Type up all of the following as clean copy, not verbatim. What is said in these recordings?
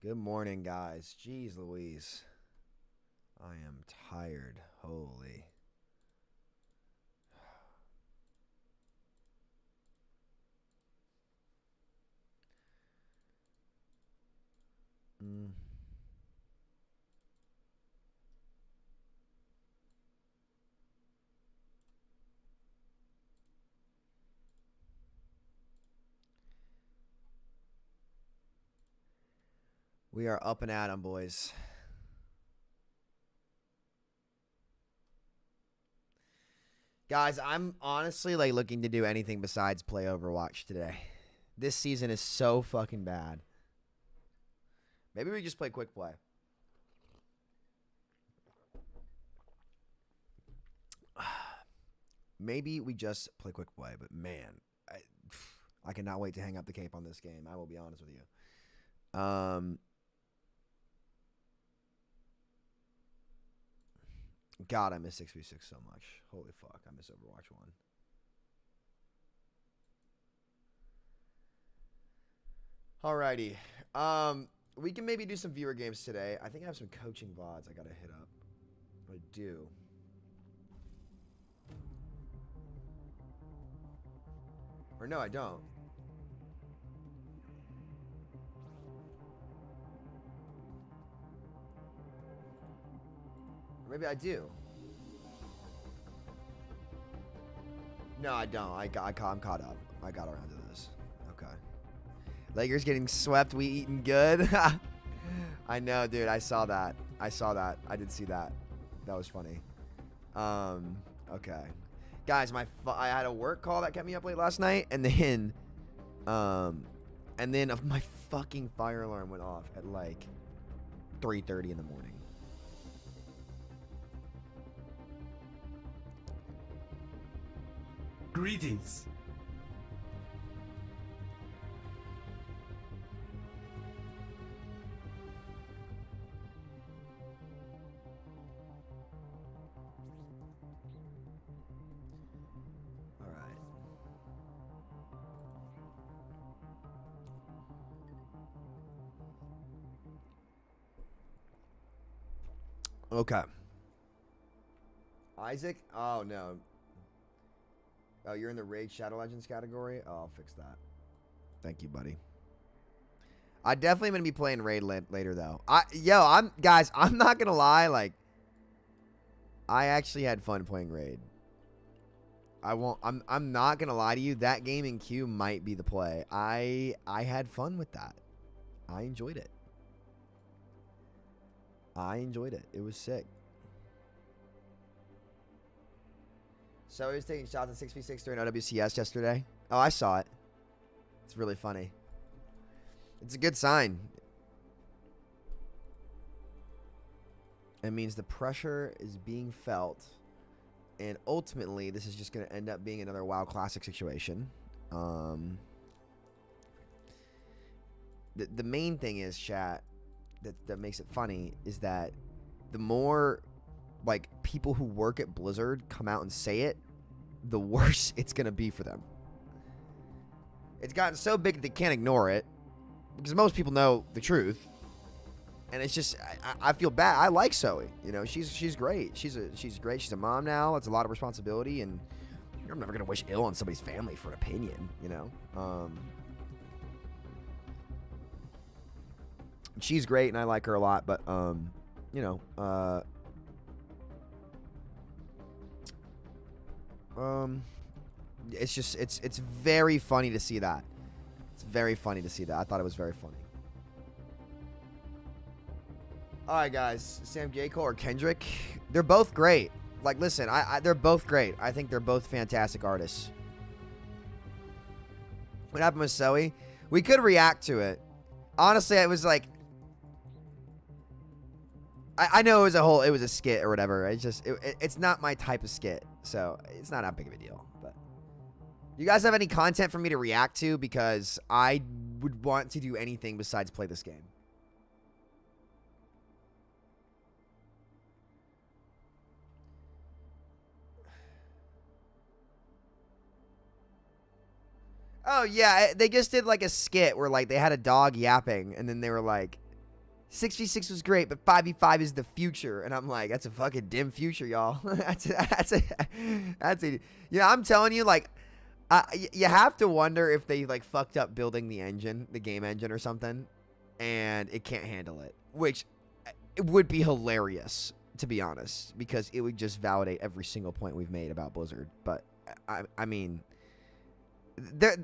Good morning, guys. Jeez Louise. I am tired. Holy. Mm. We are up and at 'em, boys. Guys, I'm honestly looking to do anything besides play Overwatch today. This season is so fucking bad. Maybe we just play quick play. Maybe we just play quick play, but man, I cannot wait to hang up the cape on this game. I will be honest with you. God, I miss 6v6 so much. Holy fuck, I miss Overwatch 1. Alrighty. We can maybe do some viewer games today. I think I have some coaching VODs I gotta hit up. I do. Or no, I don't. Or maybe I do. No, I don't. I'm caught up. I got around to this. Okay. Lakers getting swept. We eating good. I know, dude. I saw that. I did see that. That was funny. Okay. Guys, I had a work call that kept me up late last night, and then my fucking fire alarm went off at like 3:30 in the morning. Greetings. All right. Okay. Isaac? Oh, no. Oh, you're in the Raid Shadow Legends category? Oh, I'll fix that. Thank you, buddy. I definitely am going to be playing Raid later, though. Guys, I'm not going to lie. Like, I actually had fun playing Raid. I'm not going to lie to you. That game in queue might be the play. I had fun with that. I enjoyed it. It was sick. So he was taking shots at 6v6 during OWCS yesterday. Oh, I saw it. It's really funny. It's a good sign. It means the pressure is being felt. And ultimately, this is just going to end up being another WoW Classic situation. The main thing is, chat, that makes it funny is that the more like people who work at Blizzard come out and say it, the worse it's gonna be for them. It's gotten so big that they can't ignore it because most people know the truth, and it's just I feel bad. I like Zoe, you know, she's great. She's great. She's a mom now. That's a lot of responsibility, and I'm never gonna wish ill on somebody's family for an opinion, you know. She's great, and I like her a lot, but you know, it's just it's very funny to see that. It's very funny to see that. I thought it was very funny. All right, guys, Sam J. Cole or Kendrick, they're both great. Like, listen, they're both great. I think they're both fantastic artists. What happened with Zoe? We could react to it. Honestly, it was like, I know it was a skit or whatever. It's just, it's not my type of skit, so it's not that big of a deal. But you guys have any content for me to react to? Because I would want to do anything besides play this game. Oh yeah, they just did like a skit where like they had a dog yapping, and then they were like, 6v6 was great, but 5v5 is the future. And I'm like, that's a fucking dim future, y'all. that's a, yeah, I'm telling you, like, you have to wonder if they, like, fucked up building the engine, the game engine or something, and it can't handle it, which it would be hilarious, to be honest, because it would just validate every single point we've made about Blizzard. But, I mean,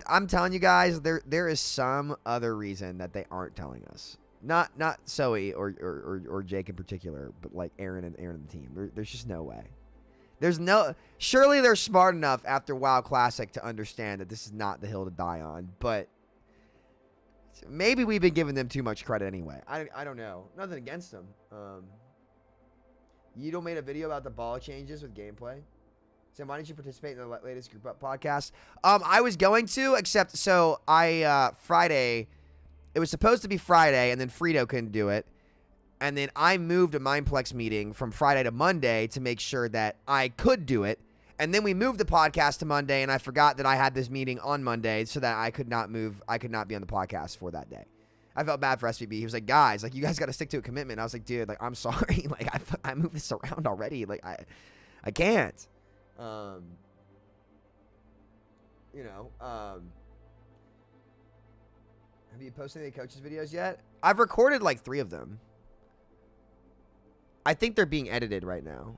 I'm telling you guys, there is some other reason that they aren't telling us. Not Zoe or Jake in particular, but like Aaron and the team. There's just no way. Surely they're smart enough after WoW Classic to understand that this is not the hill to die on. But maybe we've been giving them too much credit anyway. I don't know. Nothing against them. Yeetle made a video about the ball changes with gameplay. So why didn't you participate in the latest group up podcast? I was going to, except so Friday. It was supposed to be Friday, and then Frito couldn't do it. And then I moved a Mineplex meeting from Friday to Monday to make sure that I could do it. And then we moved the podcast to Monday, and I forgot that I had this meeting on Monday so that I could not be on the podcast for that day. I felt bad for SVB. He was like, guys, like, you guys got to stick to a commitment. And I was like, dude, like, I'm sorry. Like, I moved this around already. Like, I can't. Have you posted any coaches videos yet? I've recorded like 3 of them. I think they're being edited right now.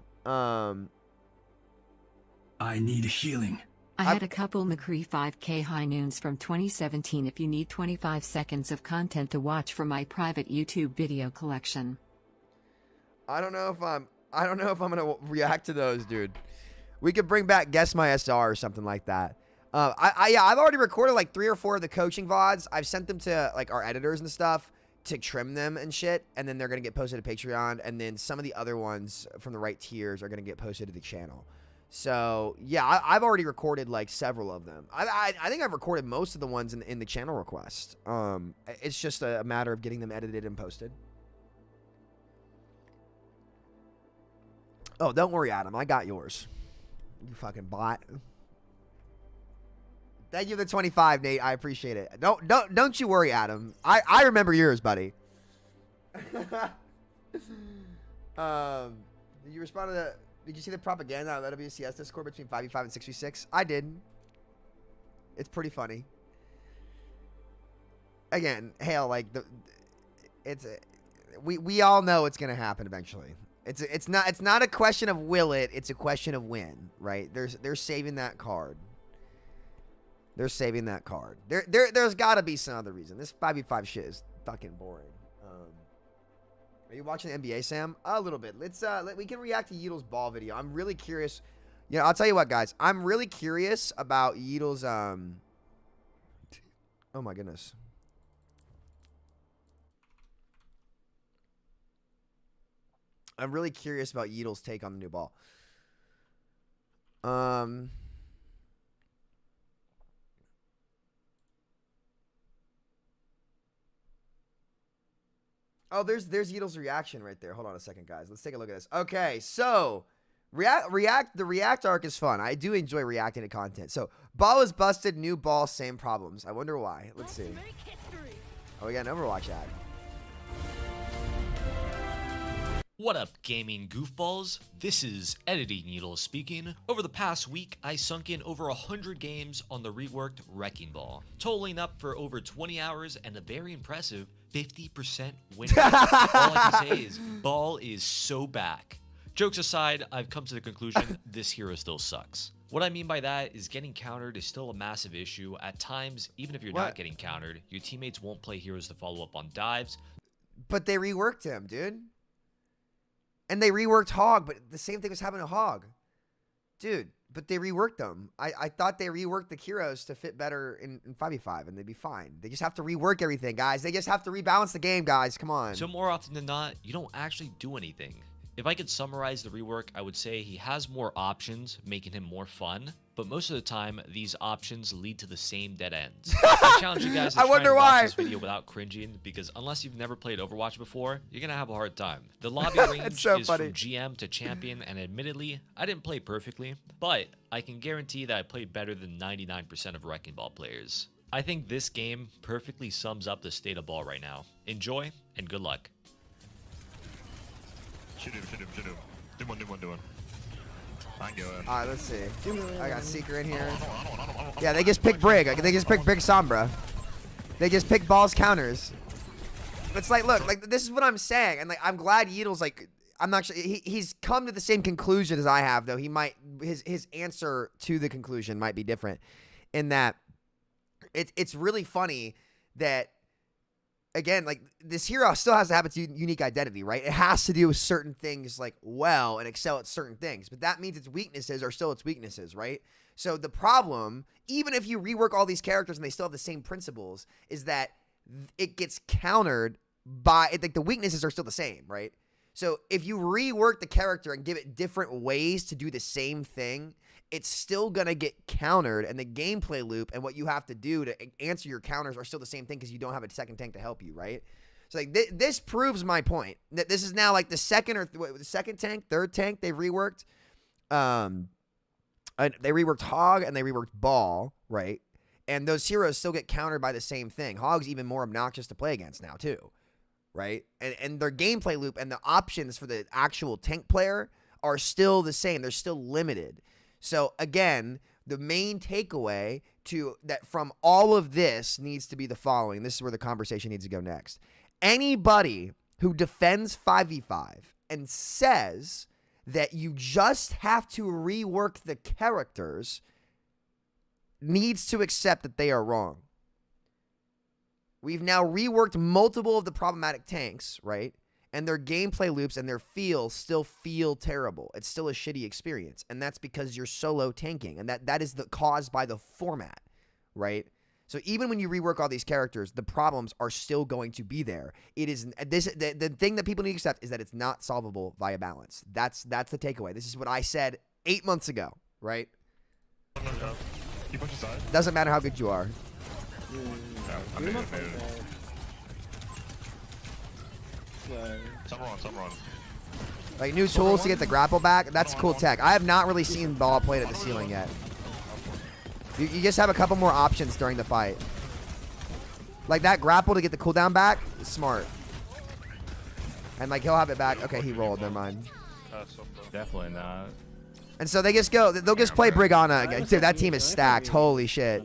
I need healing. I had a couple McCree 5K high noons from 2017 if you need 25 seconds of content to watch from my private YouTube video collection. I don't know if I'm gonna react to those, dude. We could bring back Guess My SR or something like that. I've already recorded like 3 or 4 of the coaching VODs. I've sent them to like our editors and stuff to trim them and shit, and then they're gonna get posted to Patreon, and then some of the other ones from the right tiers are gonna get posted to the channel. So yeah, I've already recorded like several of them. I think I've recorded most of the ones in the channel request. It's just a matter of getting them edited and posted. Oh, don't worry, Adam. I got yours. You fucking bot. Thank you for the 25, Nate. I appreciate it. Don't you worry, Adam. I remember yours, buddy. Did you respond to the? Did you see the propaganda on the WCS Discord between 5v5 and 6v6? I did. It's pretty funny. Again, hell, like we all know it's gonna happen eventually. It's not a question of will it. It's a question of when, right? They're saving that card. They're saving that card. There's got to be some other reason. This 5v5 shit is fucking boring. Are you watching the NBA, Sam? A little bit. We can react to Yeetle's ball video. I'm really curious. Yeah, I'll tell you what, guys. I'm really curious about Yeetle's oh my goodness. I'm really curious about Yeetle's take on the new ball. Oh, there's Yeetle's reaction right there. Hold on a second, guys. Let's take a look at this. Okay, so the React arc is fun. I do enjoy reacting to content. So ball is busted, new ball, same problems. I wonder why. Let's see. Oh, we got an Overwatch ad. What up, gaming goofballs? This is Editing Needle speaking. Over the past week, I sunk in over 100 games on the reworked Wrecking Ball, totaling up for over 20 hours and a very impressive 50% win rate. All I can say is, ball is so back. Jokes aside, I've come to the conclusion this hero still sucks. What I mean by that is getting countered is still a massive issue. At times, even if you're not getting countered, your teammates won't play heroes to follow up on dives. But they reworked him, dude. And they reworked Hog, but the same thing was happening to Hog. Dude, but they reworked them. I thought they reworked the heroes to fit better in 5v5, and they'd be fine. They just have to rework everything, guys. They just have to rebalance the game, guys. Come on. So more often than not, you don't actually do anything. If I could summarize the rework, I would say he has more options, making him more fun. But most of the time, these options lead to the same dead ends. I challenge you guys to try and watch this video without cringing, because unless you've never played Overwatch before, you're going to have a hard time. The lobby range is from GM to champion, and admittedly, I didn't play perfectly, but I can guarantee that I played better than 99% of Wrecking Ball players. I think this game perfectly sums up the state of ball right now. Enjoy, and good luck. Shoot him. Do one. I can go in. All right, let's see. I got Seeker in here. Yeah, they just pick Brig. They just pick Brig Sombra. They just pick balls counters. It's like, look, like this is what I'm saying, and like I'm glad Yeetle's like, I'm not sure he's come to the same conclusion as I have, though he might his answer to the conclusion might be different, in that it's really funny that, again, like this hero still has to have its unique identity, right? It has to do with certain things like well and excel at certain things, but that means its weaknesses are still its weaknesses, right? So the problem, even if you rework all these characters and they still have the same principles, is that it gets countered by like the weaknesses are still the same, right? So if you rework the character and give it different ways to do the same thing, it's still going to get countered, and the gameplay loop and what you have to do to answer your counters are still the same thing because you don't have a second tank to help you, right? So like this proves my point that this is now like the second tank, third tank they've reworked. They reworked Hog and they reworked Ball, right? And those heroes still get countered by the same thing. Hog's even more obnoxious to play against now too, right? And their gameplay loop and the options for the actual tank player are still the same. They're still limited. So again, the main takeaway from all of this needs to be the following. This is where the conversation needs to go next. Anybody who defends 5v5 and says that you just have to rework the characters needs to accept that they are wrong. We've now reworked multiple of the problematic tanks, right? And their gameplay loops and their feels still feel terrible. It's still a shitty experience. And that's because you're solo tanking. And that is caused by the format, right? So even when you rework all these characters, the problems are still going to be there. It is the thing that people need to accept is that it's not solvable via balance. That's the takeaway. This is what I said 8 months ago, right? Doesn't matter how good you are. Some run. Like new tools to get the grapple back. That's cool tech. I have not really seen Ball played at the ceiling yet. You just have a couple more options during the fight. Like that grapple to get the cooldown back is smart. And like he'll have it back. Okay, he rolled. Never mind. Definitely not. And so they just go. They'll just play Brigana again. Dude, that team is stacked. Holy shit.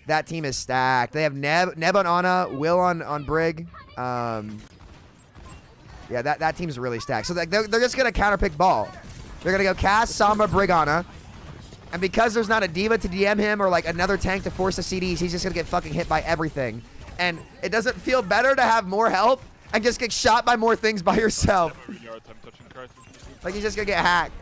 That team is stacked. They have Neb on Ana, Will on Brig. Yeah, that team's really stacked. So they're just gonna counterpick Ball. They're gonna go cast Sombra Brigana. And because there's not a diva to DM him or like another tank to force the CDs, he's just going to get fucking hit by everything. And it doesn't feel better to have more health and just get shot by more things by yourself. Like he's just going to get hacked.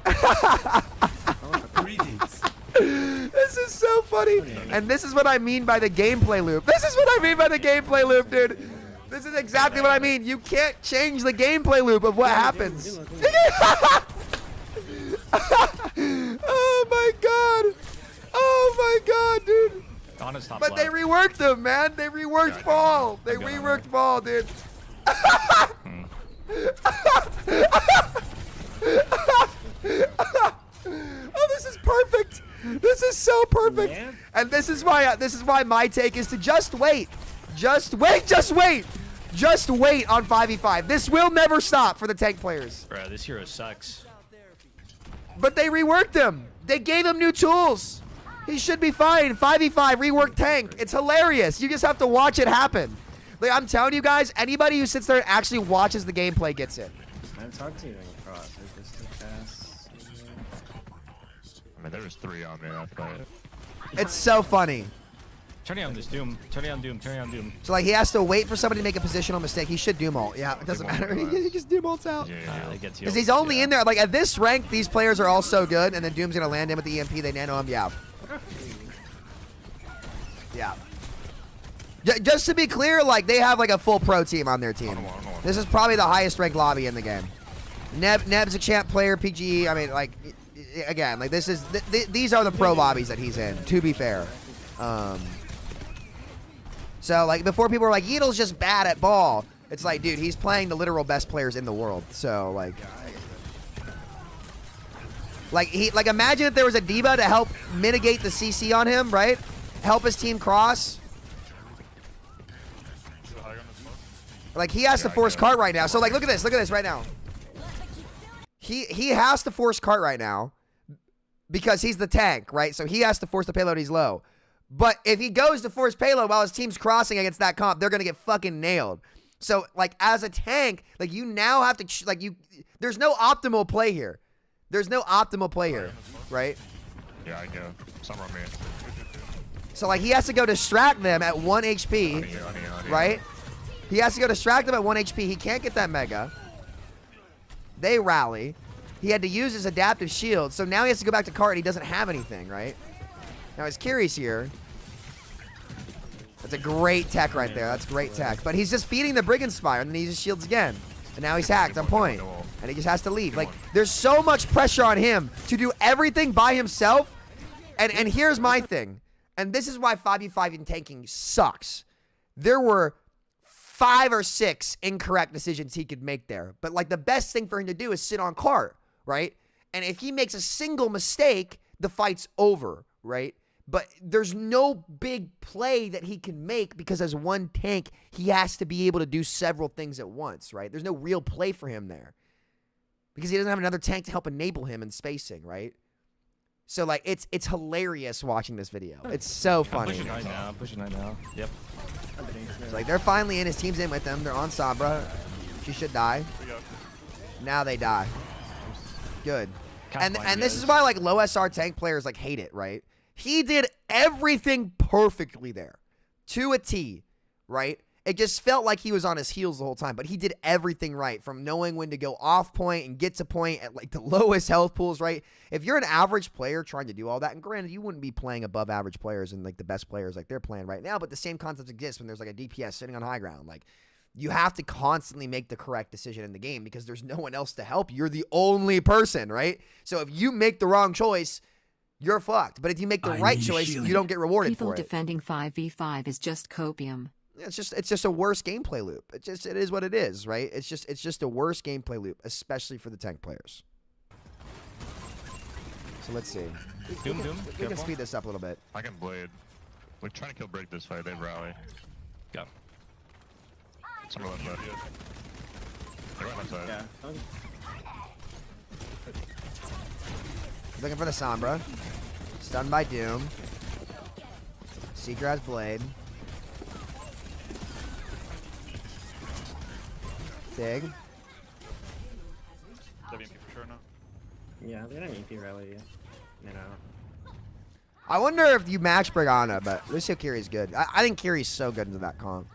This is so funny. And this is what I mean by the gameplay loop. This is what I mean by the gameplay loop, dude. This is exactly what I mean. You can't change the gameplay loop of what happens. Oh my god! Oh my god, dude! But they reworked them, man. They reworked Ball. They reworked Ball, dude. Oh, this is perfect. This is so perfect. And this is why my take is to just wait. Just wait. Just wait. Just wait on 5v5. This will never stop for the tank players. Bro, this hero sucks. But they reworked him. They gave him new tools. He should be fine. 5v5 reworked tank. It's hilarious. You just have to watch it happen. Like I'm telling you guys, anybody who sits there and actually watches the gameplay gets it. It's hard to even cross. Just to cast. I mean, there was 3 on me that fight. It's so funny. Turn on this Doom. Turn on Doom. Turn on Doom. So like he has to wait for somebody to make a positional mistake. He should Doom ult. Yeah, it doesn't matter. He just Doom ults out. It gets you. Because he's only in there. Like at this rank, these players are all so good, and then Doom's gonna land in with the EMP. They nano him. Yeah. Yeah. Just to be clear, like they have like a full pro team on their team. This is probably the highest ranked lobby in the game. Neb's a champ player, PGE. I mean, like again, like this is these are the pro lobbies that he's in. To be fair. So, like, before people were like, Yeetle's just bad at Ball. It's like, dude, he's playing the literal best players in the world. So, like imagine if there was a diva to help mitigate the CC on him, right? Help his team cross. Like, he has to force cart right now. So, like, look at this right now. He has to force cart right now because he's the tank, right? So he has to force the payload. He's low. But if he goes to force payload while his team's crossing against that comp, they're going to get fucking nailed. So, like, as a tank, like, you now have to, there's no optimal play here. There's no optimal play here, right? Yeah, I go. Some on me. So, like, he has to go distract them at 1 HP, right? He has to go distract them at 1 HP. He can't get that mega. They rally. He had to use his adaptive shield. So now he has to go back to cart and he doesn't have anything, right? Now his Kiri's here. That's a great tech right there. That's great tech. But he's just feeding the Brigand Spire and then he uses shields again. And now he's hacked on point. And he just has to leave. Like, there's so much pressure on him to do everything by himself. And here's my thing. And this is why 5v5 in tanking sucks. There were 5 or 6 incorrect decisions he could make there. But, like, the best thing for him to do is sit on cart, right? And if he makes a single mistake, the fight's over, right? But there's no big play that he can make because as one tank, he has to be able to do several things at once, right? There's no real play for him there because he doesn't have another tank to help enable him in spacing, right? So, like, it's hilarious watching this video. It's so funny. Pushing right now. Pushing right now. Yep. It's like, they're finally in. His team's in with them. They're on Sombra. She should die. Now they die. Good. And this is why, like, low SR tank players, like, hate it, right? He did everything perfectly there. To a T, right? It just felt like he was on his heels the whole time, but he did everything right, from knowing when to go off point and get to point at, like, the lowest health pools, right? If you're an average player trying to do all that, and granted, you wouldn't be playing above average players and, like, the best players like they're playing right now, but the same concept exists when there's, like, a DPS sitting on high ground. Like, you have to constantly make the correct decision in the game because there's no one else to help. You're the only person, right? So if you make the wrong choice, you're fucked. But if you make the right choice, you don't get rewarded for it. People defending 5v5 is just copium. It's just a worse gameplay loop. It is what it is, right? It's just a worse gameplay loop, especially for the tank players. So let's see. Doom. We can speed this up a little bit. I can blade. We're trying to kill break this fight. They rally. Go. Some left side. They're right left side. Yeah. Looking for the Sombra. Stunned by Doom. Seeker has Blade. Dig. WMP for sure now. Yeah, they don't EP rally yet. You know. I wonder if you match Brigana, but Lucio Kiri's good. I think Kiri's so good into that comp.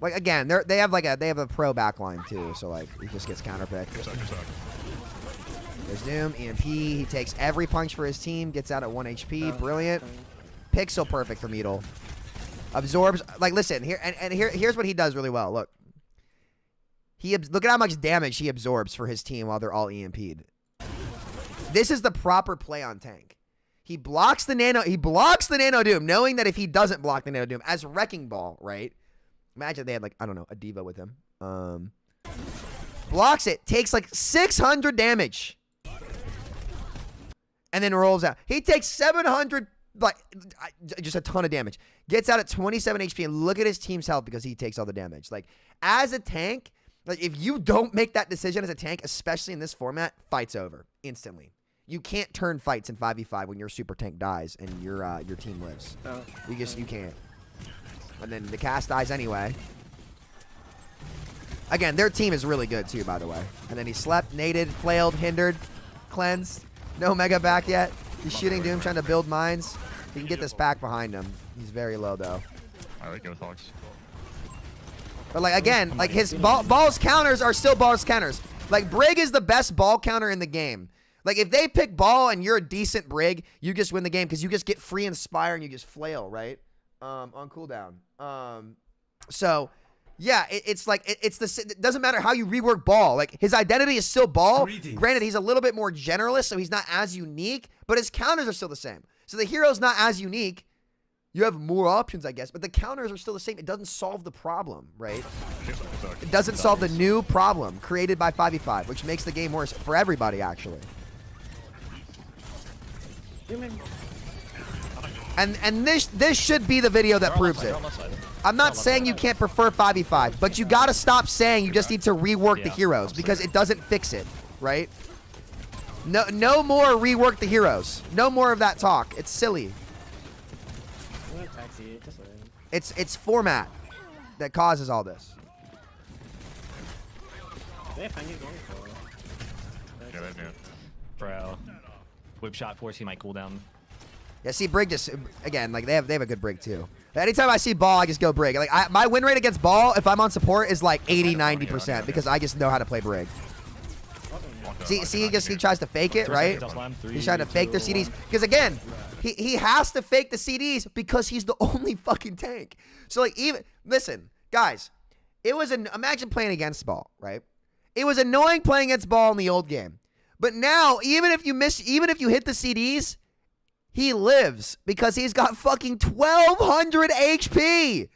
Like, again, they have a pro backline too, so, like, he just gets counterpicked. There's Doom, EMP. He takes every punch for his team, gets out at 1 HP. Brilliant. Pixel perfect for Meadle. Absorbs. Like, listen, here's what he does really well. Look. Look at how much damage he absorbs for his team while they're all EMP'd. This is the proper play on tank. He blocks the nano Doom, knowing that if he doesn't block the nano Doom as Wrecking Ball, right? Imagine they had, like, I don't know, a diva with him. Blocks it, takes like 600 damage. And then rolls out. He takes 700, like, just a ton of damage. Gets out at 27 HP, and look at his team's health because he takes all the damage. Like, as a tank, like, if you don't make that decision as a tank, especially in this format, fight's over instantly. You can't turn fights in 5v5 when your super tank dies and your team lives. Oh. You can't. And then the cast dies anyway. Again, their team is really good too, by the way. And then he slept, naded, flailed, hindered, cleansed. No mega back yet. He's shooting Doom, trying to build mines. He can get this back behind him. He's very low though. I like with Hawks. But, like, again, like, his balls counters are still balls counters. Like, Brig is the best ball counter in the game. Like, if they pick ball and you're a decent Brig, you just win the game because you just get free Inspire and you just flail, right? On cooldown. So, yeah, it's like, it doesn't matter how you rework ball. Like, his identity is still ball. Granted, he's a little bit more generalist, so he's not as unique, but his counters are still the same. So the hero's not as unique. You have more options, I guess, but the counters are still the same. It doesn't solve the problem, right? It doesn't solve the new problem created by 5v5, which makes the game worse for everybody, actually. And this should be the video that proves it. I'm not saying you can't prefer 5v5, but you gotta stop saying you just need to rework the heroes because it doesn't fix it. right? No more rework the heroes. No more of that talk. It's silly. Taxi, just wait. It's format that causes all this. They have Penny going for. Yeah, they do. Bro. Whip shot forcing my cooldown. Yeah, see, Brig just, again, like, they have a good Brig, too. Anytime I see ball, I just go Brig. Like, my win rate against ball, if I'm on support, is like 80-90% because I just know how to play Brig. See, he tries to fake it, right? He's trying to fake their CDs. Because, again, he has to fake the CDs because he's the only fucking tank. So, like, listen, guys, imagine playing against ball, right? It was annoying playing against ball in the old game. But now, even if you hit the CDs, he lives because he's got fucking 1200 HP.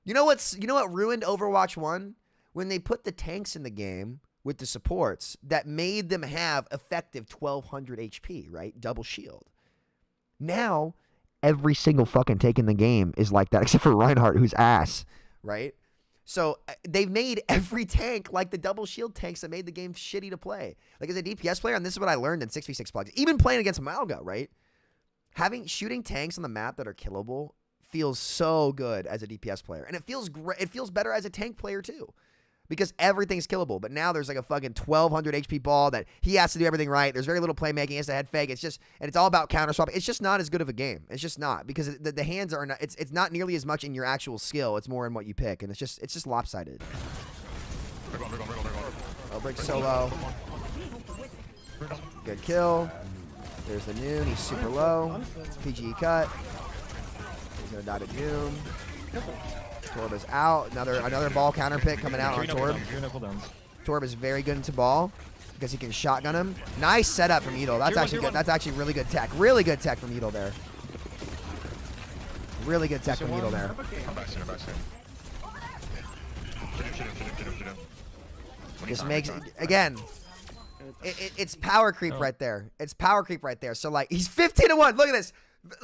You know what ruined Overwatch 1? When they put the tanks in the game with the supports that made them have effective 1200 HP, right? Double shield. Now, every single fucking tank in the game is like that except for Reinhardt, who's ass, right? So they've made every tank like the double shield tanks that made the game shitty to play. Like as a DPS player, and this is what I learned in 6v6 plugs, even playing against Malga, right? Shooting tanks on the map that are killable feels so good as a DPS player. And it feels great. It feels better as a tank player too. Because everything's killable. But now there's like a fucking 1200 HP ball that he has to do everything right. There's very little playmaking. He has to head fake. And it's all about counter swap. It's just not as good of a game. It's just not. Because the hands are not, it's not nearly as much in your actual skill. It's more in what you pick. And it's just lopsided. Oh, break solo. Good kill. There's the Noon. He's super low. PGE cut. He's going to die to Doom. Torb is out. Another ball counter pick coming out on Torb. Torb is very good into ball because he can shotgun him. Nice setup from Edel. That's actually good. That's actually really good tech. Really good tech from Edel there. Really good tech from Edel there. Just makes again. It's power creep right there. It's power creep right there. So like he's 15-1. Look at this.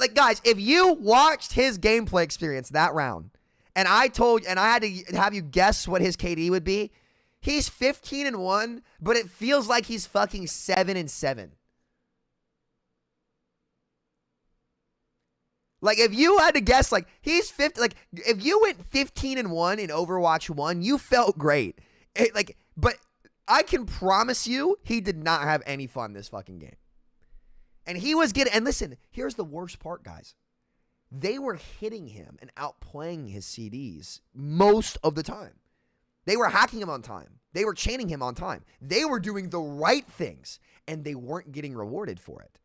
Like guys, if you watched his gameplay experience that round, and I had to have you guess what his KD would be, he's 15-1, but it feels like he's fucking 7-7. Like if you had to guess, like he's 50. Like if you went 15-1 in Overwatch 1, you felt great. But I can promise you, he did not have any fun this fucking game. And he was getting. And listen, here's the worst part, guys. They were hitting him and outplaying his CDs most of the time. They were hacking him on time. They were chaining him on time. They were doing the right things, and they weren't getting rewarded for it.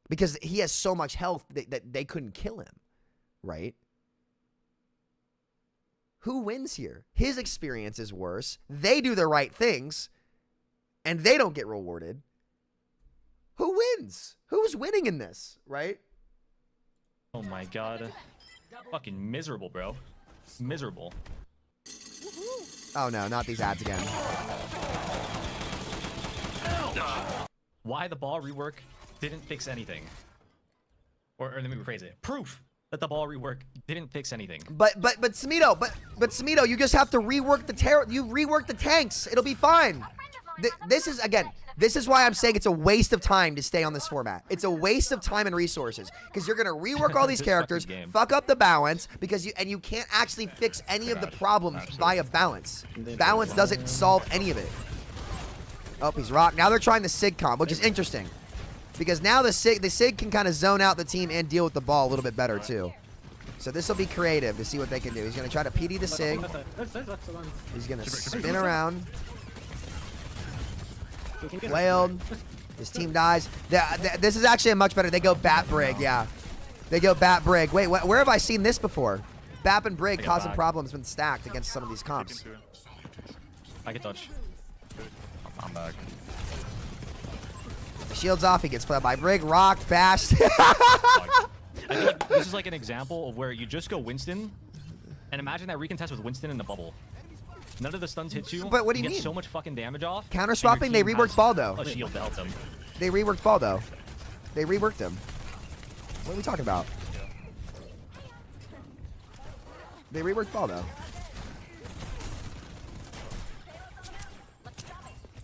Because he has so much health that they couldn't kill him, right? Who wins here? His experience is worse. They do the right things, and they don't get rewarded. Who wins? Who's winning in this, right? Oh my god. Fucking miserable, bro. Miserable. Oh no, not these ads again. Why the ball rework didn't fix anything. Or let me rephrase it. Proof that the ball rework didn't fix anything. But Samito, you just have to rework the tanks. It'll be fine. This is why I'm saying it's a waste of time to stay on this format. It's a waste of time and resources because you're gonna rework all these characters, fuck up the balance because you can't actually fix any of the problems via balance. Balance doesn't solve any of it. Oh, he's rocked. Now they're trying the Sig comp, which is interesting because now the Sig can kind of zone out the team and deal with the ball a little bit better too. So this will be creative to see what they can do. He's gonna try to PD the Sig. He's gonna spin around. Wailed. His team dies. This is actually a much better. They go Bat Brig, yeah. They go Bat Brig. Wait, where have I seen this before? Bap and Brig causing problems when stacked against some of these comps. I can touch. I'm back. Shields off. He gets fed by Brig. Rocked. Bashed. I feel like this is like an example of where you just go Winston, and imagine that recontest with Winston in the bubble. None of the stuns hit you. But what do you get mean? so much fucking damage off. Counter swapping, they reworked ball though. A shield to help them. They reworked ball though. They reworked him. What are we talking about? They reworked ball though.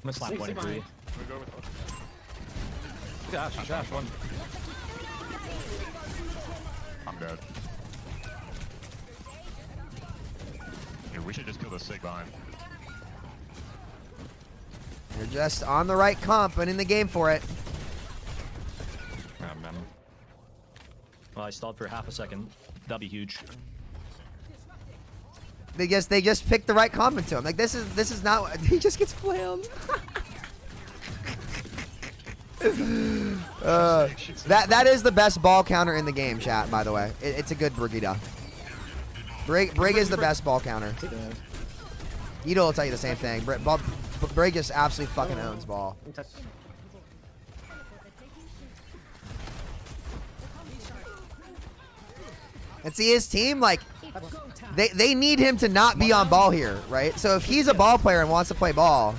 gonna slap Six one and behind. three. We go with Dash, one. I'm dead. Dude, we should just kill the Sig behind. You're just on the right comp and in the game for it. Oh, man. Well, I stalled for half a second. That'd be huge. They just picked the right comp into him. Like this is not. He just gets flailed. That is the best ball counter in the game, chat. By the way, it's a good Brigida. Brig is the best ball counter. Needle will tell you the same thing. Brig just absolutely fucking owns ball. And see his team, like, they need him to not be on ball here, right? So if he's a ball player and wants to play ball,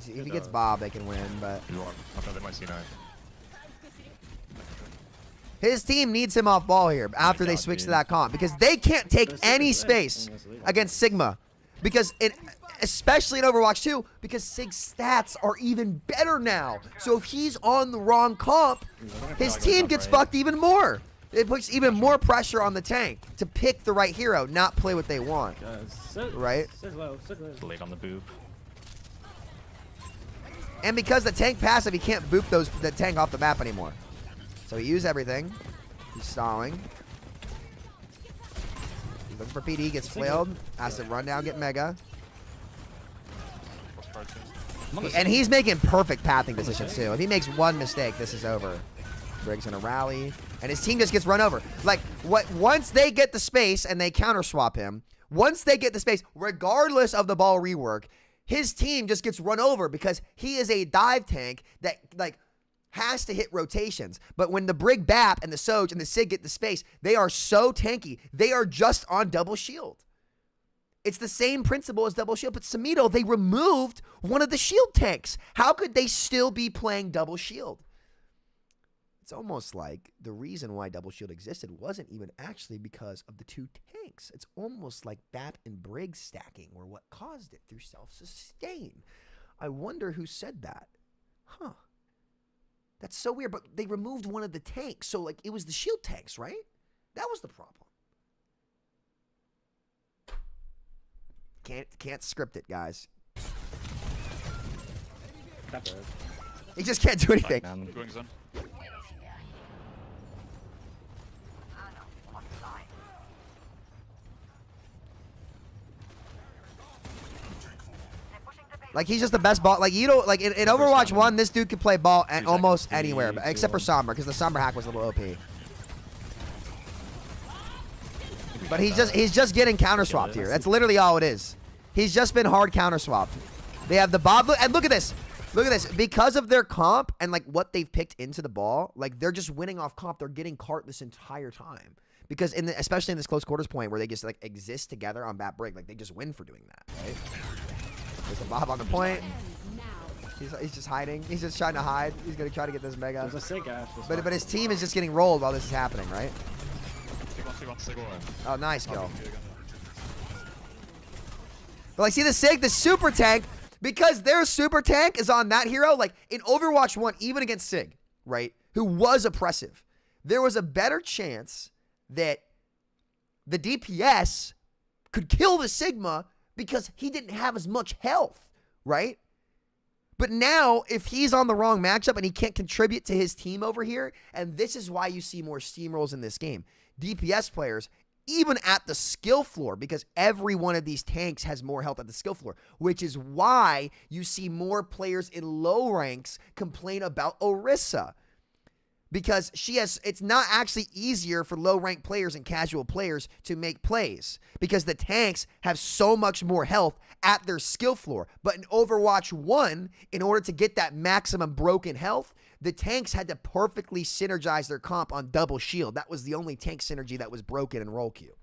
if he gets Bob, they can win. But I thought they might see 9. his team needs him off ball here after they switch to that comp because they can't take any space against Sigma. Because especially in Overwatch 2, because Sig's stats are even better now. So if he's on the wrong comp, his team gets fucked even more. It puts even more pressure on the tank to pick the right hero, not play what they want. Right? Late on the boop. And because the tank passive, he can't boop the tank off the map anymore. So he used everything. He's stalling. He's looking for PD, gets flailed. Has to run down, get Mega. And he's making perfect pathing decisions too. If he makes one mistake, this is over. Brig's gonna rally, and his team just gets run over. Like, once they get the space and they counter swap him, once they get the space, regardless of the ball rework, his team just gets run over because he is a dive tank that, like, has to hit rotations. But when the Brig Bap and the Soj and the Sig get the space, they are so tanky. They are just on double shield. It's the same principle as double shield, but Samito, they removed one of the shield tanks. How could they still be playing double shield? It's almost like the reason why double shield existed wasn't even actually because of the two tanks. It's almost like Bap and Brig stacking were what caused it through self-sustain. I wonder who said that. Huh. That's so weird, but they removed one of the tanks. So, like, it was the shield tanks, right? That was the problem. Can't script it, guys. He just can't do anything. Going zone. Like, he's just the best ball. Like, you don't, like, in Overwatch 1, this dude could play ball at almost anywhere, except for Sombra, because the Sombra hack was a little OP. But he's just getting counter swapped here. That's literally all it is. He's just been hard counter swapped. They have the Bob, and look at this. Look at this. Because of their comp and, like, what they've picked into the ball, like, they're just winning off comp. They're getting cart this entire time. Because especially in this close quarters point where they just, like, exist together on Bat Brig, like, they just win for doing that, right? There's a Bob on the point. He's just hiding. He's just trying to hide. He's going to try to get this Mega. There's a Sig Ash. But his team is just getting rolled while this is happening, right? Oh, nice kill. But, like, see the Sig, the super tank, because their super tank is on that hero, like, in Overwatch 1, even against Sig, right, who was oppressive, there was a better chance that the DPS could kill the Sigma because he didn't have as much health, right? But now, if he's on the wrong matchup and he can't contribute to his team over here, and this is why you see more steamrolls in this game, DPS players, even at the skill floor, because every one of these tanks has more health at the skill floor, which is why you see more players in low ranks complain about Orisa. Because it's not actually easier for low-ranked players and casual players to make plays. Because the tanks have so much more health at their skill floor. But in Overwatch 1, in order to get that maximum broken health, the tanks had to perfectly synergize their comp on double shield. That was the only tank synergy that was broken in roll queue.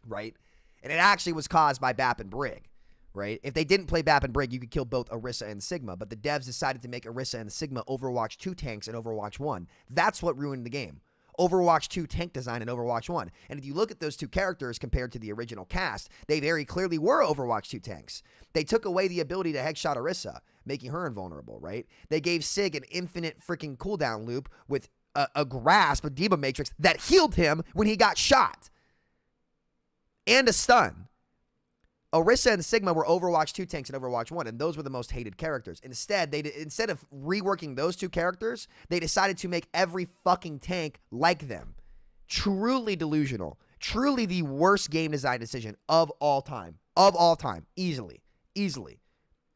Right? And it actually was caused by Bap and Brig. Right? If they didn't play Bap and Brig, you could kill both Orisa and Sigma, but the devs decided to make Orisa and Sigma Overwatch 2 tanks in Overwatch 1. That's what ruined the game. Overwatch 2 tank design and Overwatch 1. And if you look at those two characters compared to the original cast, they very clearly were Overwatch 2 tanks. They took away the ability to headshot Orisa, making her invulnerable, right? They gave Sig an infinite freaking cooldown loop with a grasp, a Diva Matrix, that healed him when he got shot. And a stun. Orisa and Sigma were Overwatch 2 tanks in Overwatch 1, and those were the most hated characters. Instead, instead of reworking those two characters, they decided to make every fucking tank like them. Truly delusional. Truly the worst game design decision of all time. Of all time. Easily. Easily.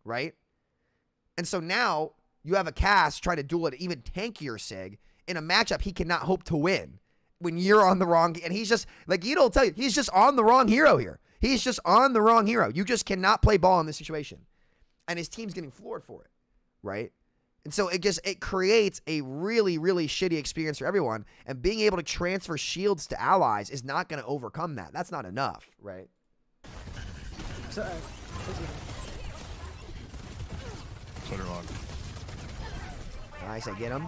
Right? And so now, you have a cast trying to duel an even tankier Sig in a matchup he cannot hope to win. When you're on the wrong... And he's just... Like, Ito will tell you, he's just on the wrong hero here. He's just on the wrong hero. You just cannot play ball in this situation. And his team's getting floored for it, right? And so it creates a really, really shitty experience for everyone. And being able to transfer shields to allies is not going to overcome that. That's not enough, right? So they're on. Nice, I get him.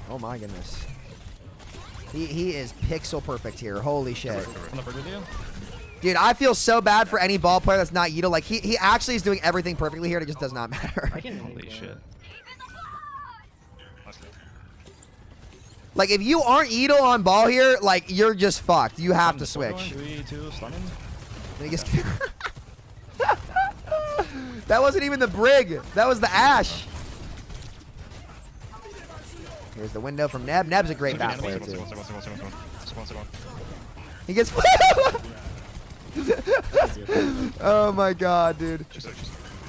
Oh my goodness. He is pixel perfect here. Holy shit. Dude, I feel so bad for any ball player that's not Yito. Like, he actually is doing everything perfectly here, and it just does not matter. Holy shit. Like, if you aren't Yito on ball here, like, you're just fucked. You have to switch. 3, 2, stunning. And he gets... That wasn't even the Brig. That was the Ash. Here's the window from Neb. Neb's a great bat player, too. He gets... Oh, my God, dude.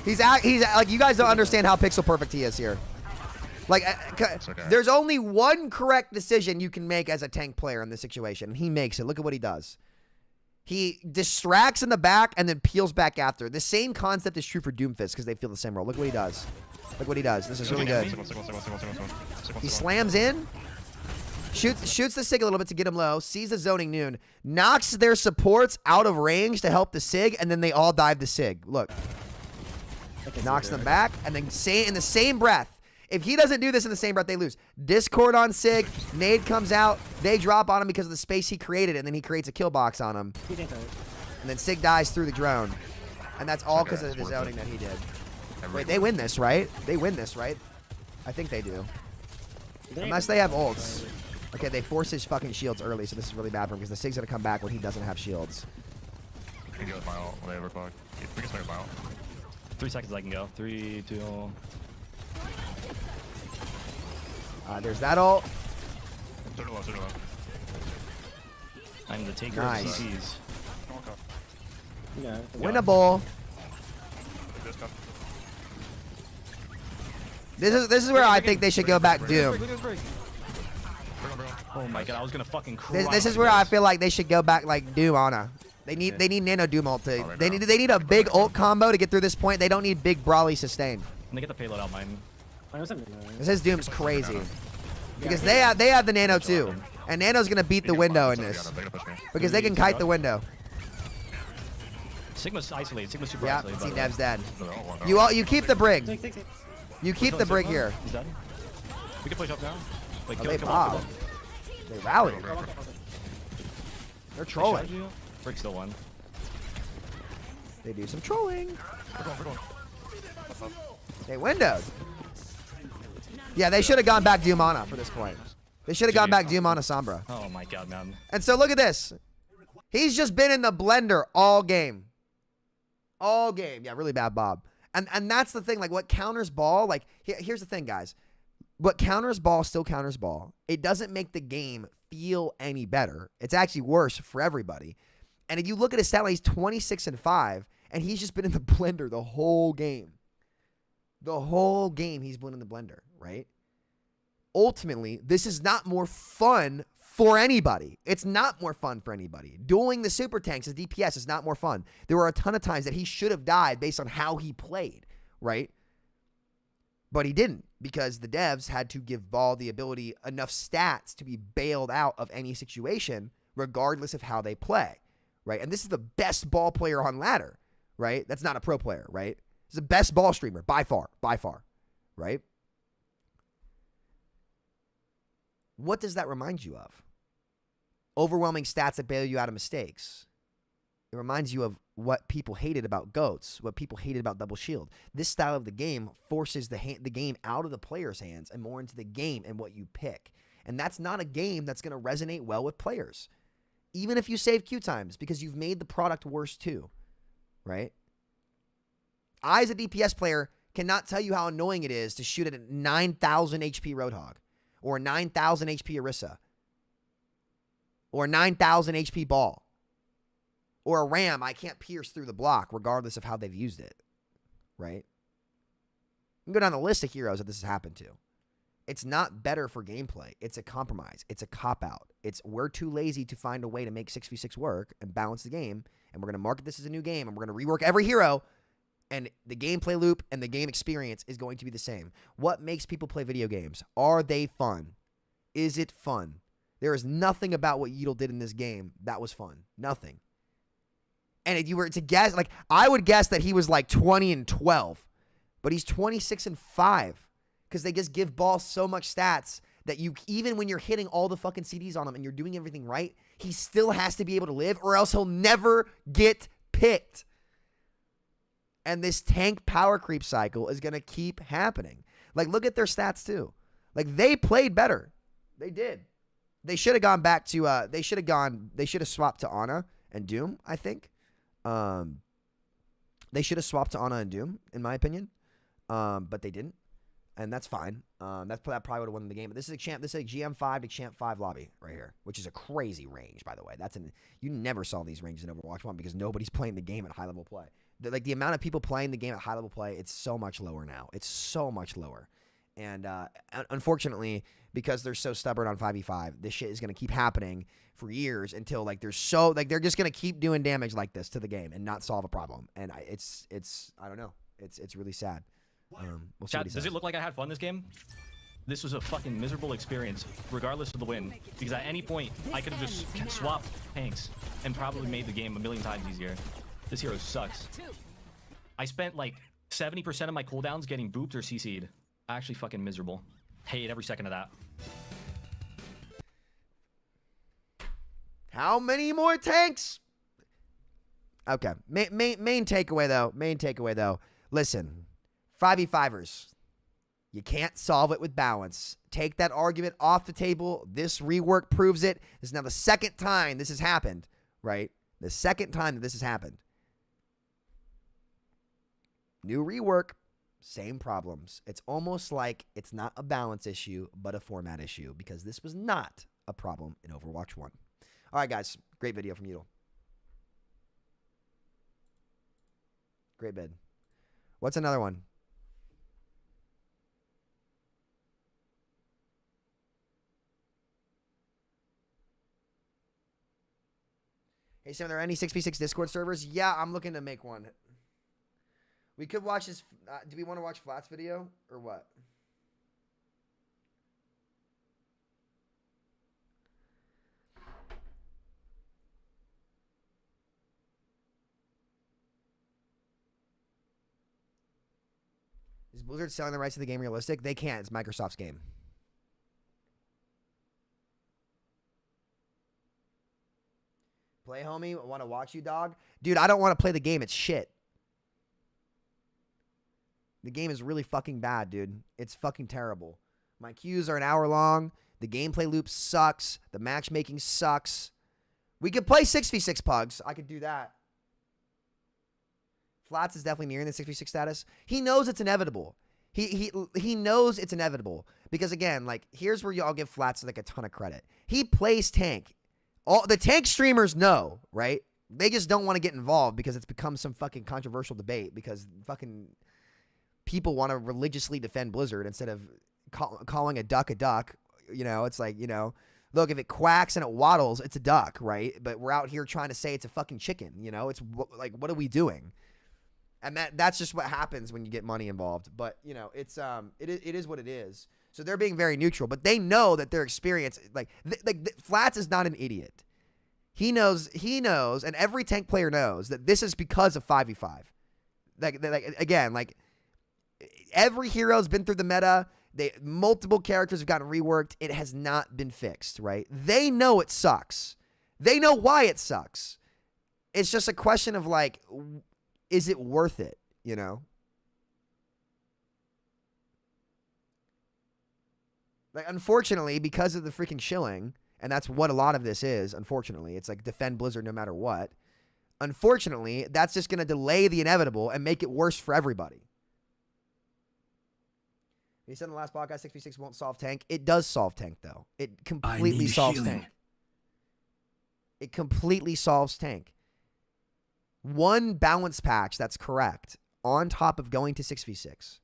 He's like, you guys don't understand how pixel perfect he is here. Like, there's only one correct decision you can make as a tank player in this situation, and he makes it. Look at what he does. He distracts in the back and then peels back after. The same concept is true for Doomfist because they feel the same role. Look what he does. Look what he does. This is really good. He slams in, shoots the Sig a little bit to get him low, sees the zoning noon, knocks their supports out of range to help the Sig, and then they all dive the Sig. Look. Knocks them back, and then in the same breath, if he doesn't do this in the same breath, they lose. Discord on Sig, nade comes out, they drop on him because of the space he created, and then he creates a kill box on him. And then Sig dies through the drone. And that's all because of the zoning that he did. Wait, they win this, right? They win this, right? I think they do. Unless they have ults. Okay, they force his fucking shields early, so this is really bad for him because the Sig's going to come back when he doesn't have shields. You can go with my ult when they overclock. We can swing with my ult. 3 seconds I can go. 3, 2... There's that ult. Turn low. I'm the taker Nice. of CCs. Yeah. Winnable. This is where I think they should go back Doom. Oh my god, I was gonna fucking cry. This is where I feel like they should go back like Doom Ana. They need Nano Doom ult to. They need a big ult combo to get through this point. They don't need big Brawly sustain. And they get the payload out mine. Because his Doom's crazy. Because they have the Nano too. And Nano's gonna beat the window in this. Because they can kite the window. Sigma's isolated. Sigma's super Yeah, isolated. see by the way. Neb's dead. You keep the Brig. You keep the Brig here. He's dead. We can push up now. Like, Oh, kill they him, bob. kill him. They rally. They're trolling. Brig still won. They do some trolling. They windowed. Yeah, they should have gone back Doom Ana for this point. They should have gone back Doom Ana Sombra. Oh my god, man. And so look at this. He's just been in the blender all game. All game. Yeah, really bad Bob. And that's the thing. Like, what counters ball, like, here's the thing, guys. What counters ball still counters ball. It doesn't make the game feel any better. It's actually worse for everybody. And if you look at his stat line, he's 26-5, and he's just been in the blender the whole game. The whole game he's been in the blender, right? Ultimately, this is not more fun for anybody. It's not more fun for anybody. Dueling the super tanks as DPS is not more fun. There were a ton of times that he should have died based on how he played, right? But he didn't because the devs had to give Ball the ability, enough stats to be bailed out of any situation regardless of how they play, right? And this is the best ball player on ladder, right? That's not a pro player, right? He's the best ball streamer by far, right? What does that remind you of? Overwhelming stats that bail you out of mistakes. It reminds you of what people hated about GOATs, what people hated about Double Shield. This style of the game forces the game out of the player's hands and more into the game and what you pick. And that's not a game that's going to resonate well with players. Even if you save queue times, because you've made the product worse too, right? I, as a DPS player, cannot tell you how annoying it is to shoot at a 9,000 HP Roadhog, or 9,000 HP Orisa, or 9,000 HP Ball, or a Ram I can't pierce through the block regardless of how they've used it, right? You can go down the list of heroes that this has happened to. It's not better for gameplay. It's a compromise. It's a cop-out. It's we're too lazy to find a way to make 6v6 work and balance the game, and we're going to market this as a new game, and we're going to rework every hero, and the gameplay loop and the game experience is going to be the same. What makes people play video games? Are they fun? Is it fun? There is nothing about what Yeatle did in this game that was fun. Nothing. And if you were to guess, like, I would guess that he was like 20-12, but he's 26-5. Because they just give Ball so much stats that you, even when you're hitting all the fucking CDs on him and you're doing everything right, he still has to be able to live or else he'll never get picked. And this tank power creep cycle is going to keep happening. Like, look at their stats too. Like, they played better. They did. They should have gone back to, they should have swapped to Ana and Doom, I think. They should have swapped to Ana and Doom, in my opinion. But they didn't. And that's fine. That probably would have won the game. But this is a GM5 to Champ 5 lobby right here, which is a crazy range, by the way. You never saw these ranges in Overwatch 1 because nobody's playing the game at high level play. The amount of people playing the game at high level play, it's so much lower now. It's so much lower. And unfortunately, because they're so stubborn on 5v5, this shit is going to keep happening for years until they're just going to keep doing damage like this to the game and not solve a problem. And it's I don't know. It's really sad. We'll see Chat, does it look like I had fun this game? This was a fucking miserable experience, regardless of the win. Because at any point, I could have just swapped tanks and probably made the game a million times easier. This hero sucks. I spent like 70% of my cooldowns getting booped or CC'd. Actually fucking miserable. Hate every second of that. How many more tanks? Okay. Main takeaway though. Listen. 5v5ers, you can't solve it with balance. Take that argument off the table. This rework proves it. This is now the second time this has happened, right? The second time that this has happened. New rework, same problems. It's almost like it's not a balance issue, but a format issue, because this was not a problem in Overwatch 1. All right, guys. Great video from Yeatle. Great bid. What's another one? Hey, Sam, are there any 6v6 Discord servers? Yeah, I'm looking to make one. We could watch this. Do we want to watch Flat's video or what? Is Blizzard selling the rights to the game realistic? They can't. It's Microsoft's game. Play, homie. I want to watch you, dog. Dude, I don't want to play the game. It's shit. The game is really fucking bad, dude. It's fucking terrible. My queues are an hour long. The gameplay loop sucks. The matchmaking sucks. We could play 6v6 pugs. I could do that. Flats is definitely nearing the 6v6 status. He knows it's inevitable. He knows it's inevitable. Because again, like, here's where y'all give Flats like a ton of credit. He plays tank. All the tank streamers know, right? They just don't want to get involved because it's become some fucking controversial debate because fucking people want to religiously defend Blizzard instead of calling a duck a duck. You know, it's like, you know, look, if it quacks and it waddles, it's a duck, right? But we're out here trying to say it's a fucking chicken, you know? It's like, what are we doing? And that's just what happens when you get money involved. But, you know, it is what it is. So they're being very neutral, but they know that their experience, Flats is not an idiot. He knows, and every tank player knows that this is because of 5v5. Again, every hero's been through the meta. Multiple characters have gotten reworked. It has not been fixed, right? They know it sucks. They know why it sucks. It's just a question of like, is it worth it, you know? Like, unfortunately, because of the freaking shilling, and that's what a lot of this is, unfortunately, it's like defend Blizzard no matter what. Unfortunately, that's just going to delay the inevitable and make it worse for everybody. He said in the last podcast, 6v6 won't solve tank. It does solve tank, though. It completely solves tank. It completely solves tank. One balance patch that's correct on top of going to 6v6.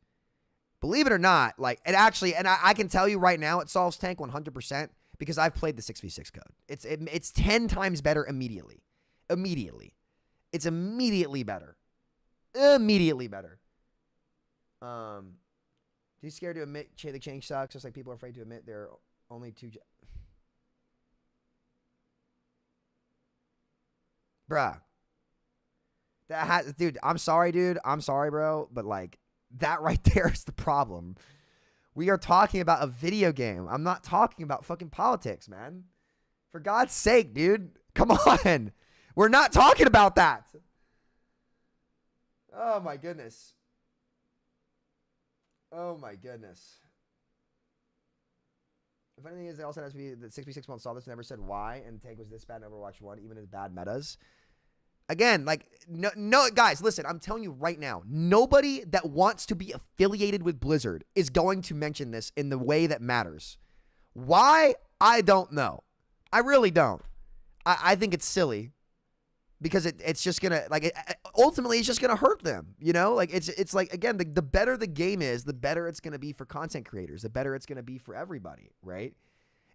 Believe it or not, like, it actually, and I can tell you right now, it solves tank 100% because I've played the 6v6 code. It's 10 times better immediately. Immediately. It's immediately better. Immediately better. Too scared to admit the change sucks, just like people are afraid to admit there are only two. Bruh. Dude, I'm sorry, dude. I'm sorry, bro. But, like, that right there is the problem. We are talking about a video game. I'm not talking about fucking politics, man. For God's sake, dude. Come on. We're not talking about that. Oh, my goodness. Oh, my goodness. The funny thing is, they also has to be that 6v6 won't solve this. Never said why, and tank was this bad in Overwatch 1, even in bad metas. Again, like, no, guys, listen, I'm telling you right now, nobody that wants to be affiliated with Blizzard is going to mention this in the way that matters. Why? I don't know. I really don't. I think it's silly because it's just going to, like, ultimately, it's just going to hurt them, you know? Like, it's like, again, the better the game is, the better it's going to be for content creators, the better it's going to be for everybody, right?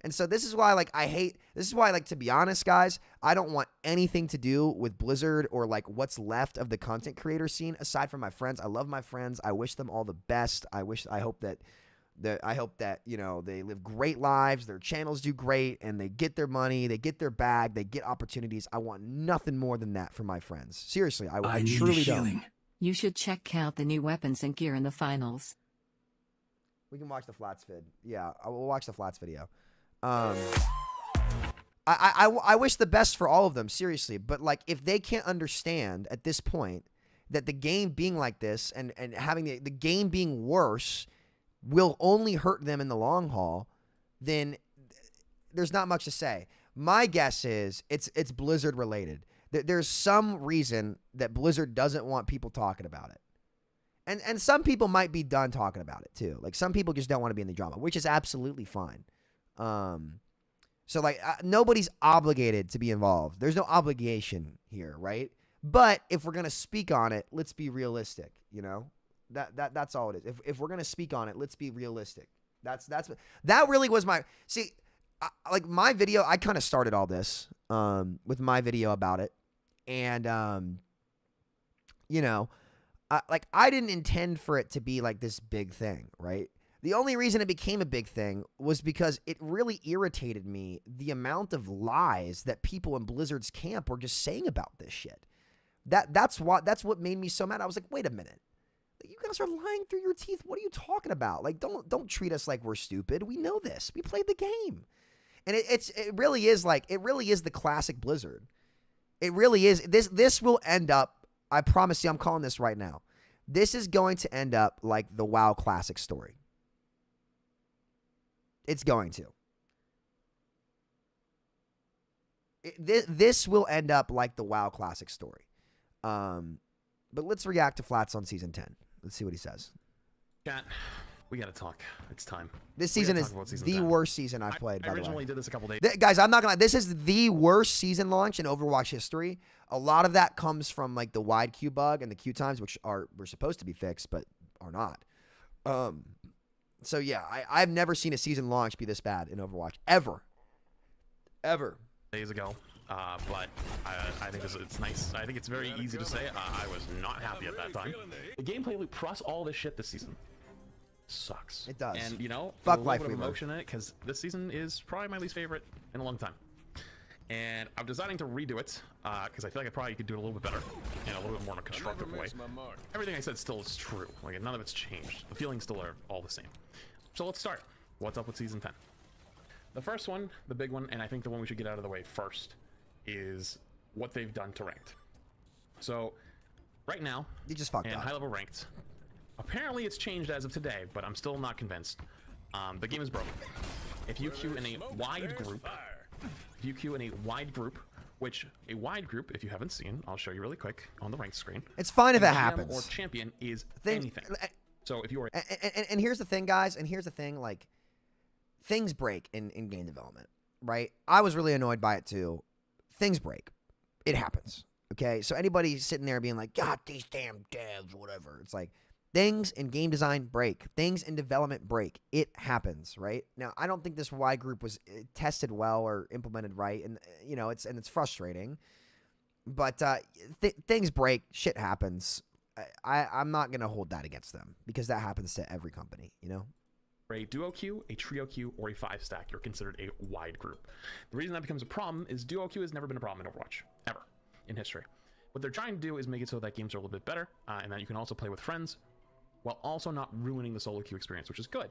And so this is why, like, to be honest, guys, I don't want anything to do with Blizzard or, like, what's left of the content creator scene aside from my friends. I love my friends. I wish them all the best. I hope that, you know, they live great lives, their channels do great, and they get their money, they get their bag, they get opportunities. I want nothing more than that for my friends. Seriously, I truly don't. You should check out the new weapons and gear in the finals. We can watch the Flats vid. Yeah, we'll watch the Flats video. I wish the best for all of them, seriously. But, like, if they can't understand at this point that the game being like this and having the game being worse will only hurt them in the long haul, then there's not much to say. My guess is it's Blizzard related. There's some reason that Blizzard doesn't want people talking about it. And some people might be done talking about it too. Like, some people just don't want to be in the drama, which is absolutely fine. So, like, nobody's obligated to be involved. There's no obligation here, right? But if we're gonna speak on it, let's be realistic. You know, that's all it is. If we're gonna speak on it, let's be realistic. That really was my like my video. I kind of started all this with my video about it, and you know, I didn't intend for it to be like this big thing, right? The only reason it became a big thing was because it really irritated me, the amount of lies that people in Blizzard's camp were just saying about this shit. That's what made me so mad. I was like, wait a minute. You guys are lying through your teeth. What are you talking about? Like, don't treat us like we're stupid. We know this. We played the game. And it really is the classic Blizzard. It really is. This will end up, I promise you, I'm calling this right now. This is going to end up like the WoW classic story. It's going to. This will end up like the WoW classic story. But let's react to Flats on Season 10. Let's see what he says. Chat, we gotta talk. It's time. This season is the worst season I've played, by the way. I originally did this a couple days. Guys, I'm not gonna lie. This is the worst season launch in Overwatch history. A lot of that comes from, like, the wide queue bug and the queue times, which were supposed to be fixed, but are not. So, yeah, I've never seen a season launch be this bad in Overwatch. Ever. Days ago. But I think it's nice. I think it's very easy to say I was not happy at that time. The gameplay loop plus all this shit this season sucks. It does. And, you know, fuck a life little bit of rework. emotion in it because this season is probably my least favorite in a long time. And I'm deciding to redo it because I feel like I probably could do it a little bit better in a little bit more in a constructive way. Everything I said still is true. Like, none of it's changed. The feelings still are all the same. So let's start. What's up with Season 10? The first one, the big one, and I think the one we should get out of the way first, is what they've done to ranked. So, right now, You just fucked in up. high-level ranked, apparently it's changed as of today, but I'm still not convinced. The game is broken. If you queue in a wide group, which a wide group, if you haven't seen, I'll show you really quick on the ranked screen. It's fine if it GM happens. Or champion is Things- anything. So if you are And here's the thing, guys, and here's the thing, like, things break in game development, right? I was really annoyed by it too. Things break. It happens, okay? So anybody sitting there being like, God, these damn devs, whatever. It's like, things in game design break. Things in development break. It happens, right? Now, I don't think this Y group was tested well or implemented right, and, you know, it's frustrating. But things break. Shit happens. I'm not going to hold that against them because that happens to every company, you know? a duo queue, a trio queue, or a 5-stack, you're considered a wide group. The reason that becomes a problem is duo queue has never been a problem in Overwatch, ever, in history. What they're trying to do is make it so that games are a little bit better, and that you can also play with friends, while also not ruining the solo queue experience, which is good.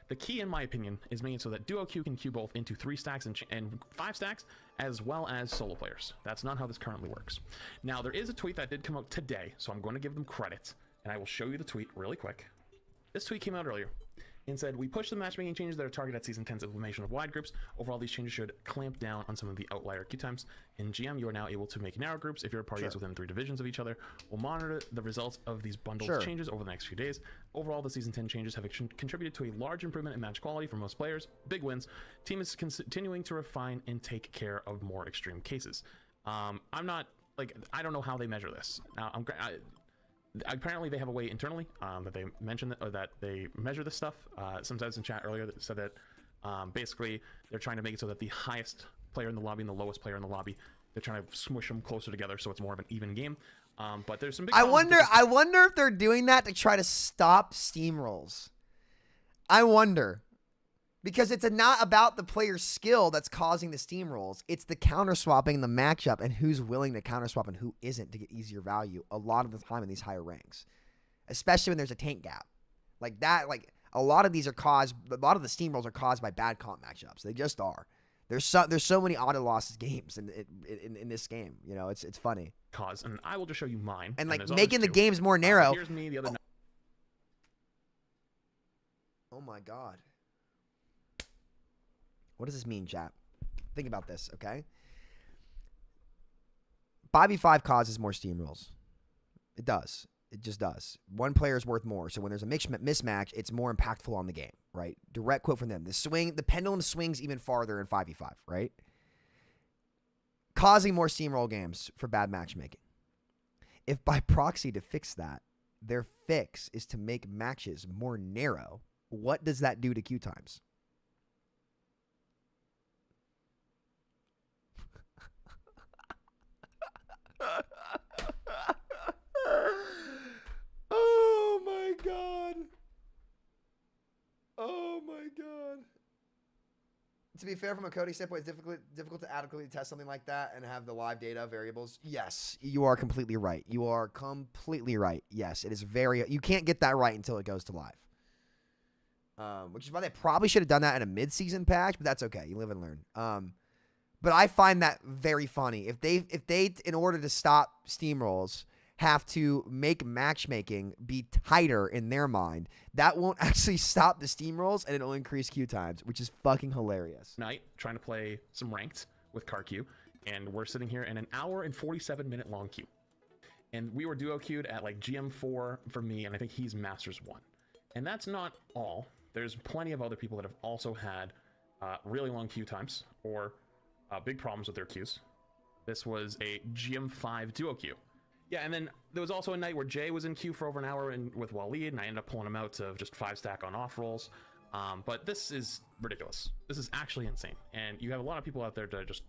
The key, in my opinion, is making it so that duo queue can queue both into 3 stacks and 5 stacks, as well as solo players. That's not how this currently works. Now, there is a tweet that did come out today, so I'm going to give them credit, and I will show you the tweet really quick. This tweet came out earlier and said, we push the matchmaking changes that are targeted at Season 10's implementation of wide groups. Overall, these changes should clamp down on some of the outlier queue times. In GM, you are now able to make narrow groups if your party is within 3 divisions of each other. We'll monitor the results of these bundled changes over the next few days. Overall, the Season 10 changes have contributed to a large improvement in match quality for most players. Big wins. Team is continuing to refine and take care of more extreme cases. I'm not, like, I don't know how they measure this. Now, apparently they have a way internally that they mention or that they measure this stuff. Sometimes in chat earlier that said that basically they're trying to make it so that the highest player in the lobby and the lowest player in the lobby, they're trying to smush them closer together so it's more of an even game. But there's some big I wonder if they're doing that to try to stop steamrolls. I wonder. Because it's not about the player's skill that's causing the steamrolls. It's the counter swapping and the matchup and who's willing to counter swap and who isn't to get easier value a lot of the time in these higher ranks. Especially when there's a tank gap. Like that, like a lot of the steamrolls are caused by bad comp matchups. They just are. There's so many auto losses games in this game. You know, it's funny. And I will just show you mine. And like making the games more narrow. Here's me the other night. Oh my God. What does this mean, chat? Think about this, okay? 5v5 causes more steamrolls. It does. It just does. One player is worth more. So when there's a mismatch, it's more impactful on the game, right? Direct quote from them. The pendulum swings even farther in 5v5, right? Causing more steamroll games for bad matchmaking. If by proxy to fix that, their fix is to make matches more narrow, what does that do to queue times? Oh my God. Oh my God. To be fair, from a coding standpoint, it's difficult to adequately test something like that and have the live data variables. Yes, you are completely right. You are completely right. Yes, it is you can't get that right until it goes to live. Which is why they probably should have done that in a mid-season patch, but that's okay. You live and learn. But I find that very funny. If they, in order to stop steamrolls, have to make matchmaking be tighter in their mind, that won't actually stop the steamrolls and it'll increase queue times, which is fucking hilarious. Night trying to play some ranked with CarQ, and we're sitting here in an hour and 47-minute long queue. And we were duo queued at like GM4 for me, and I think he's Masters 1. And that's not all. There's plenty of other people that have also had really long queue times or big problems with their queues. This was a GM5 duo queue. Yeah, and then there was also a night where Jay was in queue for over an hour with Waleed, and I ended up pulling him out to just 5-stack on off rolls. But this is ridiculous. This is actually insane. And you have a lot of people out there to just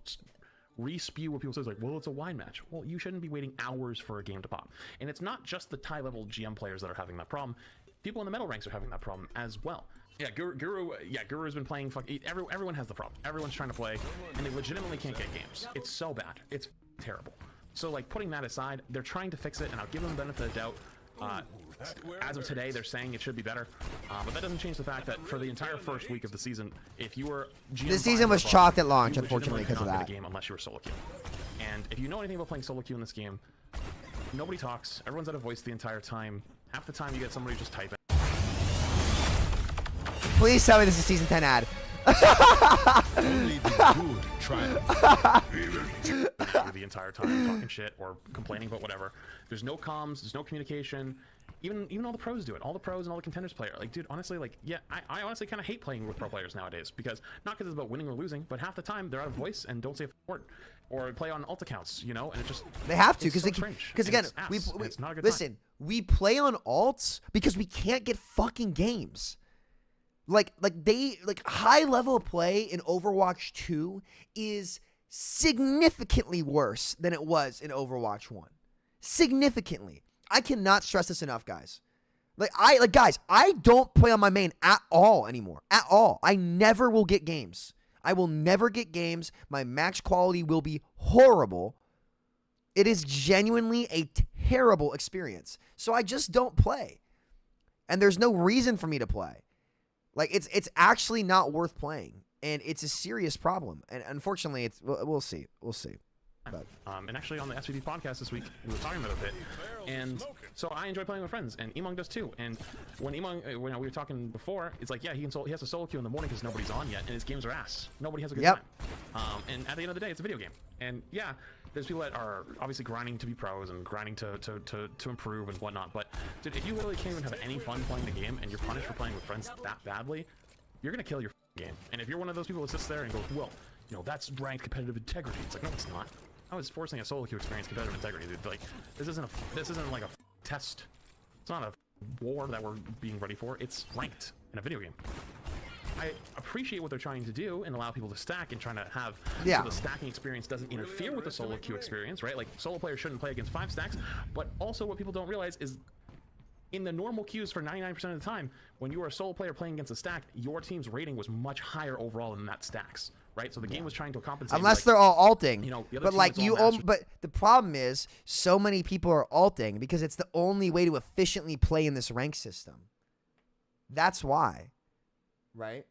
re-spew what people say, like, well, it's a wine match. Well, you shouldn't be waiting hours for a game to pop. And it's not just the high-level GM players that are having that problem. People in the middle ranks are having that problem as well. Yeah, Guru's been playing. Everyone has the problem. Everyone's trying to play, and they legitimately can't get games. It's so bad. It's terrible. So, like, putting that aside, they're trying to fix it, and I'll give them the benefit of the doubt. As of today, they're saying it should be better, but that doesn't change the fact that for the entire first week of the season, if you were GM This season was chalked at launch, unfortunately, because of that. Game unless you were solo queue. And if you know anything about playing solo queue in this game, nobody talks. Everyone's out of voice the entire time. Half the time, you get somebody just typing. Please tell me this is season 10 ad. Only the good try. The entire time talking shit or complaining about whatever. There's no comms, there's no communication. Even all the pros do it. All the pros and all the contenders play it. Like, dude, honestly, like, yeah, I honestly kind of hate playing with pro players nowadays because not because it's about winning or losing, but half the time they're out of voice and don't say a word or play on alt accounts, you know, and it just they have to because again, it's not a good listen, time. we play on alts because we can't get fucking games. Like high level play in Overwatch 2 is significantly worse than it was in Overwatch 1. Significantly. I cannot stress this enough, guys. Guys, I don't play on my main at all anymore. At all. I never will get games. I will never get games. My match quality will be horrible. It is genuinely a terrible experience. So I just don't play. And there's no reason for me to play. Like, it's actually not worth playing. And it's a serious problem. And unfortunately, we'll see. We'll see. But. And actually on the SVD podcast this week, we were talking about it a bit. And so I enjoy playing with friends, and Emong does too. And when Emong, when we were talking before, it's like, yeah, he has a solo queue in the morning because nobody's on yet, and his games are ass. Nobody has a good time. And at the end of the day, it's a video game. And yeah, there's people that are obviously grinding to be pros and grinding to improve and whatnot. But dude, if you literally can't even have any fun playing the game and you're punished for playing with friends that badly, you're gonna kill your game. And if you're one of those people that sits there and goes, well, you know, that's ranked competitive integrity. It's like, no, it's not. I was forcing a solo queue experience competitive integrity, dude. Like, this isn't like a test. It's not a war that we're being ready for. It's ranked in a video game. I appreciate what they're trying to do and allow people to stack and trying to have so the stacking experience doesn't interfere with the solo queue experience, right? Like, solo players shouldn't play against 5 stacks, but also what people don't realize is in the normal queues for 99% of the time, when you are a solo player playing against a stack, your team's rating was much higher overall than that stack's. Right, so the game was trying to compensate. Unless like, they're all alting, you know, but like but the problem is, so many people are alting because it's the only way to efficiently play in this rank system. That's why, right?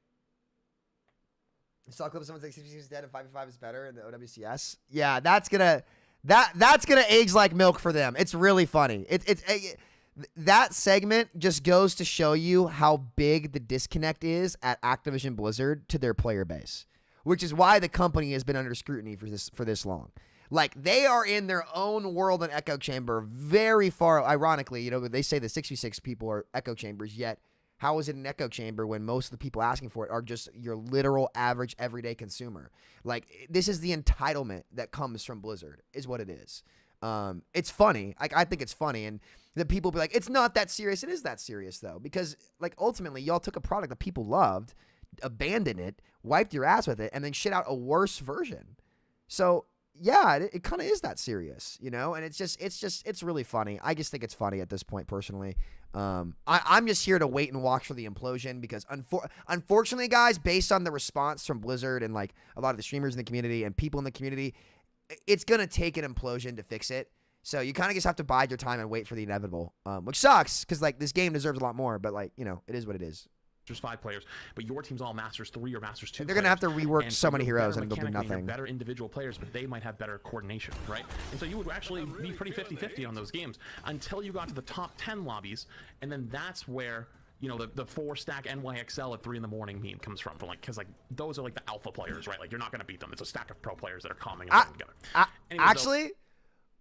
You saw a clip of someone saying 66 is dead and 5v5 is better in the OWCS. Yeah, that's gonna age like milk for them. It's really funny. That segment just goes to show you how big the disconnect is at Activision Blizzard to their player base. Which is why the company has been under scrutiny for this long. Like, they are in their own world and echo chamber very far. Ironically, you know, they say the 66 people are echo chambers, yet how is it an echo chamber when most of the people asking for it are just your literal average everyday consumer? Like, this is the entitlement that comes from Blizzard, is what it is. It's funny. I think it's funny. And the people be like, it's not that serious. It is that serious, though. Because, like, ultimately, y'all took a product that people loved, abandoned it, wiped your ass with it, and then shit out a worse version. So yeah, it kind of is that serious, you know. And it's really funny. I just think it's funny at this point, personally. I'm just here to wait and watch for the implosion because unfortunately, guys, based on the response from Blizzard and like a lot of the streamers in the community and people in the community, it's gonna take an implosion to fix it. So you kind of just have to bide your time and wait for the inevitable, which sucks because like this game deserves a lot more. But like, you know, it is what it is. There's 5 players, but your team's all Masters 3 or Masters 2. They're going to have to rework so many heroes and they'll do nothing. Better individual players, but they might have better coordination, right? And so you would actually be pretty 50-50 on those games until you got to the top 10 lobbies, and then that's where, you know, the 4-stack NYXL at 3 in the morning meme comes from like, because like those are like the alpha players, right? Like you're not going to beat them. It's a stack of pro players that are calming and together. Actually,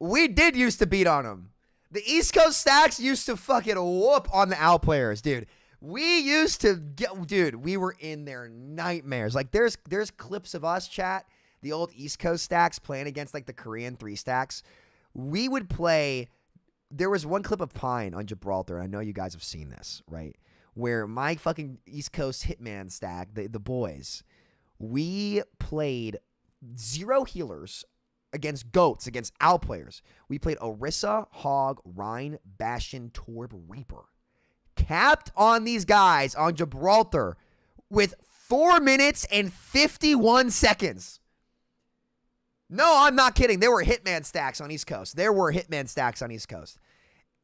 we did used to beat on them. The East Coast stacks used to fucking whoop on the AL players, dude. We used to get, dude, we were in their nightmares. Like, there's clips of us, chat, the old East Coast stacks playing against, like, the Korean 3 stacks. We would play, there was one clip of Pine on Gibraltar, and I know you guys have seen this, right? Where my fucking East Coast Hitman stack, the boys, we played 0 healers against GOATs, against AL players. We played Orisa, Hog, Rhine, Bastion, Torb, Reaper. Capped on these guys on Gibraltar with 4 minutes and 51 seconds. No, I'm not kidding. There were Hitman stacks on East Coast.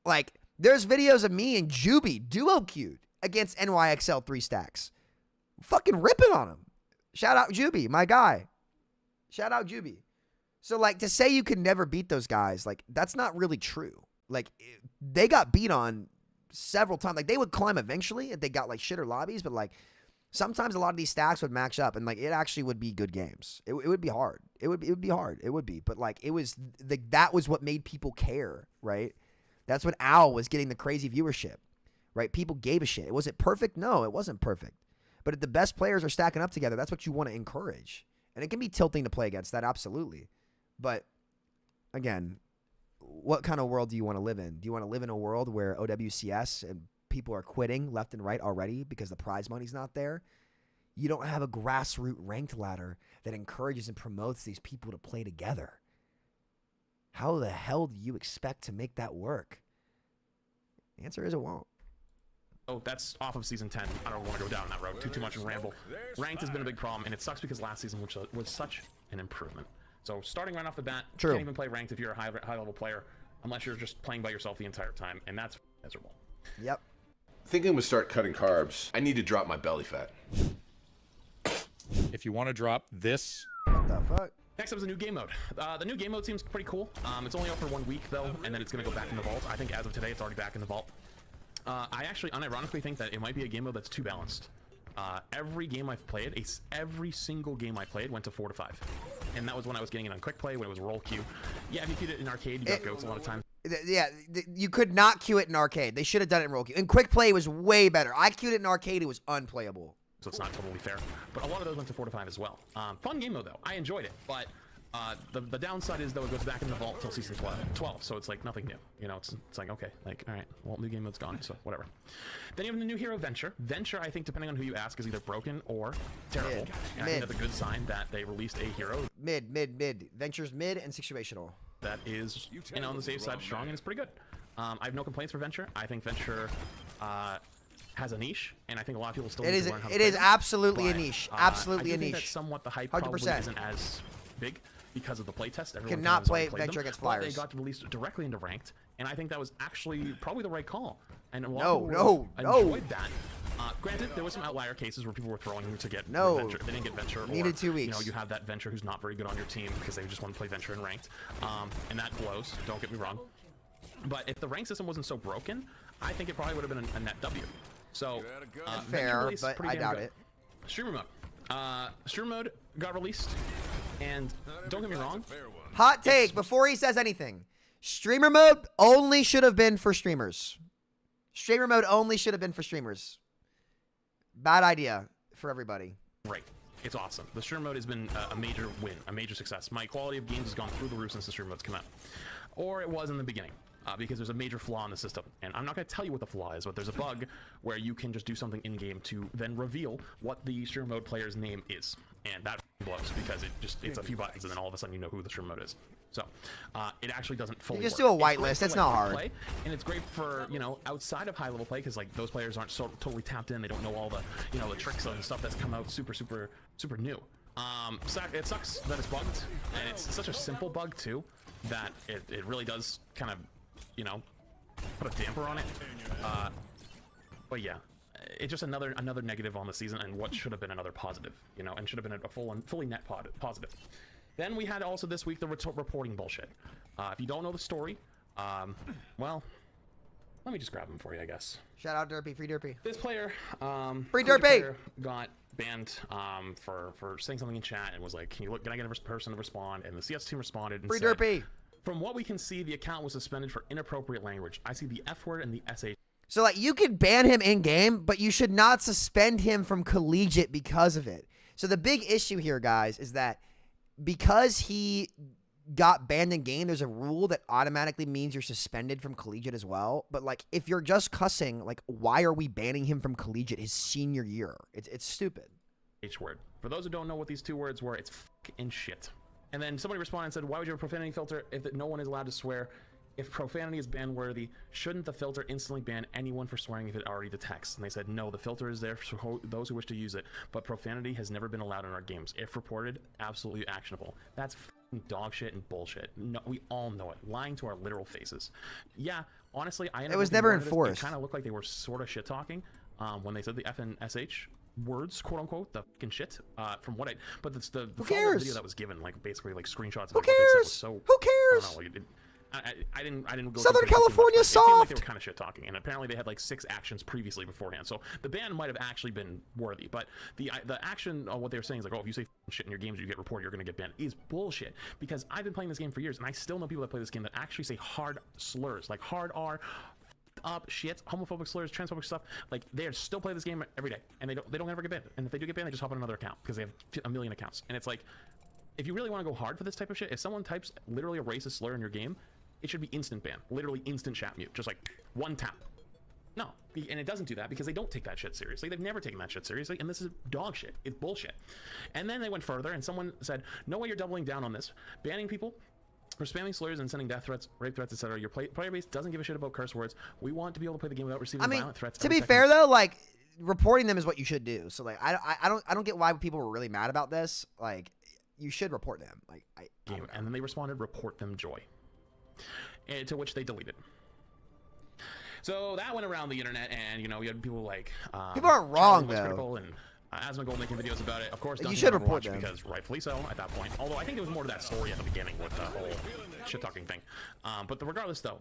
Like, There's videos of me and Juby duo queued against NYXL 3 stacks. Fucking ripping on him. Shout out Juby, my guy. Shout out Juby. So, like, to say you could never beat those guys, like, that's not really true. Like, they got beat on several times. Like, they would climb eventually if they got, like, shitter lobbies. But, like, sometimes a lot of these stacks would match up. And, like, it actually would be good games. It would be hard. It would be hard. It would be. But, like, it was, that was what made people care, right? That's when Owl was getting the crazy viewership, right? People gave a shit. Was it perfect? No, it wasn't perfect. But if the best players are stacking up together, that's what you want to encourage. And it can be tilting to play against that, absolutely. But, again, what kind of world do you want to live in? Do you want to live in a world where OWCS and people are quitting left and right already because the prize money's not there? You don't have a grassroots ranked ladder that encourages and promotes these people to play together. How the hell do you expect to make that work? The answer is it won't. Oh, that's off of season 10. I don't want to go down that road too much and ramble. Ranked has been a big problem, and it sucks because last season was such an improvement. So starting right off the bat, you can't even play ranked if you're a high-level player unless you're just playing by yourself the entire time, and that's miserable. Yep. Thinking to start cutting carbs. I need to drop my belly fat. If you want to drop this... What the fuck? Next up is a new game mode. The new game mode seems pretty cool. It's only out for 1 week, though, and then it's going to go back in the vault. I think as of today, it's already back in the vault. I actually unironically think that it might be a game mode that's too balanced. Every game I've played, every single game I played went to 4 to 5. And that was when I was getting it on quick play, when it was roll queue. Yeah, if you queued it in arcade, you got goats a lot of times. Yeah, you could not queue it in arcade. They should have done it in roll queue. In quick play, it was way better. I queued it in arcade, it was unplayable. So it's not totally fair. But a lot of those went to 4 to 5 as well. Fun game mode, though. I enjoyed it. But the downside is, though, it goes back in the vault until season 12. So it's like nothing new. You know, it's like, okay, like, all right, well, new game mode's gone, so whatever. Then you have the new hero, Venture. Venture, I think, depending on who you ask, is either broken or terrible. And I think that's a good sign that they released a hero. Mid. Venture's mid and situational. That is, you know, on the safe side, strong, and it's pretty good. I have no complaints for Venture. I think Venture has a niche, and I think a lot of people still need to learn how to play it is it. absolutely a niche. Absolutely I a do think niche. that somewhat the hype probably 100%. isn't as big because of the playtest. Everyone Cannot kind of play played Venture them, against but Flyers. They got released directly into ranked, and I think that was actually probably the right call. And a lot No, of people no. enjoyed that. Granted, there was some outlier cases where people were throwing to get Venture. They didn't get Venture. Needed 2 weeks. You know, you have that Venture who's not very good on your team because they just want to play Venture in ranked, and that blows. Don't get me wrong. But if the rank system wasn't so broken, I think it probably would have been a net W. So fair, but I doubt it. Streamer mode. Streamer mode got released, and don't get me wrong. Hot take before he says anything. Streamer mode only should have been for streamers. Streamer mode only should have been for streamers. Bad idea for everybody. Right. It's awesome. The streamer mode has been a major win, a major success. My quality of games has gone through the roof since the streamer mode's come out. Or it was in the beginning. Because there's a major flaw in the system. And I'm not going to tell you what the flaw is, but there's a bug where you can just do something in-game to then reveal what the streamer mode player's name is. And that blows because it's a few buttons and then all of a sudden you know who the streamer mode is. So it actually doesn't fully You just work. do a whitelist. It's not hard. Play, and it's great for, you know, outside of high-level play because, like, those players aren't so totally tapped in. They don't know all the, you know, the tricks and stuff that's come out super new. It sucks that it's bugged, and it's such a simple bug, too, that it really does kind of, you know, put a damper on it. But yeah, it's just another negative on the season, and what should have been another positive, you know, and should have been a fully net positive. Then we had also this week the reporting bullshit. If you don't know the story, well, let me just grab them for you, I guess. Shout out Derpy, free Derpy. This player, free Derpy, got banned for saying something in chat and was like, can I get a person to respond? And the CS team responded and free said, Derpy. From what we can see, the account was suspended for inappropriate language. I see the F word and the SH. So, like, you could ban him in-game, but you should not suspend him from collegiate because of it. So the big issue here, guys, is that because he got banned in-game, there's a rule that automatically means you're suspended from collegiate as well. But, like, if you're just cussing, like, why are we banning him from collegiate his senior year? It's stupid. H word. For those who don't know what these two words were, it's f and shit. And then somebody responded and said, why would you have a profanity filter if no one is allowed to swear? If profanity is ban-worthy, shouldn't the filter instantly ban anyone for swearing if it already detects? And they said, no, the filter is there for those who wish to use it, but profanity has never been allowed in our games. If reported, absolutely actionable. That's dog shit and bullshit. No, we all know it. Lying to our literal faces. Yeah, honestly, It was never enforced. It kind of looked like they were sort of shit talking when they said the F and SH words, quote unquote, the fucking shit. From what but the video that was given, like basically like screenshots. Who of what they said cares? was so, Who cares? I don't know, I didn't go Southern through it too much, California but it seemed like soft. they were kind of shit talking, and apparently they had like 6 actions previously beforehand. So the ban might have actually been worthy, but the action what they were saying is like, oh, if you say shit in your games, you get reported, you're gonna get banned, is bullshit. Because I've been playing this game for years, and I still know people that play this game that actually say hard slurs, like hard R, up shit, homophobic slurs, transphobic stuff. Like they still play this game every day, and they don't ever get banned. And if they do get banned, they just hop on another account because they have a million accounts. And it's like, if you really want to go hard for this type of shit, if someone types literally a racist slur in your game, it should be instant ban, literally instant chat mute, just like one tap. No, and it doesn't do that because they don't take that shit seriously. They've never taken that shit seriously, and this is dog shit. It's bullshit. And then they went further, and someone said, no way you're doubling down on this. Banning people for spamming slurs and sending death threats, rape threats, etc. Your player base doesn't give a shit about curse words. We want to be able to play the game without receiving violent threats. To be fair though, like reporting them is what you should do. So like I don't get why people were really mad about this. Like you should report them. Like and then they responded, report them joy. And to which they deleted. So that went around the internet, and you had people like people aren't wrong though. And Asmongold making videos about it. Of course, you should report them because rightfully so at that point. Although I think there was more to that story at the beginning with the whole shit talking thing. But regardless, though,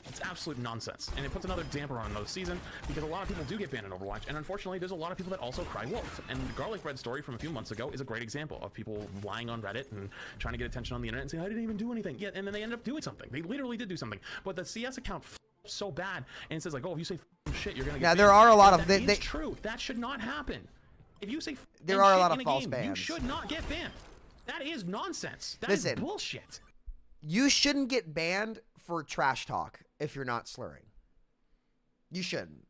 it's absolute nonsense, and it puts another damper on another season because a lot of people do get banned in Overwatch, and unfortunately, there's a lot of people that also cry wolf. And the Garlic Bread story from a few months ago is a great example of people lying on Reddit and trying to get attention on the internet and saying I didn't even do anything. Yeah, and then they end up doing something. They literally did do something, but the CS account so bad, and it says like, oh, if you say shit, you're gonna get banned. There are a lot of that is true. That should not happen. If you say there are a lot of false game, bans. you should not get banned. That is nonsense. That is bullshit. You shouldn't get banned for trash talk if you're not slurring. You shouldn't.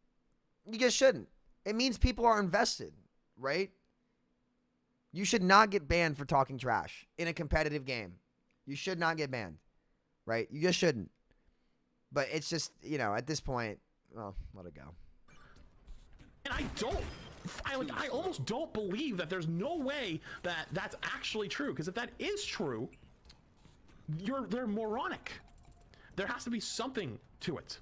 You just shouldn't. It means people are invested, right? You should not get banned for talking trash in a competitive game. You should not get banned, right? You just shouldn't. But it's just, at this point, well, let it go. And I almost don't believe that there's no way that that's actually true. Because if that is true, they're moronic. There has to be something to it,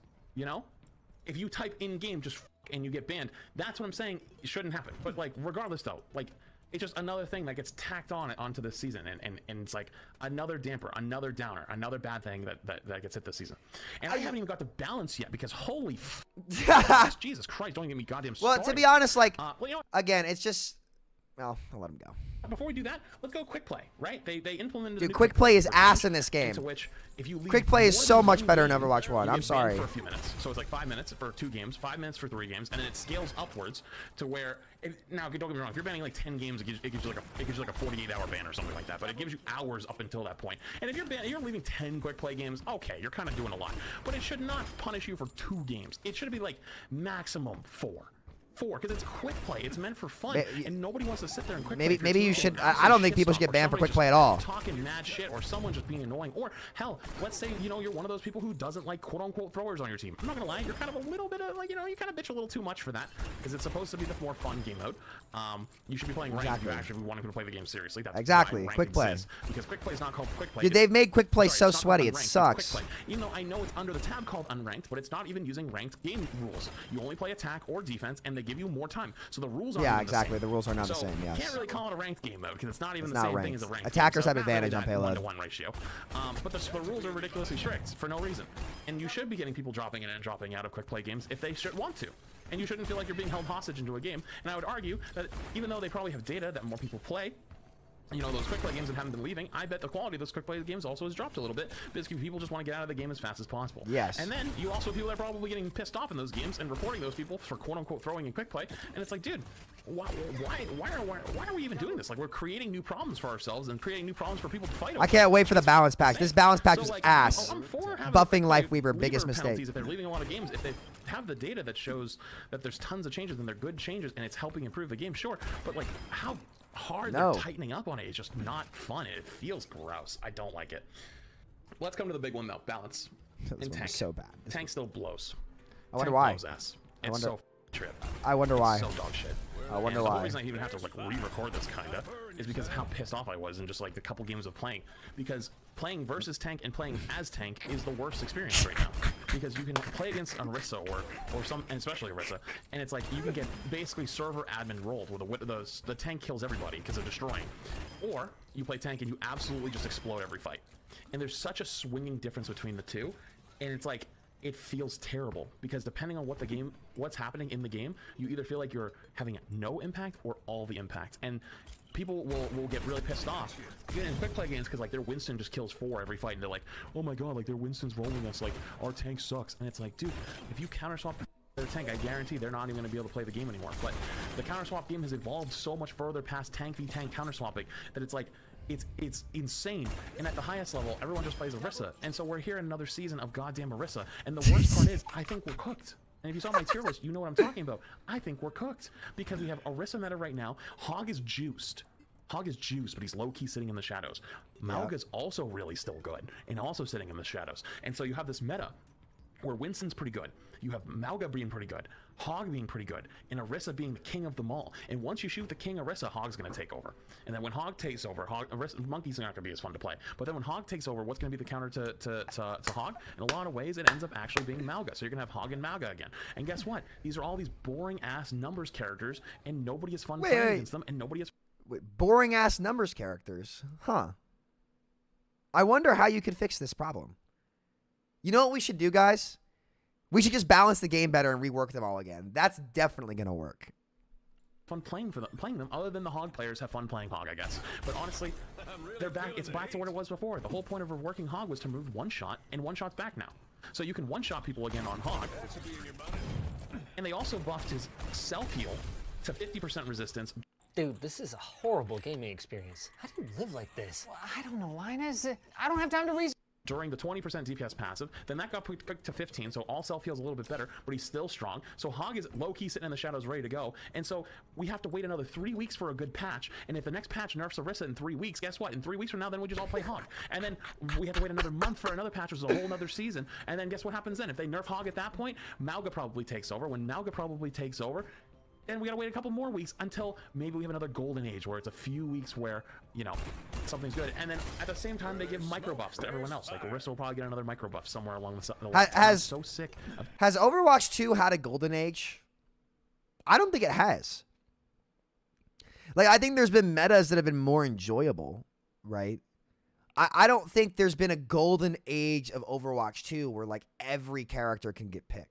If you type in game just and you get banned, that's what I'm saying. It shouldn't happen. But like, regardless though, like it's just another thing that gets tacked onto this season, and it's like another damper, another downer, another bad thing that gets hit this season. And I haven't even got the balance yet because holy Jesus Christ, don't even get me goddamn started. Well, to be honest, like again, it's just I'll let him go. Before we do that, let's go quick play, right? They implemented. Dude, quick play is ass in this game. To which, if you leave quick play is so much better in Overwatch 1. I'm sorry. For a few minutes, so it's like 5 minutes for 2 games, 5 minutes for 3 games, and then it scales upwards to where. Now, don't get me wrong. If you're banning like 10 games, it gives you like a 48-hour ban or something like that. But it gives you hours up until that point. And if you're leaving 10 quick play games, okay, you're kind of doing a lot. But it should not punish you for 2 games. It should be like maximum 4. Because it's quick play. It's meant for fun, and nobody wants to sit there and quick play. Maybe you should. I don't think people should get banned for quick play at all. Talking mad shit, or someone just being annoying, or hell, let's say you're one of those people who doesn't like quote unquote throwers on your team. I'm not gonna lie, you're kind of a little bit of like you kind of bitch a little too much for that because it's supposed to be the more fun game mode. You should be playing ranked if you actually want to play the game seriously. That's exactly quick play. Because quick play is not called quick play. Dude, they've made quick play so sweaty. It sucks. Even though I know it's under the tab called unranked, but it's not even using ranked game rules. You only play attack or defense, and they give you more time. So the rules are exactly. The rules are not the same. Yes. You can't really call it a ranked game mode because it's not even the same thing as a ranked. Attackers game. have advantage on payload. 1-to-1 ratio. But the rules are ridiculously strict for no reason, and you should be getting people dropping in and dropping out of quick play games if they should want to. And you shouldn't feel like you're being held hostage into a game. And I would argue that even though they probably have data that more people play, those quick play games that haven't been leaving, I bet the quality of those quick play games also has dropped a little bit because people just want to get out of the game as fast as possible. Yes. And then you also have people that are probably getting pissed off in those games and reporting those people for quote unquote throwing in quick play. And it's like, dude, why are we even doing this? Like, we're creating new problems for ourselves and creating new problems for people to fight over. I can't wait for the balance patch. This balance patch was ass. I'm for buffing Lifeweaver, biggest mistake. If they're leaving a lot of games, if they have the data that shows that there's tons of changes and they're good changes and it's helping improve the game, sure. But like, how hard they're tightening up on it is just not fun. It feels gross. I don't like it. Let's come to the big one though. Balance. And tank. So bad. Tank still blows. I wonder why. Blows ass. It's so trip. I wonder why. So dog shit. I wonder And the why. whole reason I even have to like re-record this kinda is because of how pissed off I was in just like the couple games of playing. Because playing versus tank and playing as tank is the worst experience right now. Because you can play against Orisa or some, and especially Orisa, and it's like you can get basically server admin rolled where the tank kills everybody because of destroying. Or you play tank and you absolutely just explode every fight. And there's such a swinging difference between the two, and it's like it feels terrible because depending on what's happening in the game, you either feel like you're having no impact or all the impact. And people will get really pissed off in quick play games because like their Winston just kills 4 every fight, and they're like, oh my god, like their Winston's rolling us, like our tank sucks. And it's like, dude, if you counter swap their tank, I guarantee they're not even going to be able to play the game anymore. But the counter swap game has evolved so much further past tank v tank counter swapping that it's like it's insane. And at the highest level, everyone just plays Orisa, and so we're here in another season of goddamn Orisa. And the worst part is, I think we're cooked. And if you saw my tier list, you know what I'm talking about. I think we're cooked because we have Orisa meta right now. Hog is juiced. Hog is juiced, but he's low-key sitting in the shadows. Malga's also really still good and also sitting in the shadows. And so you have this meta where Winston's pretty good. You have Malga being pretty good, Hog being pretty good, and Orisa being the king of them all. And once you shoot the king Orisa, Hog's going to take over. And then when Hog takes over, Monkey's not going to be as fun to play. But then when Hog takes over, what's going to be the counter to Hog? In a lot of ways, it ends up actually being Malga. So you're going to have Hog and Malga again. And guess what? These are all these boring-ass numbers characters, and nobody has fun playing against them, and nobody has... Wait, boring-ass numbers characters? Huh. I wonder how you could fix this problem. You know what we should do, guys? We should just balance the game better and rework them all again. That's definitely going to work. Fun playing them, other than the Hog players have fun playing Hog, I guess. But honestly, they're back. It's back to what it was before. The whole point of reworking Hog was to remove one shot, and one shot's back now. So you can one-shot people again on Hog. And they also buffed his self-heal to 50% resistance. Dude, this is a horrible gaming experience. How do you live like this? Well, I don't know, Linus. I don't have time to reason. During the 20% DPS passive, then that got put to 15, so all self-heal's a little bit better, but he's still strong. So Hog is low-key sitting in the shadows ready to go, and so we have to wait another 3 weeks for a good patch, and if the next patch nerfs Orisa in 3 weeks, guess what? In 3 weeks from now, then we just all play Hog. And then we have to wait another month for another patch, which is a whole other season, and then guess what happens then? If they nerf Hog at that point, Malga probably takes over. When Malga probably takes over, and we gotta wait a couple more weeks until maybe we have another golden age where it's a few weeks where, you know, something's good. And then at the same time, they give micro buffs to everyone else. Like Orisa will probably get another micro buff somewhere along the line. I'm so sick of... Has Overwatch 2 had a golden age? I don't think it has. Like, I think there's been metas that have been more enjoyable, right? I don't think there's been a golden age of Overwatch 2 where, like, every character can get picked.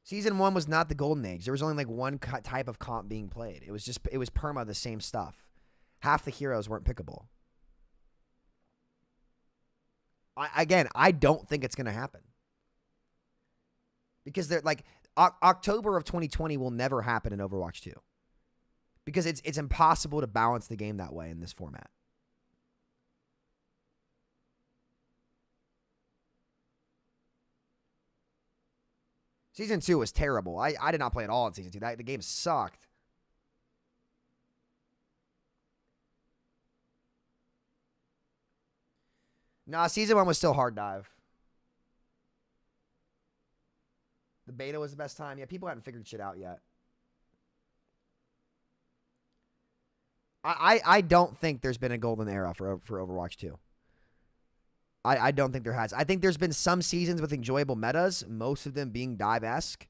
Season 1 was not the golden age. There was only like one type of comp being played. It was perma, the same stuff. Half the heroes weren't pickable. I don't think it's going to happen. Because they're like, October of 2020 will never happen in Overwatch 2. Because it's impossible to balance the game that way in this format. Season 2 was terrible. I did not play at all in Season 2. The game sucked. Nah, Season 1 was still hard dive. The beta was the best time. Yeah, people hadn't figured shit out yet. I don't think there's been a golden era for Overwatch 2. I don't think there has. I think there's been some seasons with enjoyable metas, most of them being dive-esque.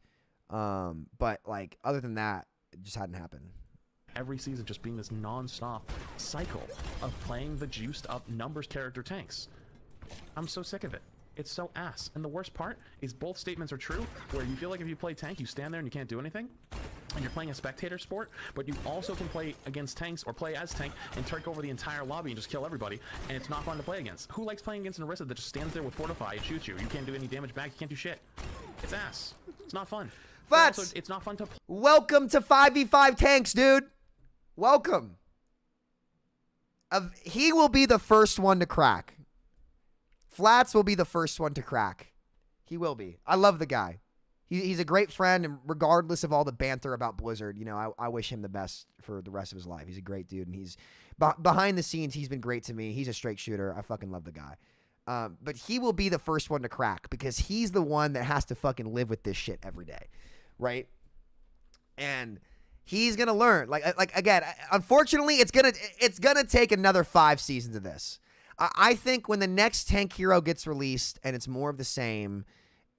But, like, other than that, it just hadn't happened. Every season just being this non-stop cycle of playing the juiced-up numbers character tanks. I'm so sick of it. It's so ass. And the worst part is both statements are true, where you feel like if you play tank, you stand there and you can't do anything. And you're playing a spectator sport, but you also can play against tanks or play as tank and take over the entire lobby and just kill everybody, and it's not fun to play against. Who likes playing against an Orisa that just stands there with Fortify and shoots you? You can't do any damage back, you can't do shit. It's ass. It's not fun. Flats, it's not fun to play. Welcome to 5v5 tanks, dude. Welcome. He will be the first one to crack. Flats will be the first one to crack. He will be. I love the guy. He's a great friend, and regardless of all the banter about Blizzard, you know, I wish him the best for the rest of his life. He's a great dude, and he's behind the scenes. He's been great to me. He's a straight shooter. I fucking love the guy. But he will be the first one to crack because he's the one that has to fucking live with this shit every day, right? And he's gonna learn. Like again, unfortunately, it's gonna take another 5 seasons of this. I think when the next tank hero gets released and it's more of the same,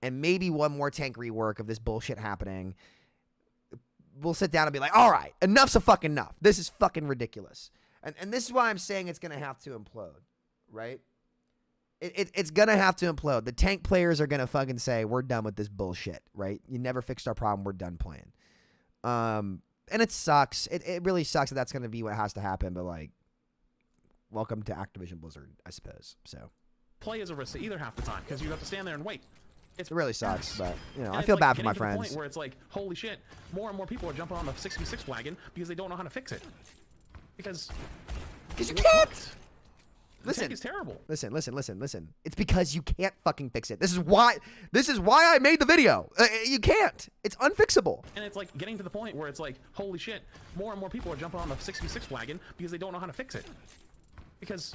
and maybe one more tank rework of this bullshit happening, we'll sit down and be like, all right, enough's a fucking enough. This is fucking ridiculous. And this is why I'm saying it's gonna have to implode, right? It's gonna have to implode. The tank players are gonna fucking say, we're done with this bullshit, right? You never fixed our problem. We're done playing. And it sucks. It really sucks that that's gonna be what has to happen. But like, welcome to Activision Blizzard, I suppose. So play is a risk either half the time because you have to stand there and wait. It really sucks, but you know, and I feel like bad for my getting to the friends. point where it's like, holy shit, more and more people are jumping on the 6v6 wagon because they don't know how to fix it. Because you can't. The tank is terrible. Listen. It's because you can't fucking fix it. This is why I made the video. You can't. It's unfixable. And it's like getting to the point where it's like, holy shit, more and more people are jumping on the 6v6 wagon because they don't know how to fix it. Because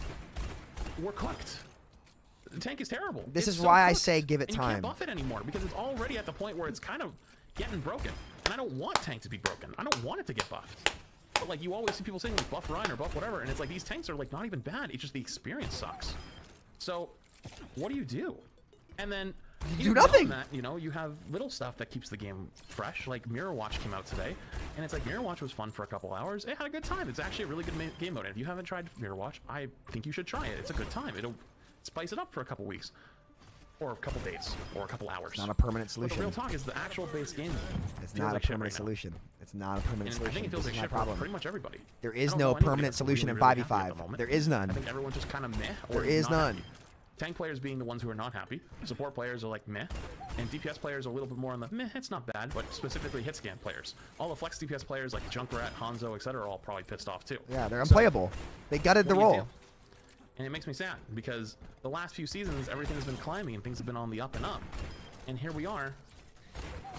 we're cooked. The tank is terrible. This It's is so why I cooked. say give it And time. You can't buff it anymore because it's already at the point where it's kind of getting broken. And I don't want tank to be broken. I don't want it to get buffed. But like you always see people saying like buff Ryan or buff whatever, and it's like these tanks are like not even bad. It's just the experience sucks. So what do? And then do nothing. That, you know, you have little stuff that keeps the game fresh. Like Mirror Watch came out today, and it's like Mirror Watch was fun for a couple hours. It had a good time. It's actually a really good game mode. And if you haven't tried Mirror Watch, I think you should try it. It's a good time. It'll spice it up for a couple weeks. Or a couple days, or a couple hours. It's not a permanent But solution. the real talk is the actual base game. It's not a permanent solution. It's not a permanent And solution. I think it feels This like is my shit for problem. pretty much everybody. There I is don't no know anybody permanent that's solution in really happy at the 5v5. moment. There is none. I think everyone's just kind of meh. Or There is not none. happy. Tank players being the ones who are not happy. Support players are like meh. And DPS players are a little bit more on the meh, it's not bad, but specifically hit scan players. All the flex DPS players like Junkrat, Hanzo, etc. are all probably pissed off too. Yeah, they're unplayable. They gutted the What do you role. feel? And it makes me sad because the last few seasons, everything's been climbing and things have been on the up and up. And here we are,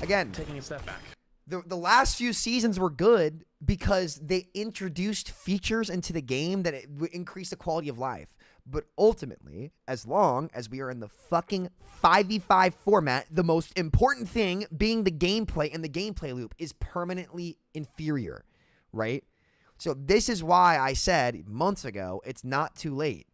Again, taking a step back. the last few seasons were good because they introduced features into the game that it would increase the quality of life. But ultimately, as long as we are in the fucking 5v5 format, the most important thing being the gameplay, and the gameplay loop is permanently inferior, right? So this is why I said months ago, it's not too late.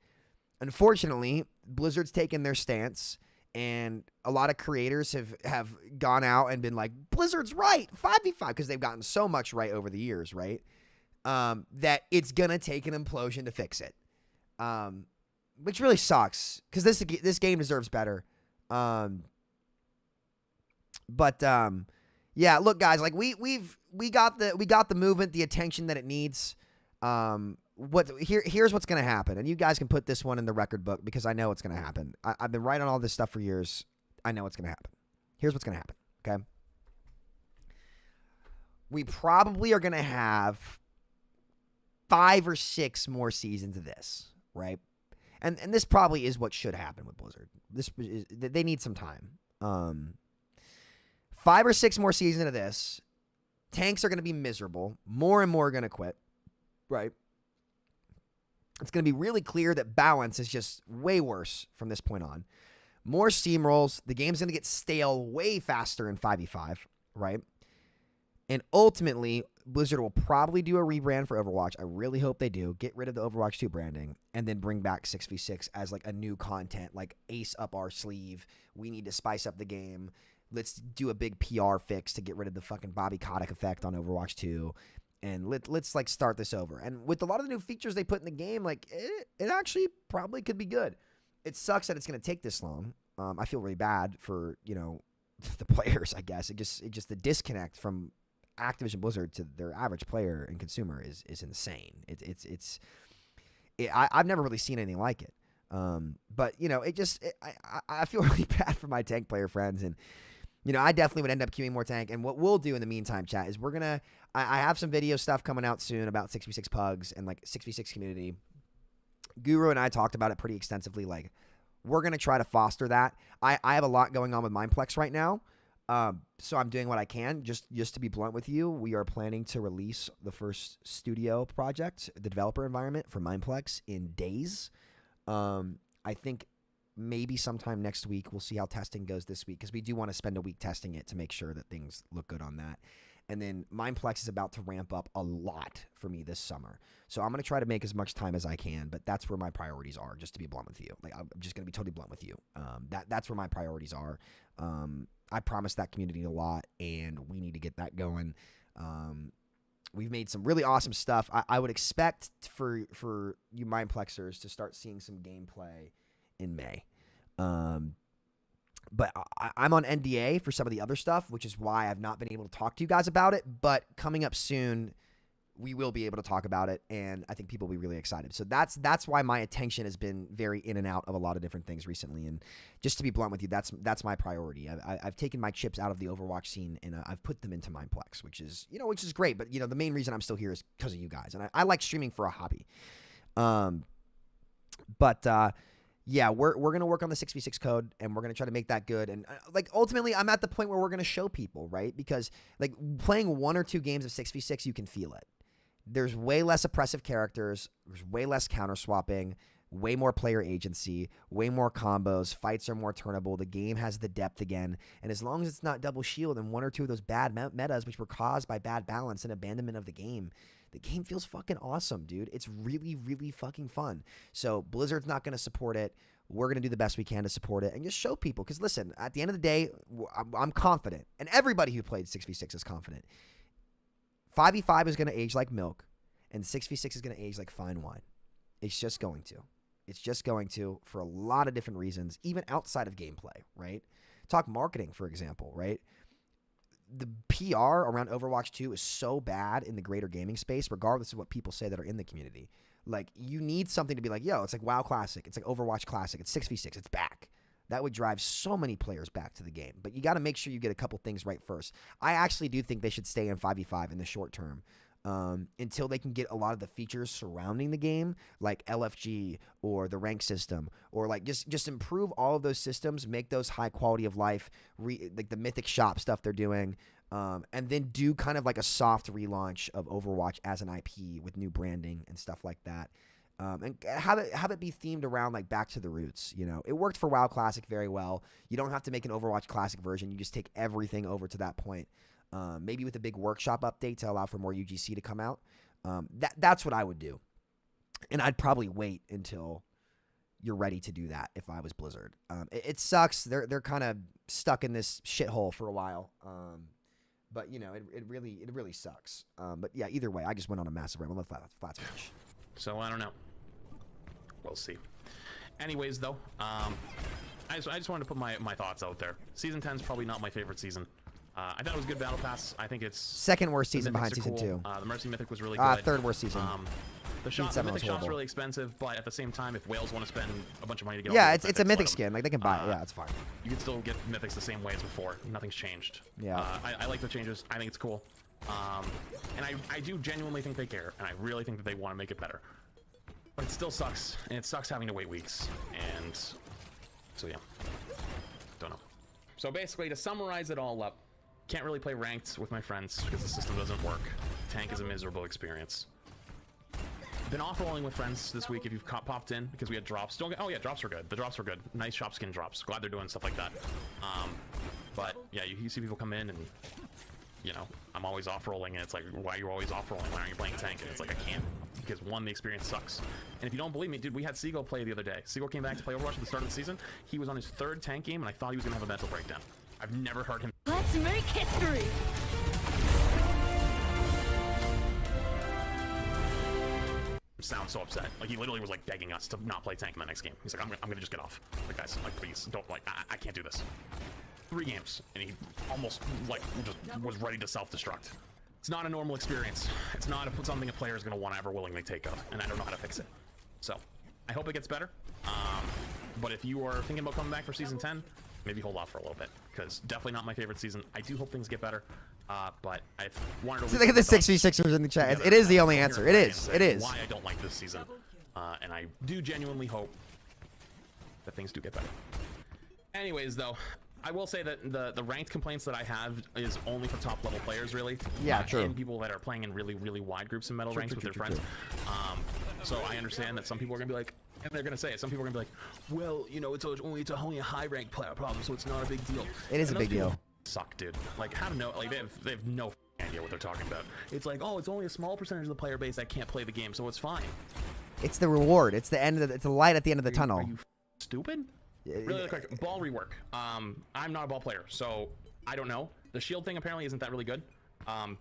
Unfortunately, Blizzard's taken their stance, and a lot of creators have gone out and been like, Blizzard's right, 5v5, because they've gotten so much right over the years, right? That it's going to take an implosion to fix it. Which really sucks, because this game deserves better. Yeah, look, guys, like we got the movement, the attention that it needs. Here's what's gonna happen, and you guys can put this one in the record book because I know what's gonna happen. I've been writing all this stuff for years. I know what's gonna happen. Here's what's gonna happen. Okay, we probably are gonna have 5 or 6 more seasons of this, right? And this probably is what should happen with Blizzard. They need some time. 5 or 6 more seasons of this. Tanks are going to be miserable. More and more are going to quit, right? It's going to be really clear that balance is just way worse from this point on. More steamrolls. The game's going to get stale way faster in 5v5, right? And ultimately, Blizzard will probably do a rebrand for Overwatch. I really hope they do. Get rid of the Overwatch 2 branding and then bring back 6v6 as like a new content, like ace up our sleeve. We need to spice up the game. Let's do a big PR fix to get rid of the fucking Bobby Kotick effect on Overwatch 2. And let's like start this over. And with a lot of the new features they put in the game, like it actually probably could be good. It sucks that it's going to take this long. I feel really bad for, you know, the players, I guess. It just the disconnect from Activision Blizzard to their average player and consumer is insane. I've never really seen anything like it. But you know, I feel really bad for my tank player friends, and you know, I definitely would end up queuing more tank. And what we'll do in the meantime, chat, is I have some video stuff coming out soon about 6v6 pugs and like 6v6 community. Guru and I talked about it pretty extensively. Like, we're gonna try to foster that. I have a lot going on with Mineplex right now. So I'm doing what I can. Just to be blunt with you, we are planning to release the first studio project, the developer environment for Mineplex, in days. I think maybe sometime next week. We'll see how testing goes this week because we do want to spend a week testing it to make sure that things look good on that. And then Mineplex is about to ramp up a lot for me this summer. So I'm going to try to make as much time as I can, but that's where my priorities are, just to be blunt with you. Like, I'm just going to be totally blunt with you. That's where my priorities are. I promised that community a lot, and we need to get that going. We've made some really awesome stuff. I would expect for you Mineplexers to start seeing some gameplay in May. But I'm on NDA for some of the other stuff, which is why I've not been able to talk to you guys about it. But coming up soon, we will be able to talk about it, and I think people will be really excited. So that's why my attention has been very in and out of a lot of different things recently. And just to be blunt with you, that's my priority. I've taken my chips out of the Overwatch scene, and I've put them into Mineplex, which is great. But the main reason I'm still here is because of you guys, and I like streaming for a hobby. Yeah, we're going to work on the 6v6 code, and we're going to try to make that good. And ultimately, I'm at the point where we're going to show people, right? Because playing 1 or 2 games of 6v6, you can feel it. There's way less oppressive characters. There's way less counter swapping, way more player agency, way more combos. Fights are more turnable. The game has the depth again. And as long as it's not double shield and 1 or 2 of those bad metas, which were caused by bad balance and abandonment of the game feels fucking awesome, dude. It's really, really fucking fun. So Blizzard's not going to support it. We're going to do the best we can to support it and just show people. Because listen, at the end of the day, I'm confident. And everybody who played 6v6 is confident. 5v5 is going to age like milk. And 6v6 is going to age like fine wine. It's just going to. It's just going to for a lot of different reasons, even outside of gameplay, right? Talk marketing, for example, right? The PR around Overwatch 2 is so bad in the greater gaming space, regardless of what people say that are in the community. You need something to be like, yo, it's like WoW Classic. It's like Overwatch Classic. It's 6v6. It's back. That would drive so many players back to the game. But you got to make sure you get a couple things right first. I actually do think they should stay in 5v5 in the short term. Until they can get a lot of the features surrounding the game, like LFG or the rank system, or just improve all of those systems, make those high quality of life, like the Mythic Shop stuff they're doing, and then do kind of like a soft relaunch of Overwatch as an IP with new branding and stuff like that. And have it be themed around back to the roots. It worked for WoW Classic very well. You don't have to make an Overwatch Classic version. You just take everything over to that point. Maybe with a big workshop update to allow for more UGC to come out. That's what I would do. And I'd probably wait until you're ready to do that if I was Blizzard. It sucks. They're kind of stuck in this shithole for a while. But it really sucks. But yeah, either way, I just went on a massive rant. Let's flat switch. So I don't know. We'll see. Anyways, though, I just wanted to put my thoughts out there. Season 10 is probably not my favorite season. I thought it was a good battle pass. I think it's second worst season behind season 2. The Mercy Mythic was really good. Third worst season. The Mythic shop's really expensive, but at the same time, if whales want to spend a bunch of money to get it's a Mythic skin. They can buy it. Yeah, it's fine. You can still get Mythics the same way as before. Nothing's changed. Yeah. I like the changes. I think it's cool. And I do genuinely think they care, and I really think that they want to make it better. But it still sucks, and it sucks having to wait weeks. And so yeah, don't know. So basically, to summarize it all up, can't really play ranked with my friends because the system doesn't work. Tank is a miserable experience. Been off-rolling with friends this week if you've popped in because we had drops. Oh yeah, drops were good. The drops were good. Nice shop skin drops. Glad they're doing stuff like that. But yeah, you see people come in and I'm always off-rolling and it's like, why are you always off-rolling? Why aren't you playing tank? And it's like, I can't because one, the experience sucks. And if you don't believe me, dude, we had Seagull play the other day. Seagull came back to play Overwatch at the start of the season. He was on his 3rd tank game and I thought he was gonna have a mental breakdown. I've never heard him. Let's make history! Sound so upset. He literally was begging us to not play tank in the next game. He's like, I'm gonna just get off. Guys, please don't. I can't do this. 3 games and he almost just was ready to self-destruct. It's not a normal experience. It's not something a player is gonna want to ever willingly take of, and I don't know how to fix it. So I hope it gets better. But if you are thinking about coming back for season 10, maybe hold off for a little bit because definitely not my favorite season. I do hope things get better. But I've wanted to look at the 6v6ers in the chat. It is the only answer. It is. It is. Why I don't like this season. And I do genuinely hope that things do get better. Anyways, though, I will say that the ranked complaints that I have is only for top level players, really. Yeah, true. And people that are playing in really, really wide groups in metal ranks with their friends. So I understand that some people are gonna be like, And they're gonna say it. Some people are gonna be like, well, you know, it's only a high rank player problem, so it's not a big deal. It is And a big those people deal. Suck, dude. Like, how to know? Like, they have no idea what they're talking about. It's like, oh, it's only a small percentage of the player base that can't play the game, so it's fine. It's the reward. It's the end of the, it's the light at the end of the tunnel. Are you stupid? Really quick, ball rework. I'm not a ball player, so I don't know. The shield thing apparently isn't that really good. But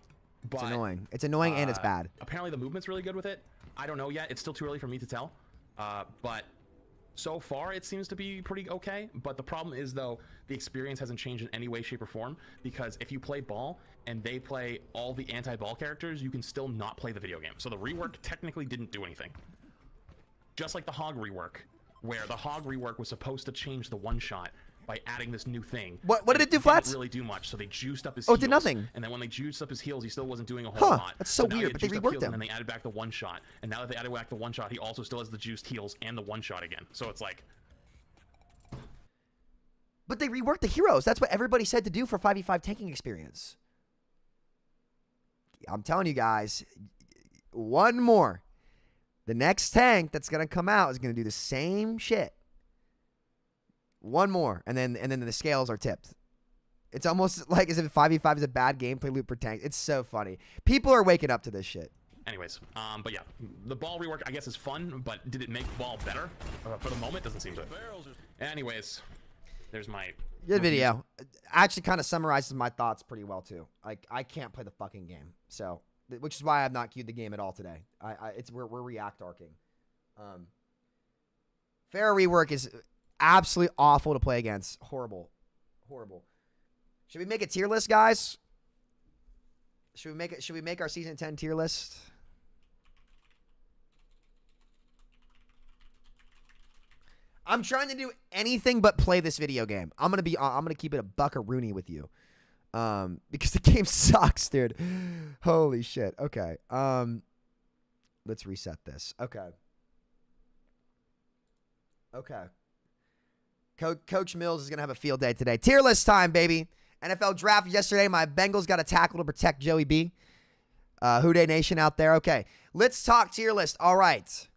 It's annoying. It's annoying and it's bad. Apparently the movement's really good with it. I don't know yet. It's still too early for me to tell. But so far it seems to be pretty okay. But the problem is, though, the experience hasn't changed in any way, shape, or form. Because if you play ball and they play all the anti-ball characters, you can still not play the video game. So the rework technically didn't do anything. Just like the hog rework, where the hog rework was supposed to change the one-shot by adding this new thing. What did it do, Flats? Didn't really do much, so they juiced up his Oh, heals. it did nothing. And then when they juiced up his heals, he still wasn't doing a whole lot. That's so now weird, they but they juiced up reworked heals, him. And then they added back the one-shot. And now that they added back the one-shot, he also still has the juiced heals and the one-shot again. So it's like... But they reworked the heroes. That's what everybody said to do for 5v5 tanking experience. I'm telling you guys, one more. The next tank that's going to come out is going to do the same shit. One more, and then the scales are tipped. It's almost like as if 5v5 is a bad gameplay loop for tanks. It's so funny. People are waking up to this shit. Anyways, but yeah, the ball rework, I guess, is fun, but did it make ball better? For the moment, doesn't seem to. Anyways, there's my... Good video. Actually kind of summarizes my thoughts pretty well, too. Like, I can't play the fucking game, so... Which is why I have not queued the game at all today. We're react arcing. Fair rework is absolutely awful to play against. Horrible. Should we make a tier list, guys? Should we make our season 10 tier list? I'm trying to do anything but play this video game. I'm gonna keep it a buckaroonie with you. Because the game sucks, dude. Holy shit. Okay. Let's reset this. Okay. Coach Mills is going to have a field day today. Tier list time, baby. NFL draft yesterday. My Bengals got a tackle to protect Joey B. Houday Nation out there. Okay. Let's talk tier list. All right.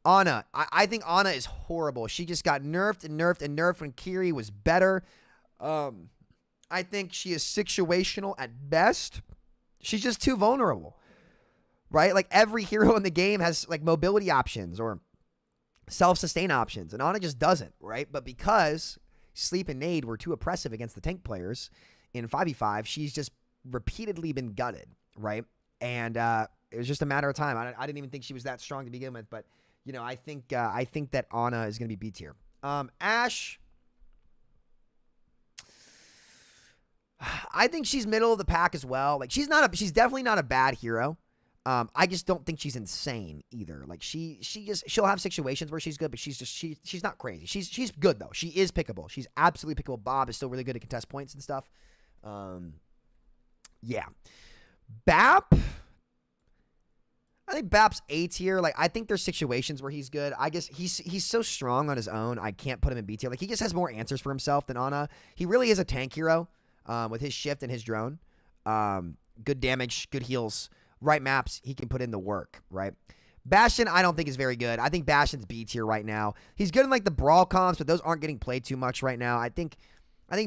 Ana. I think Ana is horrible. She just got nerfed when Kiri was better. I think she is situational at best. She's just too vulnerable, right? Like every hero in the game has like mobility options or self-sustain options, and Ana just doesn't, right? But because Sleep and Nade were too oppressive against the tank players in 5v5, she's just repeatedly been gutted, right? And it was just a matter of time. I didn't even think she was that strong to begin with, but you know, I think that Ana is going to be B tier. Ashe. I think she's middle of the pack as well. Like she's definitely not a bad hero. I just don't think she's insane either. Like she'll have situations where she's good, but she's not crazy. She's good though. She is pickable. She's absolutely pickable. Bob is still really good at contest points and stuff. Yeah. Bap. I think Bap's A tier. Like I think there's situations where he's good. I guess he's so strong on his own. I can't put him in B tier. Like he just has more answers for himself than Ana. He really is a tank hero. With his shift and his drone. Good damage, good heals, right maps, he can put in the work, right? Bastion, I don't think is very good. I think Bastion's B tier right now. He's good in like the brawl comps, but those aren't getting played too much right now. I think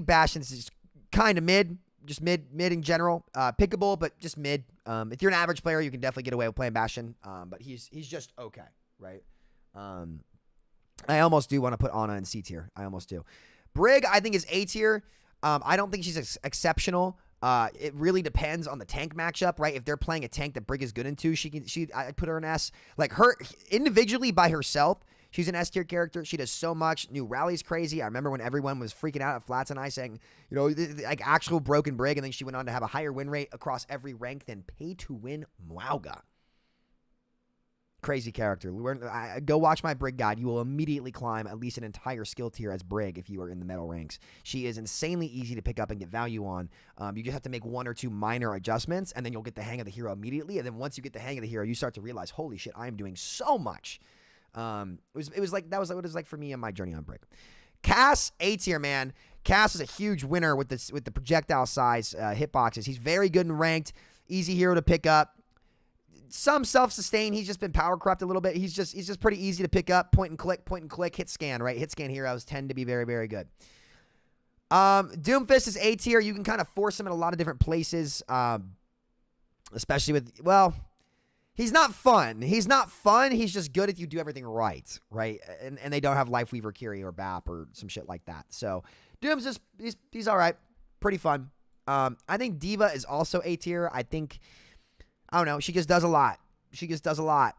Bastion's just kind of mid, just mid in general. Pickable, but just mid. If you're an average player, you can definitely get away with playing Bastion. But he's just okay, right? I almost do want to put Ana in C tier. I almost do. Brig, I think is A tier. I don't think she's exceptional. It really depends on the tank matchup, right? If they're playing a tank that Brig is good into, I put her in S. Like her individually by herself, she's an S tier character. She does so much. New rally's crazy. I remember when everyone was freaking out at Flats and I saying, you know, like actual broken Brig, and then she went on to have a higher win rate across every rank than pay to win Mwauga. Crazy character. Go watch my Brig guide. You will immediately climb at least an entire skill tier as Brig if you are in the metal ranks. She is insanely easy to pick up and get value on. You just have to make one or two minor adjustments, and then you'll get the hang of the hero immediately. And then once you get the hang of the hero, you start to realize, holy shit, I am doing so much. It was like that was what it was like for me on my journey on Brig. Cass, A tier, man. Cass is a huge winner with the projectile size hitboxes. He's very good and ranked. Easy hero to pick up. some self-sustain. He's just been power corrupt a little bit. He's just pretty easy to pick up. Point and click, hit scan, right? Hit scan heroes tend to be very, very good. Doomfist is A tier. You can kind of force him in a lot of different places, especially with, well, he's not fun. He's not fun. He's just good if you do everything right? And they don't have Lifeweaver, Kiri, or BAP or some shit like that. So Doom's just, he's all right. Pretty fun. I think Diva is also A tier. I don't know. She just does a lot.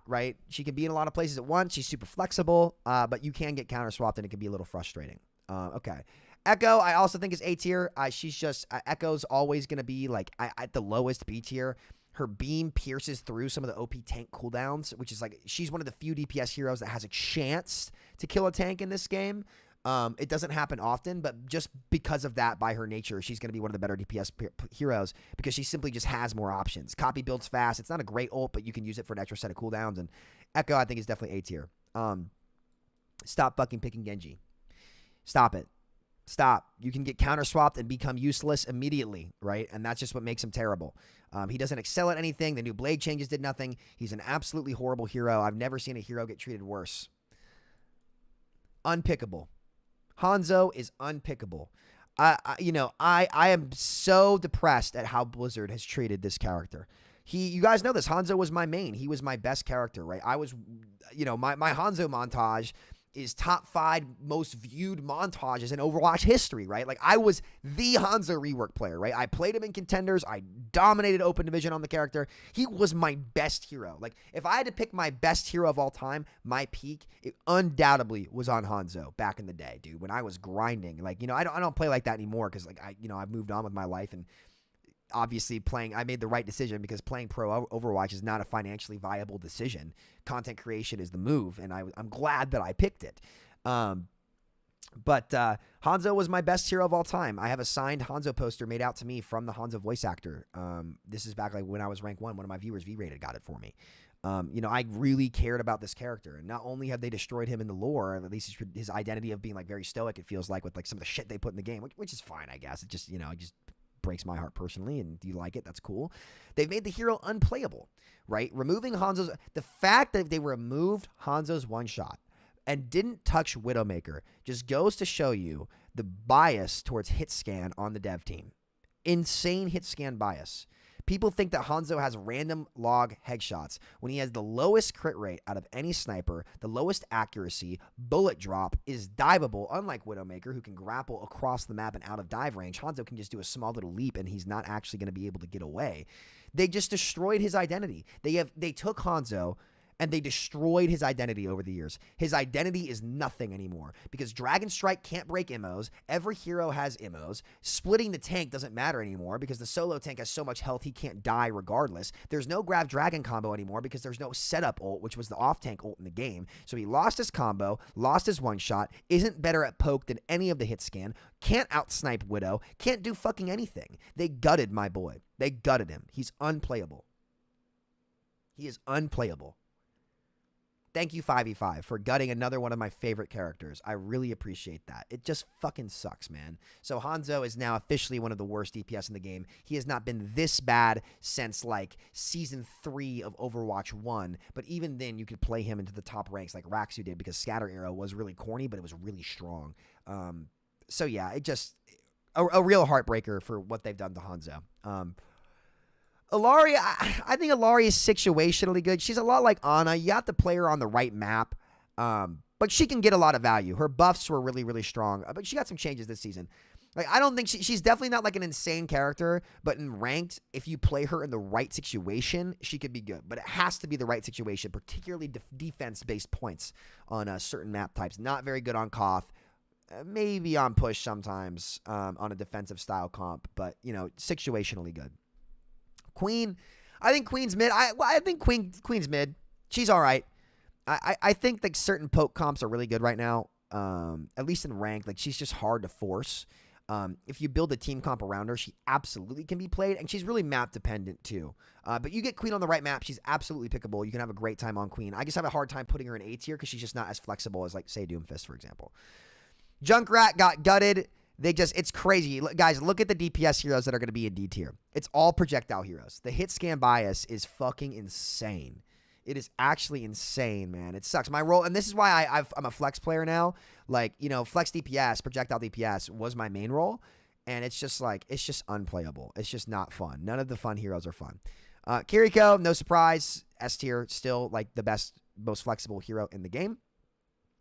Right? She can be in a lot of places at once. She's super flexible, but you can get counter swapped and it can be a little frustrating. Okay. Echo, I also think is A tier. She's just, Echo's always going to be like at the lowest B tier. Her beam pierces through some of the OP tank cooldowns, which is like, she's one of the few DPS heroes that has a chance to kill a tank in this game. It doesn't happen often, but just because of that, by her nature, she's going to be one of the better DPS heroes because she simply just has more options. Copy builds fast. It's not a great ult, but you can use it for an extra set of cooldowns. And Echo, I think, is definitely A tier. Stop fucking picking Genji. Stop it. Stop. You can get counter swapped and become useless immediately, right? And that's just what makes him terrible. He doesn't excel at anything. The new blade changes did nothing. He's an absolutely horrible hero. I've never seen a hero get treated worse. Unpickable. Hanzo is unpickable. I am so depressed at how Blizzard has treated this character. You guys know this. Hanzo was my main. He was my best character, right? I was, my Hanzo montage is top 5 most viewed montages in Overwatch history, right? Like, I was the Hanzo rework player, right? I played him in contenders. I dominated open division on the character. He was my best hero. Like, if I had to pick my best hero of all time, my peak, it undoubtedly was on Hanzo back in the day, dude, when I was grinding. Like, I don't play like that anymore because, like, I've moved on with my life, and obviously I made the right decision because playing pro Overwatch is not a financially viable decision. Content creation is the move, and I'm glad that I picked it. But Hanzo was my best hero of all time. I have a signed Hanzo poster made out to me from the Hanzo voice actor. This is back like when I was rank 1. One of my viewers, V-rated, got it for me. I really cared about this character, and not only have they destroyed him in the lore, at least his identity of being like very stoic, it feels like, with like some of the shit they put in the game, which is fine, I guess. It just, it just breaks my heart personally, and you like it, that's cool. They've made the hero unplayable, right? The fact that they removed Hanzo's one shot and didn't touch Widowmaker just goes to show you the bias towards hit scan on the dev team. Insane hit scan bias. People think that Hanzo has random log headshots when he has the lowest crit rate out of any sniper, the lowest accuracy, bullet drop, is diveable, unlike Widowmaker, who can grapple across the map and out of dive range. Hanzo can just do a small little leap, and he's not actually going to be able to get away. They just destroyed his identity. They took Hanzo and they destroyed his identity over the years. His identity is nothing anymore because Dragon Strike can't break immos. Every hero has immos. Splitting the tank doesn't matter anymore because the solo tank has so much health he can't die regardless. There's no grab dragon combo anymore because there's no setup ult, which was the off tank ult in the game. So he lost his combo, lost his one shot, isn't better at poke than any of the hit scan, can't outsnipe Widow, can't do fucking anything. They gutted my boy. They gutted him. He's unplayable. He is unplayable. Thank you, 5v5, for gutting another one of my favorite characters. I really appreciate that. It just fucking sucks, man. So Hanzo is now officially one of the worst DPS in the game. He has not been this bad since, like, Season 3 of Overwatch 1. But even then, you could play him into the top ranks like Raxu did because Scatter Arrow was really corny, but it was really strong. So, yeah, it just... A real heartbreaker for what they've done to Hanzo. Ilaria, I think Ilaria is situationally good. She's a lot like Ana. You have to play her on the right map. But she can get a lot of value. Her buffs were really, really strong. But she got some changes this season. Like, I don't think she's definitely not like an insane character. But in ranked, if you play her in the right situation, she could be good. But it has to be the right situation, particularly defense-based points on certain map types. Not very good on Koth. Maybe on push sometimes on a defensive style comp. But, situationally good. Queen, I think Queen's mid. I think Queen's mid. She's all right. I think like certain poke comps are really good right now. At least in rank, like she's just hard to force. If you build a team comp around her, she absolutely can be played, and she's really map dependent too. But you get Queen on the right map, she's absolutely pickable. You can have a great time on Queen. I just have a hard time putting her in A tier because she's just not as flexible as, like, say, Doomfist, for example. Junkrat got gutted. It's crazy. Guys, look at the DPS heroes that are going to be in D tier. It's all projectile heroes. The hit scan bias is fucking insane. It is actually insane, man. It sucks. My role, and this is why I'm a flex player now. Like, you know, flex DPS, projectile DPS was my main role. And it's just like, it's just unplayable. It's just not fun. None of the fun heroes are fun. Kiriko, no surprise. S tier, still like the best, most flexible hero in the game.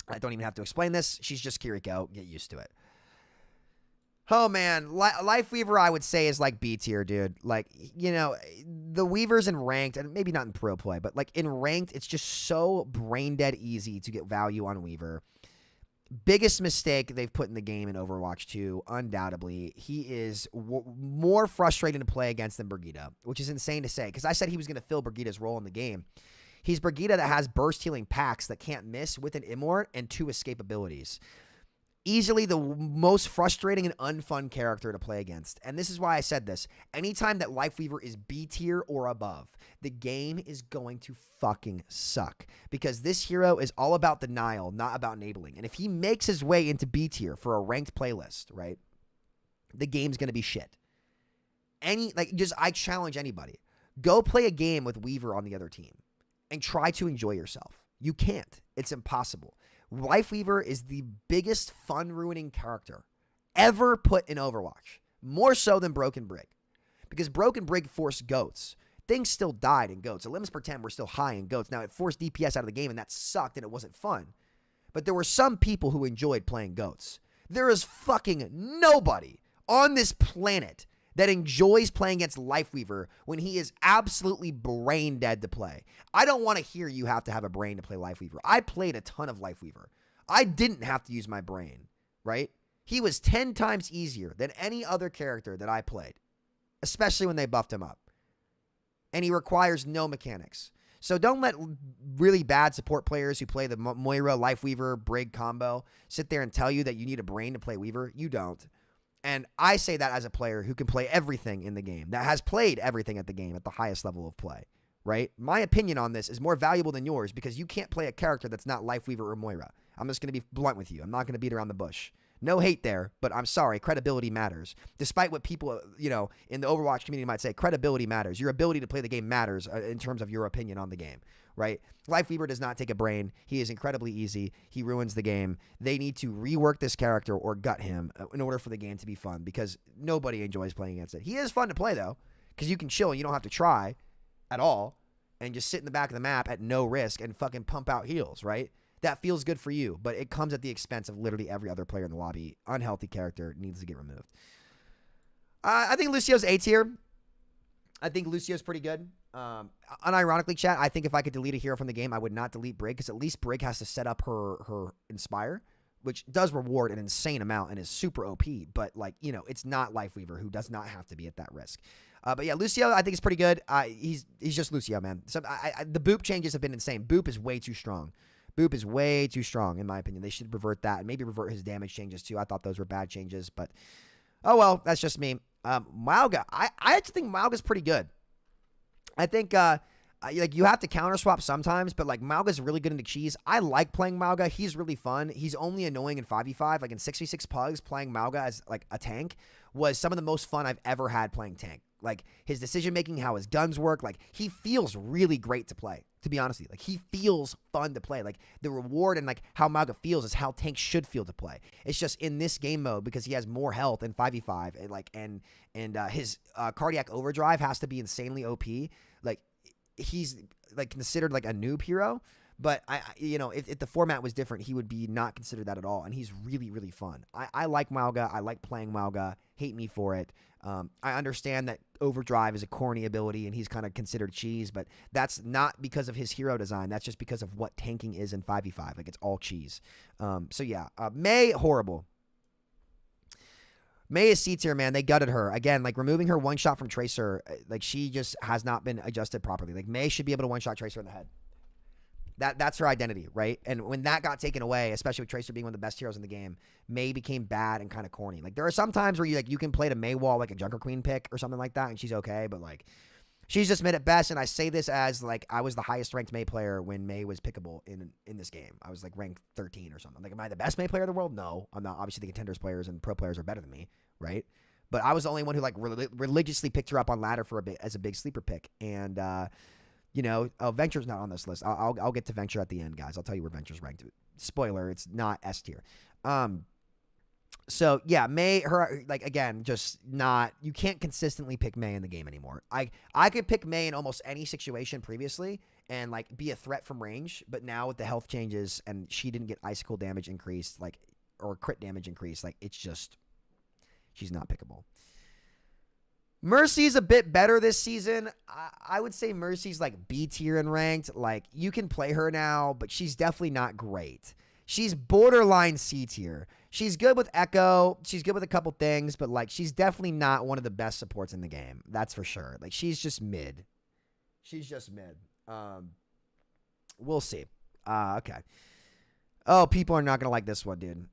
I don't even have to explain this. She's just Kiriko. Get used to it. Oh, man. Life Weaver, I would say, is like B tier, dude. Like, you know, the Weavers in ranked, and maybe not in pro play, but like in ranked, it's just so brain dead easy to get value on Weaver. Biggest mistake they've put in the game in Overwatch 2, undoubtedly. He is more frustrating to play against than Brigitte, which is insane to say, because I said he was going to fill Brigitte's role in the game. He's Brigitte that has burst healing packs that can't miss with an immort and 2 escape abilities. Easily the most frustrating and unfun character to play against. And this is why I said this. Anytime that Life Weaver is B tier or above, the game is going to fucking suck. Because this hero is all about denial, not about enabling. And if he makes his way into B tier for a ranked playlist, right, the game's going to be shit. I challenge anybody. Go play a game with Weaver on the other team and try to enjoy yourself. You can't. It's impossible. Life Weaver is the biggest fun-ruining character ever put in Overwatch. More so than Broken Brig. Because Broken Brig forced GOATs. Things still died in GOATs. The limits per 10 were still high in GOATs. Now, it forced DPS out of the game, and that sucked, and it wasn't fun. But there were some people who enjoyed playing GOATs. There is fucking nobody on this planet that enjoys playing against Life Weaver when he is absolutely brain dead to play. I don't want to hear you have to have a brain to play Life Weaver. I played a ton of Life Weaver. I didn't have to use my brain, right? He was 10 times easier than any other character that I played, especially when they buffed him up. And he requires no mechanics. So don't let really bad support players who play the Moira, Life Weaver, Brig combo sit there and tell you that you need a brain to play Weaver. You don't. And I say that as a player who can play everything in the game, that has played everything at the game at the highest level of play, right? My opinion on this is more valuable than yours because you can't play a character that's not Life Weaver or Moira. I'm just going to be blunt with you. I'm not going to beat around the bush. No hate there, but I'm sorry, credibility matters. Despite what people, you know, in the Overwatch community might say, credibility matters. Your ability to play the game matters in terms of your opinion on the game, right? Life Weaver does not take a brain. He is incredibly easy. He ruins the game. They need to rework this character or gut him in order for the game to be fun because nobody enjoys playing against it. He is fun to play, though, because you can chill and you don't have to try at all and just sit in the back of the map at no risk and fucking pump out heals, right? That feels good for you, but it comes at the expense of literally every other player in the lobby. Unhealthy character needs to get removed. I think Lucio's A tier. I think Lucio's pretty good. Unironically, chat, I think if I could delete a hero from the game, I would not delete Brig, because at least Brig has to set up her Inspire, which does reward an insane amount and is super OP, but, like, you know, it's not Life Weaver, who does not have to be at that risk. But yeah, Lucio, I think is pretty good. He's just Lucio, man. So the Boop changes have been insane. Boop is way too strong. Boop is way too strong, in my opinion. They should revert that and maybe revert his damage changes, too. I thought those were bad changes, but oh well, that's just me. Mauga, I actually think Mauga's pretty good. I think, like, you have to counter swap sometimes, but, like, Mauga's really good into cheese. I like playing Mauga. He's really fun. He's only annoying in 5v5. Like, in 6v6 pugs, playing Mauga as, like, a tank was some of the most fun I've ever had playing tank. Like, his decision-making, how his guns work, like, he feels really great to play, to be honest with you. Like, he feels fun to play. Like, the reward and, like, how Mauga feels is how tanks should feel to play. It's just in this game mode, because he has more health in 5v5, and, like, and his cardiac overdrive has to be insanely OP. Like, he's, like, considered, like, a noob hero. But, you know, if the format was different, he would be not considered that at all. And he's really, really fun. I like Mauga. I like playing Mauga. Hate me for it. I understand that Overdrive is a corny ability and he's kind of considered cheese, but that's not because of his hero design. That's just because of what tanking is in 5v5. Like, it's all cheese. So, yeah. Mei, horrible. Mei is C tier, man. They gutted her. Again, like, removing her one-shot from Tracer, like, she just has not been adjusted properly. Like, Mei should be able to one-shot Tracer in the head. That's her identity, right? And when that got taken away, especially with Tracer being one of the best heroes in the game, Mei became bad and kind of corny. Like, there are some times where you can play to Mei wall like a Junker Queen pick or something like that, and she's okay, but, like, She's just mid at best, and I say this as like I was the highest ranked Mei player when Mei was pickable in this game. I was like ranked 13 or something. Like, am I the best Mei player in the world? No, I'm not. Obviously, the contenders players and pro players are better than me, right? But I was the only one who like religiously picked her up on ladder for a bit as a big sleeper pick. And you know, Venture's not on this list. I'll get to Venture at the end, guys. I'll tell you where Venture's ranked. Spoiler, it's not S tier. So yeah, Mei, her, like, again, just not, you can't consistently pick Mei in the game anymore. I could pick Mei in almost any situation previously and like be a threat from range, but now with the health changes and she didn't get icicle damage increased, like, or crit damage increased, like, it's just, she's not pickable. Mercy's a bit better this season. I would say Mercy's like B tier in ranked. Like, you can play her now, but she's definitely not great. She's borderline C tier. She's good with Echo. She's good with a couple things, but like, she's definitely not one of the best supports in the game. That's for sure. Like, she's just mid. She's just mid. We'll see. Okay. Oh, people are not going to like this one, dude.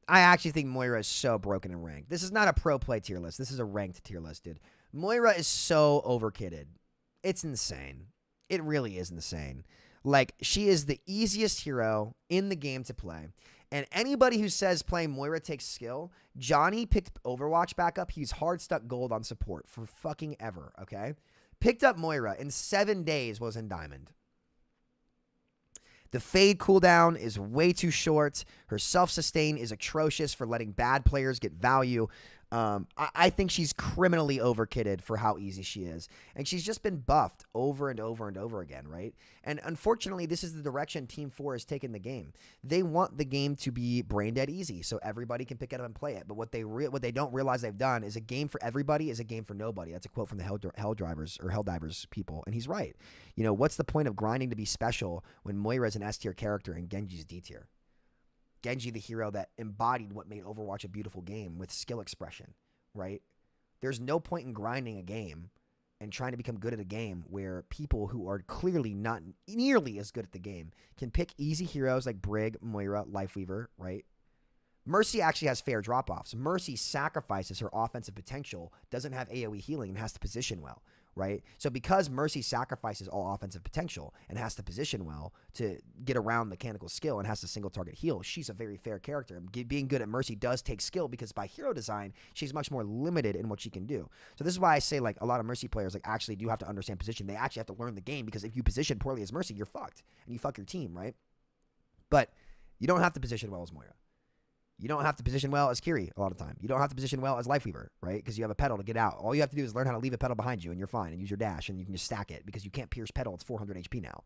I actually think Moira is so broken in ranked. This is not a pro play tier list. This is a ranked tier list, dude. Moira is so overkitted. It's insane. It really is insane. Like, she is the easiest hero in the game to play. And anybody who says playing Moira takes skill, Johnny picked Overwatch back up. He's hard stuck gold on support for fucking ever, okay? Picked up Moira in 7 days, was in diamond. The fade cooldown is way too short. Her self-sustain is atrocious for letting bad players get value. I think she's criminally overkitted for how easy she is. And she's just been buffed over and over and over again, right? And unfortunately, this is the direction Team 4 has taken the game. They want the game to be brain dead easy so everybody can pick it up and play it. But what they don't realize they've done is a game for everybody is a game for nobody. That's a quote from the Helldivers people. And he's right. You know, what's the point of grinding to be special when Moira is an S tier character and Genji's D tier? Genji, the hero that embodied what made Overwatch a beautiful game with skill expression, right? There's no point in grinding a game and trying to become good at a game where people who are clearly not nearly as good at the game can pick easy heroes like Brig, Moira, Lifeweaver, right? Mercy actually has fair drop-offs. Mercy sacrifices her offensive potential, doesn't have AoE healing, and has to position well, right? So because Mercy sacrifices all offensive potential and has to position well to get around mechanical skill and has to single target heal, she's a very fair character. And being good at Mercy does take skill because by hero design, she's much more limited in what she can do. So this is why I say like a lot of Mercy players like actually do have to understand position. They actually have to learn the game because if you position poorly as Mercy, you're fucked and you fuck your team, right? But you don't have to position well as Moira. You don't have to position well as Kiri a lot of the time. You don't have to position well as Lifeweaver, right? Because you have a pedal to get out. All you have to do is learn how to leave a pedal behind you, and you're fine, and use your dash, and you can just stack it because you can't pierce pedal. It's 400 HP now,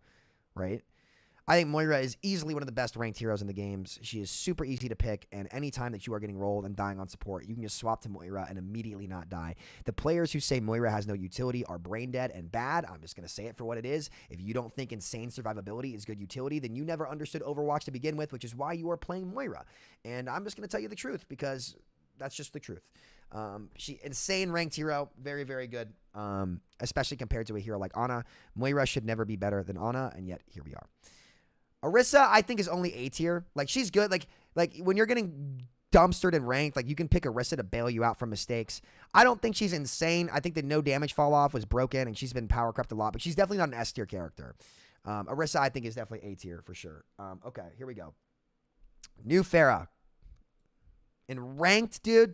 right? I think Moira is easily one of the best ranked heroes in the games. She is super easy to pick, and any time that you are getting rolled and dying on support, you can just swap to Moira and immediately not die. The players who say Moira has no utility are brain dead and bad. I'm just going to say it for what it is. If you don't think insane survivability is good utility, then you never understood Overwatch to begin with, which is why you are playing Moira. And I'm just going to tell you the truth because that's just the truth. She insane ranked hero, very, very good, especially compared to a hero like Ana. Moira should never be better than Ana, and yet here we are. Orisa, I think, is only A tier. Like, she's good. Like when you're getting dumpstered and ranked, like, you can pick Orisa to bail you out from mistakes. I don't think she's insane. I think the no damage fall off was broken, and she's been power crept a lot, but she's definitely not an S tier character. Orisa, I think, is definitely A tier for sure. Okay, here we go. New Pharah. In ranked, dude.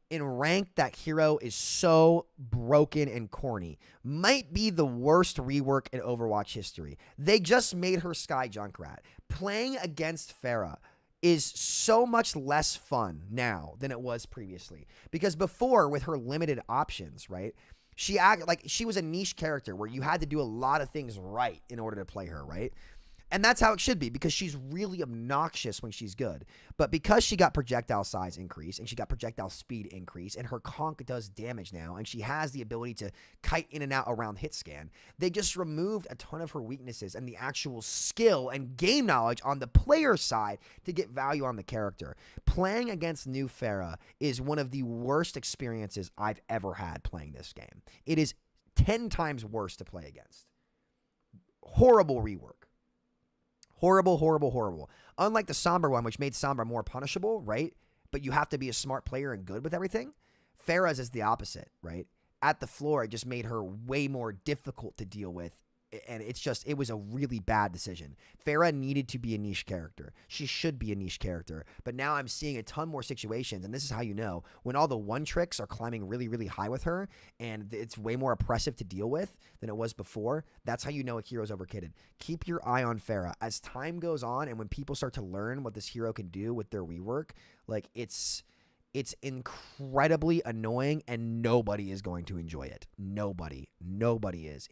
In ranked, that hero is so broken and corny. Might be the worst rework in Overwatch history. They just made her Sky Junkrat. Playing against Pharah is so much less fun now than it was previously. Because before, with her limited options, right, she acted like she was a niche character where you had to do a lot of things right in order to play her, right? And that's how it should be because she's really obnoxious when she's good. But because she got projectile size increase and she got projectile speed increase and her conk does damage now and she has the ability to kite in and out around hit scan, they just removed a ton of her weaknesses and the actual skill and game knowledge on the player side to get value on the character. Playing against new Pharah is one of the worst experiences I've ever had playing this game. It is 10 times worse to play against. Horrible rework. Horrible, horrible, horrible. Unlike the Sombra one, which made Sombra more punishable, right? But you have to be a smart player and good with everything. Pharah's is the opposite, right? at the floor, it just made her way more difficult to deal with. And it was a really bad decision. Pharah needed to be a niche character. She should be a niche character. But now I'm seeing a ton more situations, and this is how you know, when all the one tricks are climbing really, really high with her, and it's way more oppressive to deal with than it was before, that's how you know a hero's overkitted. Keep your eye on Pharah. As time goes on, and when people start to learn what this hero can do with their rework, like, it's incredibly annoying, and nobody is going to enjoy it. Nobody is.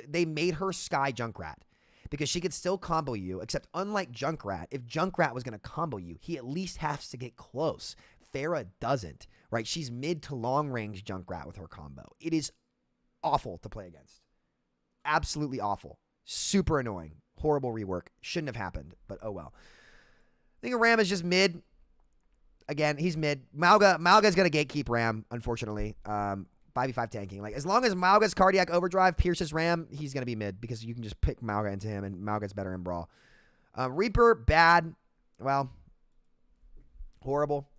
They made her Sky Junkrat because she could still combo you, except unlike Junkrat, if Junkrat was going to combo you, he at least has to get close. Pharah doesn't, right? She's mid to long range Junkrat with her combo. It is awful to play against. Absolutely awful. Super annoying. Horrible rework. Shouldn't have happened, but oh well. I think Ram is just mid. Again, he's mid. Malga's going to gatekeep Ram, unfortunately. 5v5 tanking. Like, as long as Malga's cardiac overdrive pierces Ram, he's going to be mid because you can just pick Malga into him, and Malga's better in Brawl. Reaper, bad. Well, horrible.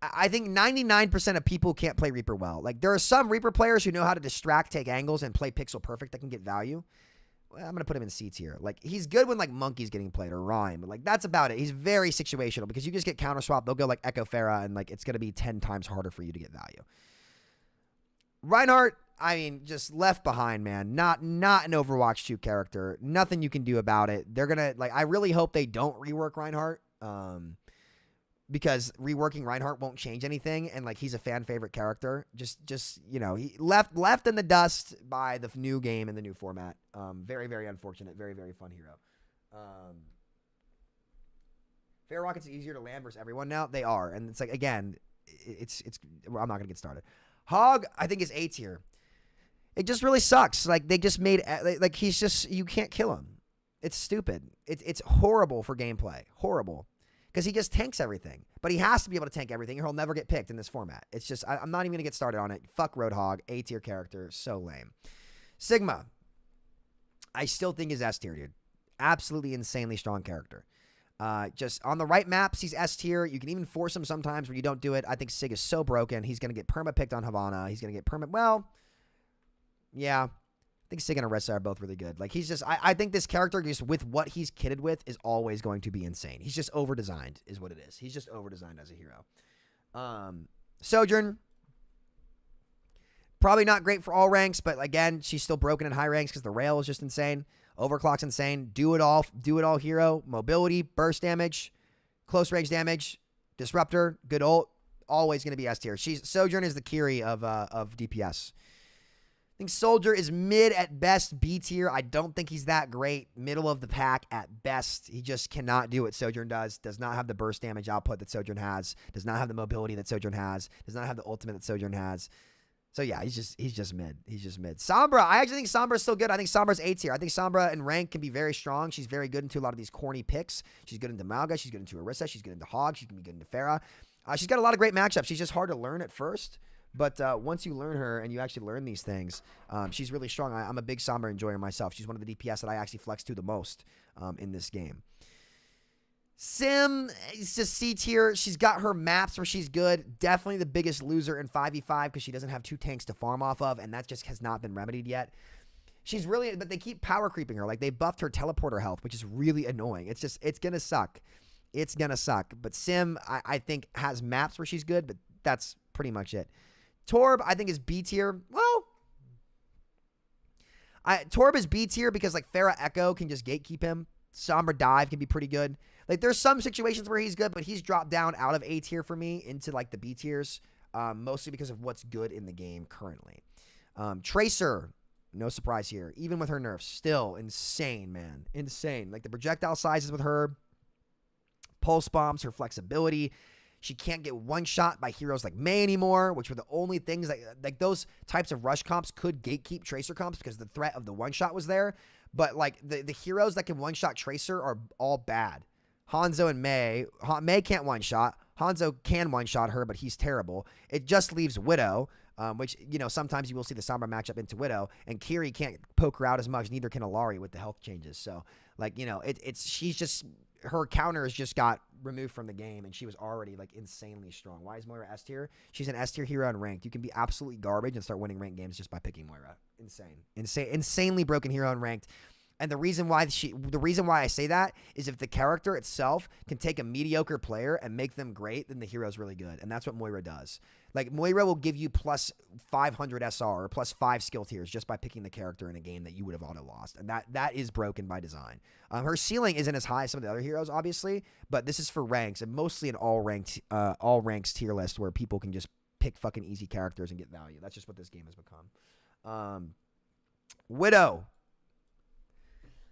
I think 99% of people can't play Reaper well. Like, there are some Reaper players who know how to distract, take angles, and play pixel perfect that can get value. Well, I'm going to put him in seats here. Like, he's good when, like, Monkey's getting played or Rhyme. But, like, that's about it. He's very situational because you just get counter swap. They'll go, like, Echo Pharah, and, like, it's going to be 10 times harder for you to get value. Reinhardt, I mean, just left behind, man. Not an Overwatch 2 character. Nothing you can do about it. They're going to, like, I really hope they don't rework Reinhardt. Because reworking Reinhardt won't change anything, and like he's a fan favorite character. Just you know, he left in the dust by the new game and the new format. Very, very unfortunate. Very, very fun hero. Fair Rockets easier to land versus everyone now. They are, and it's like again, it's. Well, I'm not gonna get started. Hog, I think is A tier. It just really sucks. Like they just made like he's just you can't kill him. It's stupid. It's horrible for gameplay. Horrible. Because he just tanks everything. But he has to be able to tank everything or he'll never get picked in this format. It's just, I'm not even going to get started on it. Fuck Roadhog. A tier character. So lame. Sigma. I still think is S tier, dude. Absolutely insanely strong character. Just on the right maps, he's S tier. You can even force him sometimes where you don't do it. I think Sig is so broken. He's going to get perma-picked on Havana. He's going to get well, yeah. I think Sig and Arissa are both really good. Like, he's just, I think this character, just with what he's kitted with, is always going to be insane. He's just over-designed, is what it is. He's just over-designed as a hero. Sojourn, probably not great for all ranks, but again, she's still broken in high ranks because the rail is just insane. Overclock's insane. Do it all hero. Mobility, burst damage, close range damage, disruptor, good ult. Always going to be S tier. Sojourn is the Kiri of DPS. I think Soldier is mid at best, B tier. I don't think he's that great. Middle of the pack at best. He just cannot do what Sojourn does. Does not have the burst damage output that Sojourn has. Does not have the mobility that Sojourn has. Does not have the ultimate that Sojourn has. So yeah, he's just mid. He's just mid. Sombra, I actually think Sombra is still good. I think Sombra's A tier. I think Sombra in rank can be very strong. She's very good into a lot of these corny picks. She's good into Malga. She's good into Arissa. She's good into Hog. She can be good into Pharah. She's got a lot of great matchups. She's just hard to learn at first. But once you learn her and you actually learn these things, she's really strong. I'm a big Sombra enjoyer myself. She's one of the DPS that I actually flex to the most in this game. Sim is just C tier. She's got her maps where she's good. Definitely the biggest loser in 5v5 because she doesn't have 2 tanks to farm off of, and that just has not been remedied yet. She's really, but they keep power creeping her. Like, they buffed her teleporter health, which is really annoying. It's going to suck. It's going to suck. But Sim, I think, has maps where she's good, but that's pretty much it. Torb, I think, is B tier. Well, Torb is B tier because, like, Pharah Echo can just gatekeep him. Sombra Dive can be pretty good. Like, there's some situations where he's good, but he's dropped down out of A tier for me into, like, the B tiers, mostly because of what's good in the game currently. Tracer, no surprise here. Even with her nerfs, still insane, man. Insane. Like, the projectile sizes with her, pulse bombs, her flexibility. She can't get one-shot by heroes like Mei anymore, which were the only things that, like, those types of rush comps could gatekeep Tracer comps because the threat of the one-shot was there. But, like, the heroes that can one-shot Tracer are all bad. Hanzo and Mei. Mei can't one-shot. Hanzo can one-shot her, but he's terrible. It just leaves Widow, which, you know, sometimes you will see the Sombra matchup into Widow, and Kiri can't poke her out as much, neither can Alari with the health changes. So, like, you know, she's just her counters just got removed from the game, and she was already like insanely strong. Why is Moira S tier? She's an S tier hero in ranked. You can be absolutely garbage and start winning ranked games just by picking Moira. Insanely broken hero in ranked. And the reason why I say that is if the character itself can take a mediocre player and make them great, then the hero's really good. And that's what Moira does. Like, Moira will give you plus 500 SR or plus 5 skill tiers just by picking the character in a game that you would have auto lost. And that is broken by design. Her ceiling isn't as high as some of the other heroes, obviously, but this is for ranks and mostly an all ranks tier list where people can just pick fucking easy characters and get value. That's just what this game has become. Widow.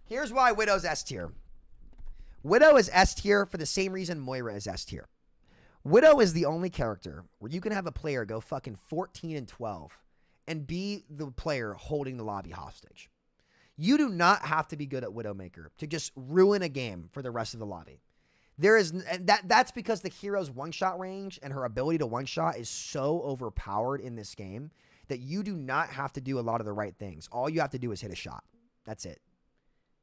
Here's why Widow's S tier. Widow is S tier for the same reason Moira is S tier. Widow is the only character where you can have a player go fucking 14 and 12 and be the player holding the lobby hostage. You do not have to be good at Widowmaker to just ruin a game for the rest of the lobby. That's because the hero's one-shot range and her ability to one-shot is so overpowered in this game that you do not have to do a lot of the right things. All you have to do is hit a shot. That's it.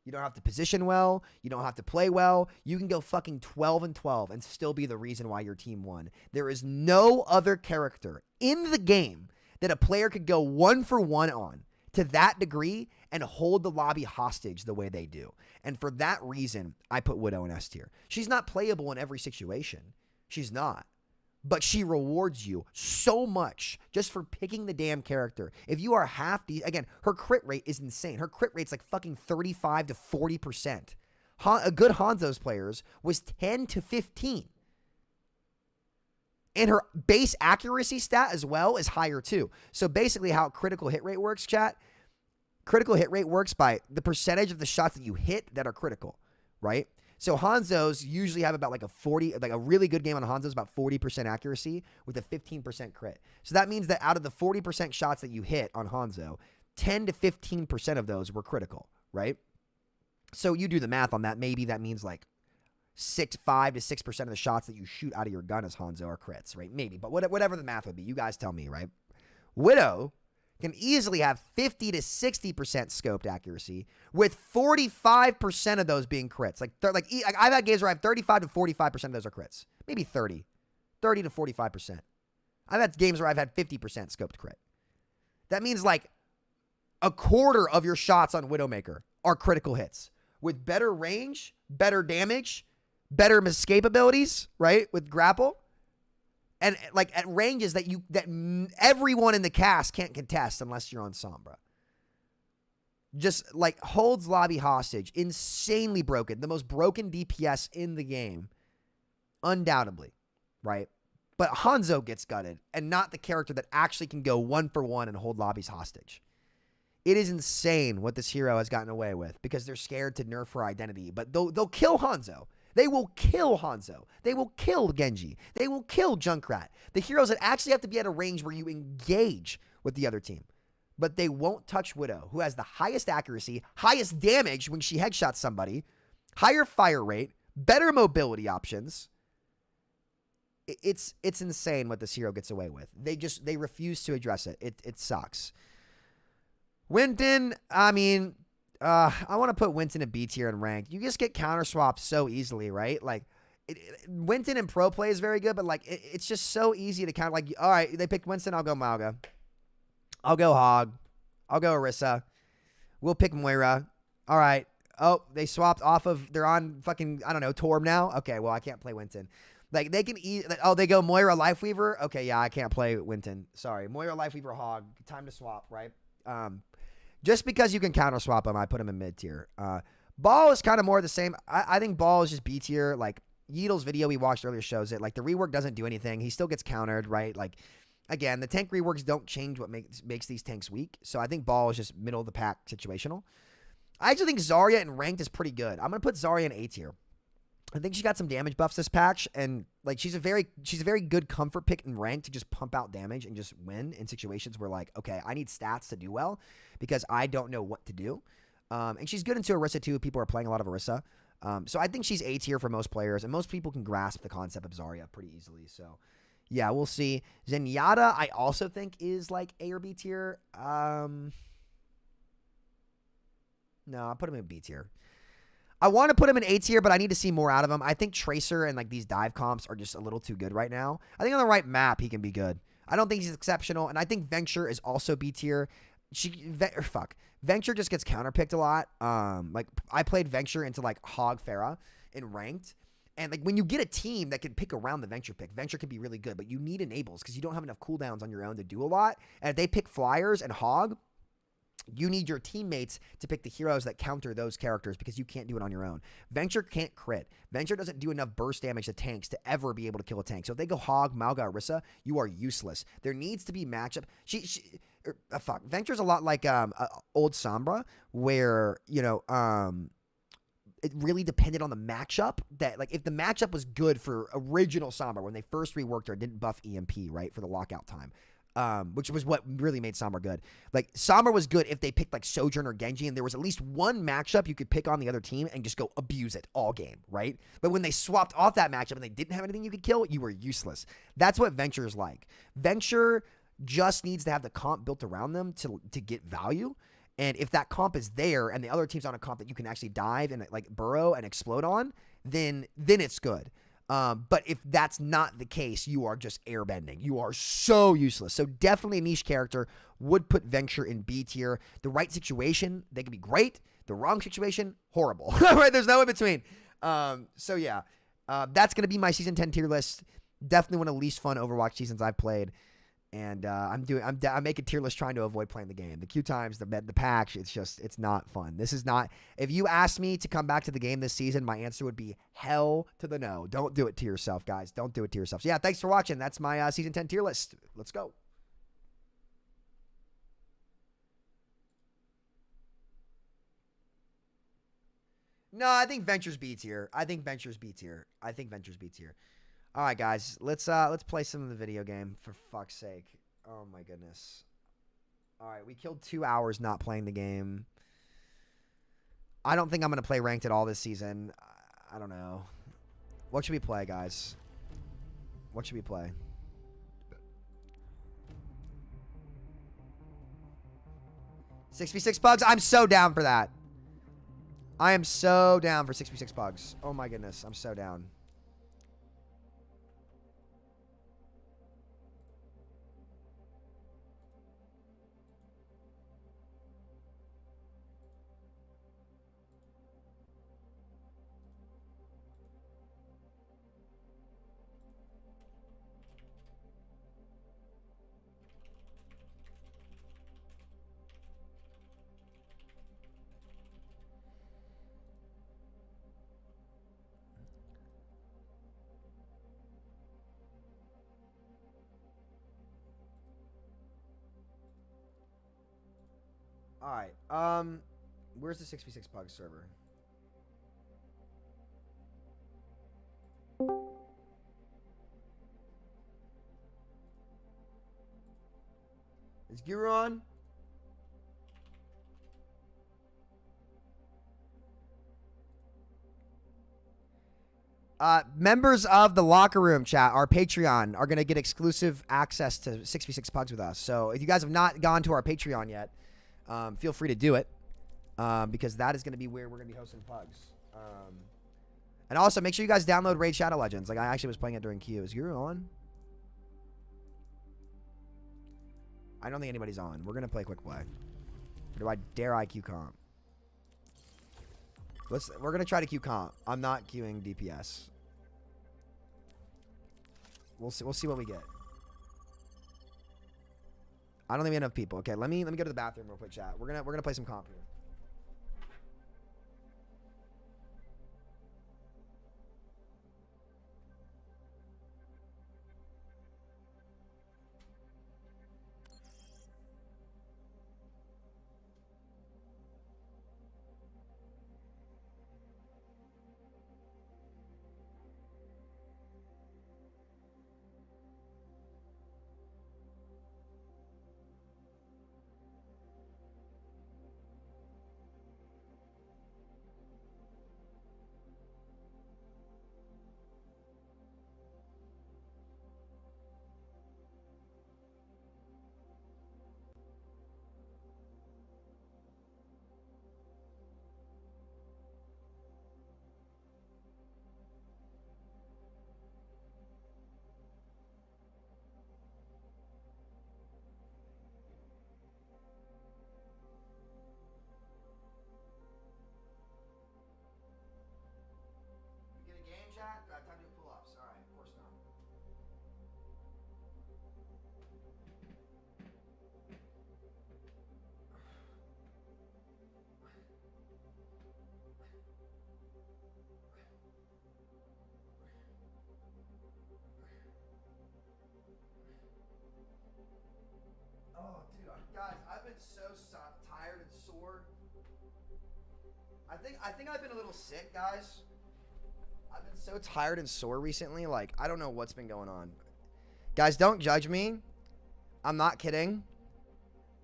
You don't have to position well. You don't have to play well. You can go fucking 12 and 12 and still be the reason why your team won. There is no other character in the game that a player could go 1-for-1 on to that degree and hold the lobby hostage the way they do. And for that reason, I put Widow in S tier. She's not playable in every situation. She's not. But she rewards you so much just for picking the damn character. If you are again, her crit rate is insane. Her crit rate's like fucking 35 to 40%. A good Hanzo's players was 10 to 15. And her base accuracy stat as well is higher too. So basically how critical hit rate works, chat, critical hit rate works by the percentage of the shots that you hit that are critical, right? So Hanzo's usually have about like a really good game on Hanzo's about 40% accuracy with a 15% crit. So that means that out of the 40% shots that you hit on Hanzo, 10 to 15% of those were critical, right? So you do the math on that. Maybe that means like 5 to 6% of the shots that you shoot out of your gun as Hanzo are crits, right? Maybe, but whatever the math would be, you guys tell me, right? Widow can easily have 50 to 60% scoped accuracy with 45% of those being crits. Like I've had games where I have 35 to 45% of those are crits. Maybe 30 to 45%. I've had games where I've had 50% scoped crit. That means like a quarter of your shots on Widowmaker are critical hits with better range, better damage, better escape abilities, right? With grapple. And like at ranges that everyone in the cast can't contest unless you're on Sombra. Just like holds lobby hostage. Insanely broken. The most broken DPS in the game. Undoubtedly. Right? But Hanzo gets gutted. And not the character that actually can go 1-for-1 and hold lobbies hostage. It is insane what this hero has gotten away with. Because they're scared to nerf her identity. But they'll kill Hanzo. They will kill Hanzo. They will kill Genji. They will kill Junkrat. The heroes that actually have to be at a range where you engage with the other team. But they won't touch Widow, who has the highest accuracy, highest damage when she headshots somebody, higher fire rate, better mobility options. It's insane what this hero gets away with. They refuse to address it. It sucks. Winton, I mean, I want to put Winton in B tier in ranked. You just get counter swapped so easily, right? Like, Winton in pro play is very good, but like, it's just so easy to count. Like, all right, they picked Winston, I'll go Mauga. I'll go Hog. I'll go Orisa. We'll pick Moira. All right. Oh, they swapped off of, they're on fucking, I don't know, Torb now? Okay, well, I can't play Winton. Like, they can they go Moira Lifeweaver? Okay, yeah, I can't play Winton. Sorry. Moira Lifeweaver Hog. Time to swap, right? Just because you can counter swap him, I put him in mid tier. Ball is kind of more the same. I think Ball is just B tier. Like, Yeedle's video we watched earlier shows it. Like, the rework doesn't do anything. He still gets countered, right? Like, again, the tank reworks don't change what makes these tanks weak. So I think Ball is just middle of the pack situational. I actually think Zarya in ranked is pretty good. I'm going to put Zarya in A tier. I think she got some damage buffs this patch, and like she's a very good comfort pick in ranked to just pump out damage and just win in situations where like, okay, I need stats to do well because I don't know what to do. And she's good into Orisa too. People are playing a lot of Orisa. So I think she's A tier for most players, and most people can grasp the concept of Zarya pretty easily. So yeah, we'll see. Zenyatta, I also think is like A or B tier. No, I'll put him in B tier. I want to put him in A tier, but I need to see more out of him. I think Tracer and like these dive comps are just a little too good right now. I think on the right map he can be good. I don't think he's exceptional, and I think Venture is also B tier. Venture just gets counterpicked a lot. Like I played Venture into like Hog Farah in ranked, and like when you get a team that can pick around the Venture pick, Venture can be really good, but you need enables because you don't have enough cooldowns on your own to do a lot. And if they pick Flyers and Hog, you need your teammates to pick the heroes that counter those characters because you can't do it on your own. Venture can't crit. Venture doesn't do enough burst damage to tanks to ever be able to kill a tank. So if they go Hog, Malga, Orisa, you are useless. There needs to be matchup. Venture's a lot like old Sombra, where, you know, it really depended on the matchup. That, like, if the matchup was good for original Sombra, when they first reworked her, it didn't buff EMP, right, for the lockout time. Which was what really made Sombra good. Like, Sombra was good if they picked, like, Sojourn or Genji, and there was at least one matchup you could pick on the other team and just go abuse it all game, right? But when they swapped off that matchup and they didn't have anything you could kill, you were useless. That's what Venture is like. Venture just needs to have the comp built around them to get value. And if that comp is there and the other team's on a comp that you can actually dive and, like, burrow and explode on, then it's good. But if that's not the case, you are just airbending. You are so useless. So definitely a niche character. Would put Venture in B tier. The right situation, they can be great. The wrong situation, horrible. Right? There's no in between. So yeah, that's going to be my season 10 tier list. Definitely one of the least fun Overwatch seasons I've played. And I'm making tier list trying to avoid playing the game. The queue times, the packs, it's not fun. This is not, if you asked me to come back to the game this season, my answer would be hell to the no. Don't do it to yourself, guys. Don't do it to yourself. So yeah, thanks for watching. That's my season 10 tier list. Let's go. No, I think Venture's B tier. I think Venture's B tier. All right, guys, let's play some of the video game, for fuck's sake. Oh, my goodness. All right, we killed 2 hours not playing the game. I don't think I'm going to play ranked at all this season. I don't know. What should we play, guys? What should we play? $6v6 bugs? I'm so down for that. I am so down for 6v6 bugs. Oh, my goodness. I'm so down. All right. Where's the 6v6 pug server? Is Guru on? Members of the locker room chat, our Patreon, are going to get exclusive access to 6v6 pugs with us. So if you guys have not gone to our Patreon yet, feel free to do it, because that is going to be where we're going to be hosting pugs. And also, make sure you guys download Raid Shadow Legends. Like, I actually was playing it during Q. Is Guru on? I don't think anybody's on. We're going to play quick play. Or do I dare IQ comp? We're going to try to Q comp. I'm not queuing DPS. We'll see what we get. I don't think we have enough people. Okay, let me go to the bathroom real quick, chat. We're gonna play some comp here. I think I've been a little sick, guys. I've been so tired and sore recently. Like, I don't know what's been going on. Guys, don't judge me. I'm not kidding.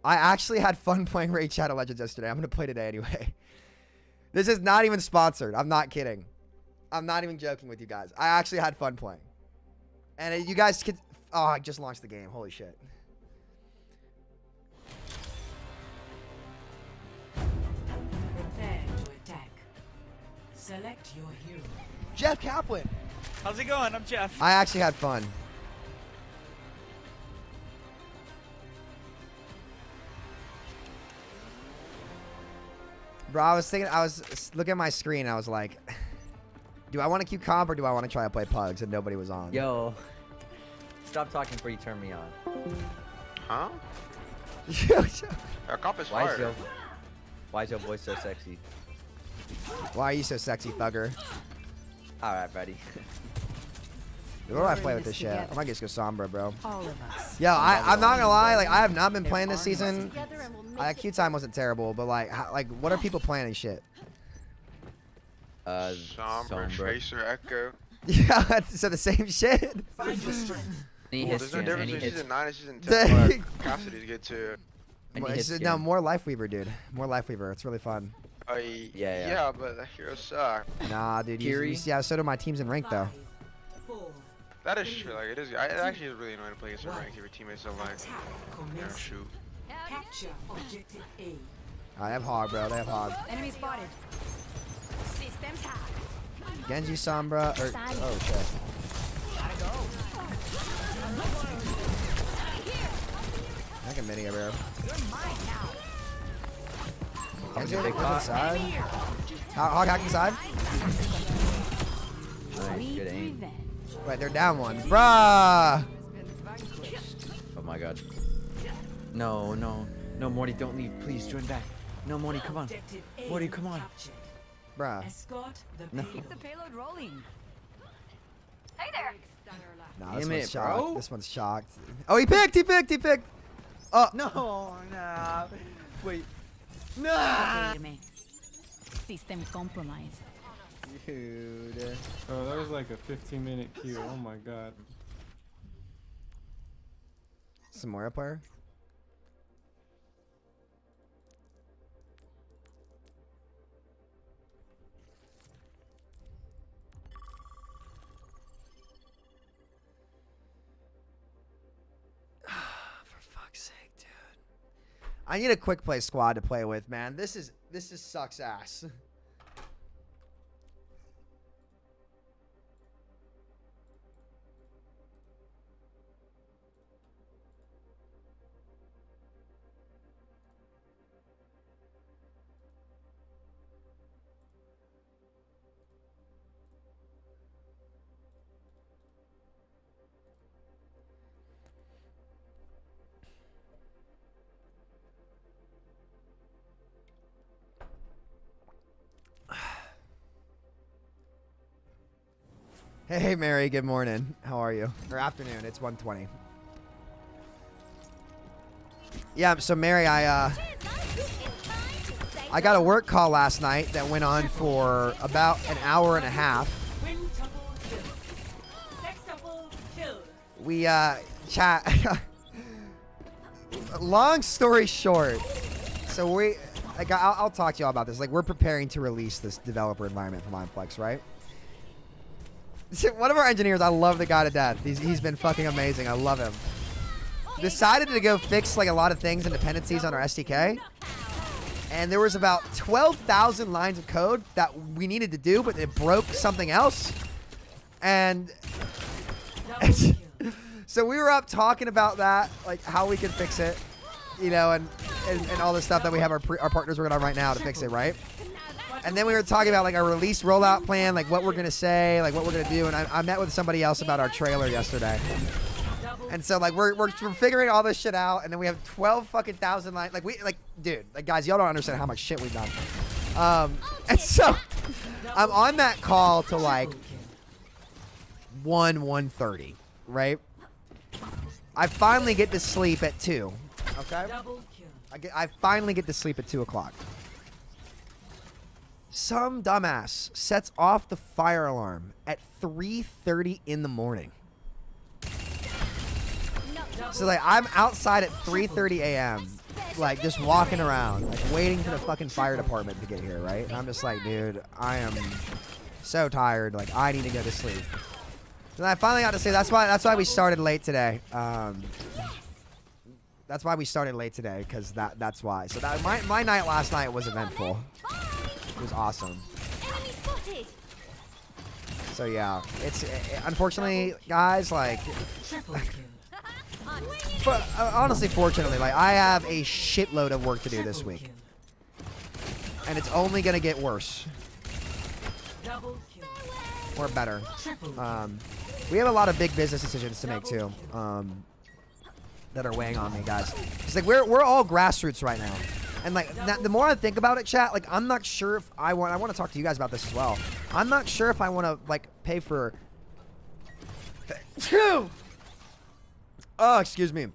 I actually had fun playing Raid Shadow Legends yesterday. I'm going to play today anyway. This is not even sponsored. I'm not kidding. I'm not even joking with you guys. I actually had fun playing. And you guys could... Oh, I just launched the game. Holy shit. Prepare to attack. Select your hero. Jeff Kaplan. How's it going? I'm Jeff. I actually had fun. Bro, I was looking at my screen and I was like, do I want to queue comp or do I want to try to play Pugs? And nobody was on. Yo, stop talking before you turn me on. Huh? Our comp is fire. Why is your voice so sexy? Why are you so sexy, thugger? Alright, buddy. What do I play with this shit? I might just go Sombra, bro. All of us. Yo, I'm not gonna lie, like, I have not been playing this season. Queue time wasn't terrible, but like, what are people playing and shit? Sombra, Tracer, Echo. Yeah, so the same shit. There's no difference between season 9 and season 10. Cassidy's good too. No, more Lifeweaver, dude. More Lifeweaver. It's really fun. Yeah, but the heroes suck. Nah, dude. Yeah, so do my teams in rank though. That is true. Like it is. It actually is really annoying to play against a rank if your teammates don't like. Shoot. Capture objective A. I have Hog, bro. They have Hog. Enemy spotted. Systems high. Genji, Sombra, or oh shit. I can mini bro. Genji, Hog inside. Hog hack inside. Nice, good aim. Wait, they're down one. Bruh! Oh my god. No, no. No, Morty, don't leave. Please, join back. No, Morty, come on. Morty, come on. Bruh. No. Keep the payload rolling. Hey there. Nah, this one's shocked. This one's shocked. Oh, he picked! Oh! No, nah. Wait. Nah! System compromised. Dude. Oh, that was like a 15-minute queue. Oh my god. Samora player? For fuck's sake, dude. I need a quick play squad to play with, man. This is sucks ass. Hey, Mary, good morning. How are you? Or afternoon, it's 1:20. Yeah, so Mary, I got a work call last night that went on for about an hour and a half. We, chat. Long story short, so I'll talk to y'all about this. Like, we're preparing to release this developer environment for Mineplex, right? One of our engineers, I love the guy to death. He's been fucking amazing. I love him. Decided to go fix like a lot of things and dependencies on our SDK. And there was about 12,000 lines of code that we needed to do, but it broke something else. And so we were up talking about that, like how we could fix it, you know, and all the stuff that we have our partners working on right now to fix it, right? And then we were talking about like our release rollout plan, like what we're gonna say, like what we're gonna do. And I met with somebody else about our trailer yesterday. And so like we're figuring all this shit out. And then we have 12 fucking thousand lines. Like dude, like guys, y'all don't understand how much shit we've done. And so I'm on that call to like 1:30, right? I finally get to sleep at 2. Okay. I finally get to sleep at 2 o'clock. Some dumbass sets off the fire alarm at 3:30 in the morning. So like I'm outside at 3:30 a.m. like just walking around, like waiting for the fucking fire department to get here, right? And I'm just like, dude, I am so tired. Like I need to go to sleep. And I finally got to say that's why we started late today. That's why we started late today, because that's why. So that my night last night was eventful. It was awesome. So yeah, it's unfortunately, guys, like. But honestly, fortunately, like I have a shitload of work to do this week, and it's only gonna get worse or better. We have a lot of big business decisions to make too, that are weighing on me, guys. It's like we're all grassroots right now, and like the more I think about it, chat, like I'm not sure if I want to talk to you guys about this as well. I'm not sure if I want to like pay for. Oh, excuse me.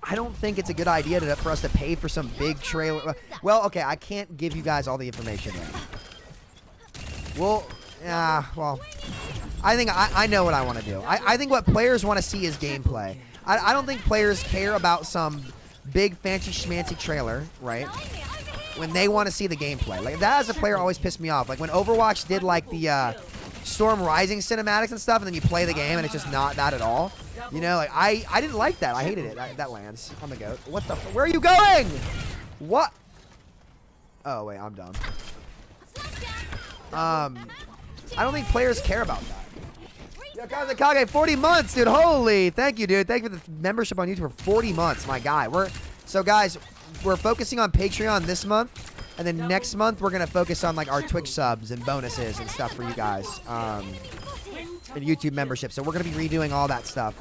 I don't think it's a good idea for us to pay for some big trailer. Well, okay, I can't give you guys all the information yet. Well, I think I know what I want to do. I think what players want to see is gameplay. I don't think players care about some big fancy schmancy trailer, right? When they want to see the gameplay. Like that as a player always pissed me off. Like when Overwatch did like the Storm Rising cinematics and stuff, and then you play the game and it's just not that at all. You know, like I didn't like that. I hated it. That lands on the goat. What the? Where are you going? What? Oh wait, I'm dumb. I don't think players care about that. Kage, 40 months, dude. Holy, thank you, dude. Thank you for the membership on YouTube for 40 months, my guy. So guys, we're focusing on Patreon this month. And then next month, we're going to focus on like our Twitch subs and bonuses and stuff for you guys. And YouTube membership. So we're going to be redoing all that stuff.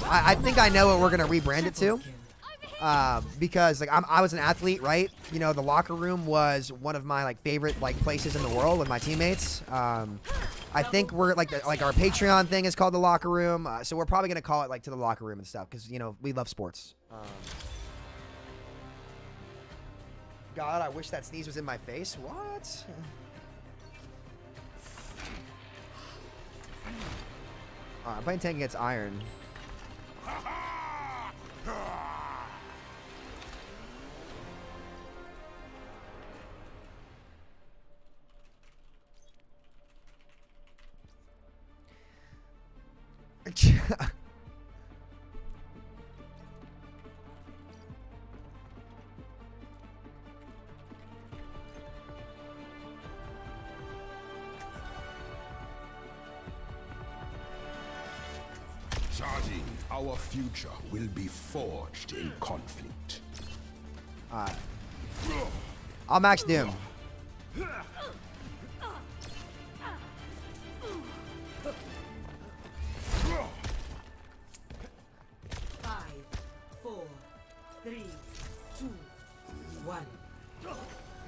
I think I know what we're going to rebrand it to. Because like I was an athlete, right? You know, the locker room was one of my like favorite like places in the world with my teammates. I think we're like our Patreon thing is called the locker room. So we're probably going to call it like to the locker room and stuff. Because, you know, we love sports. God, I wish that sneeze was in my face. What? I'm playing tank against Iron. Charging, our future will be forged in conflict. Alright. I'll max Doom. 5, 4, 3, 2, 1.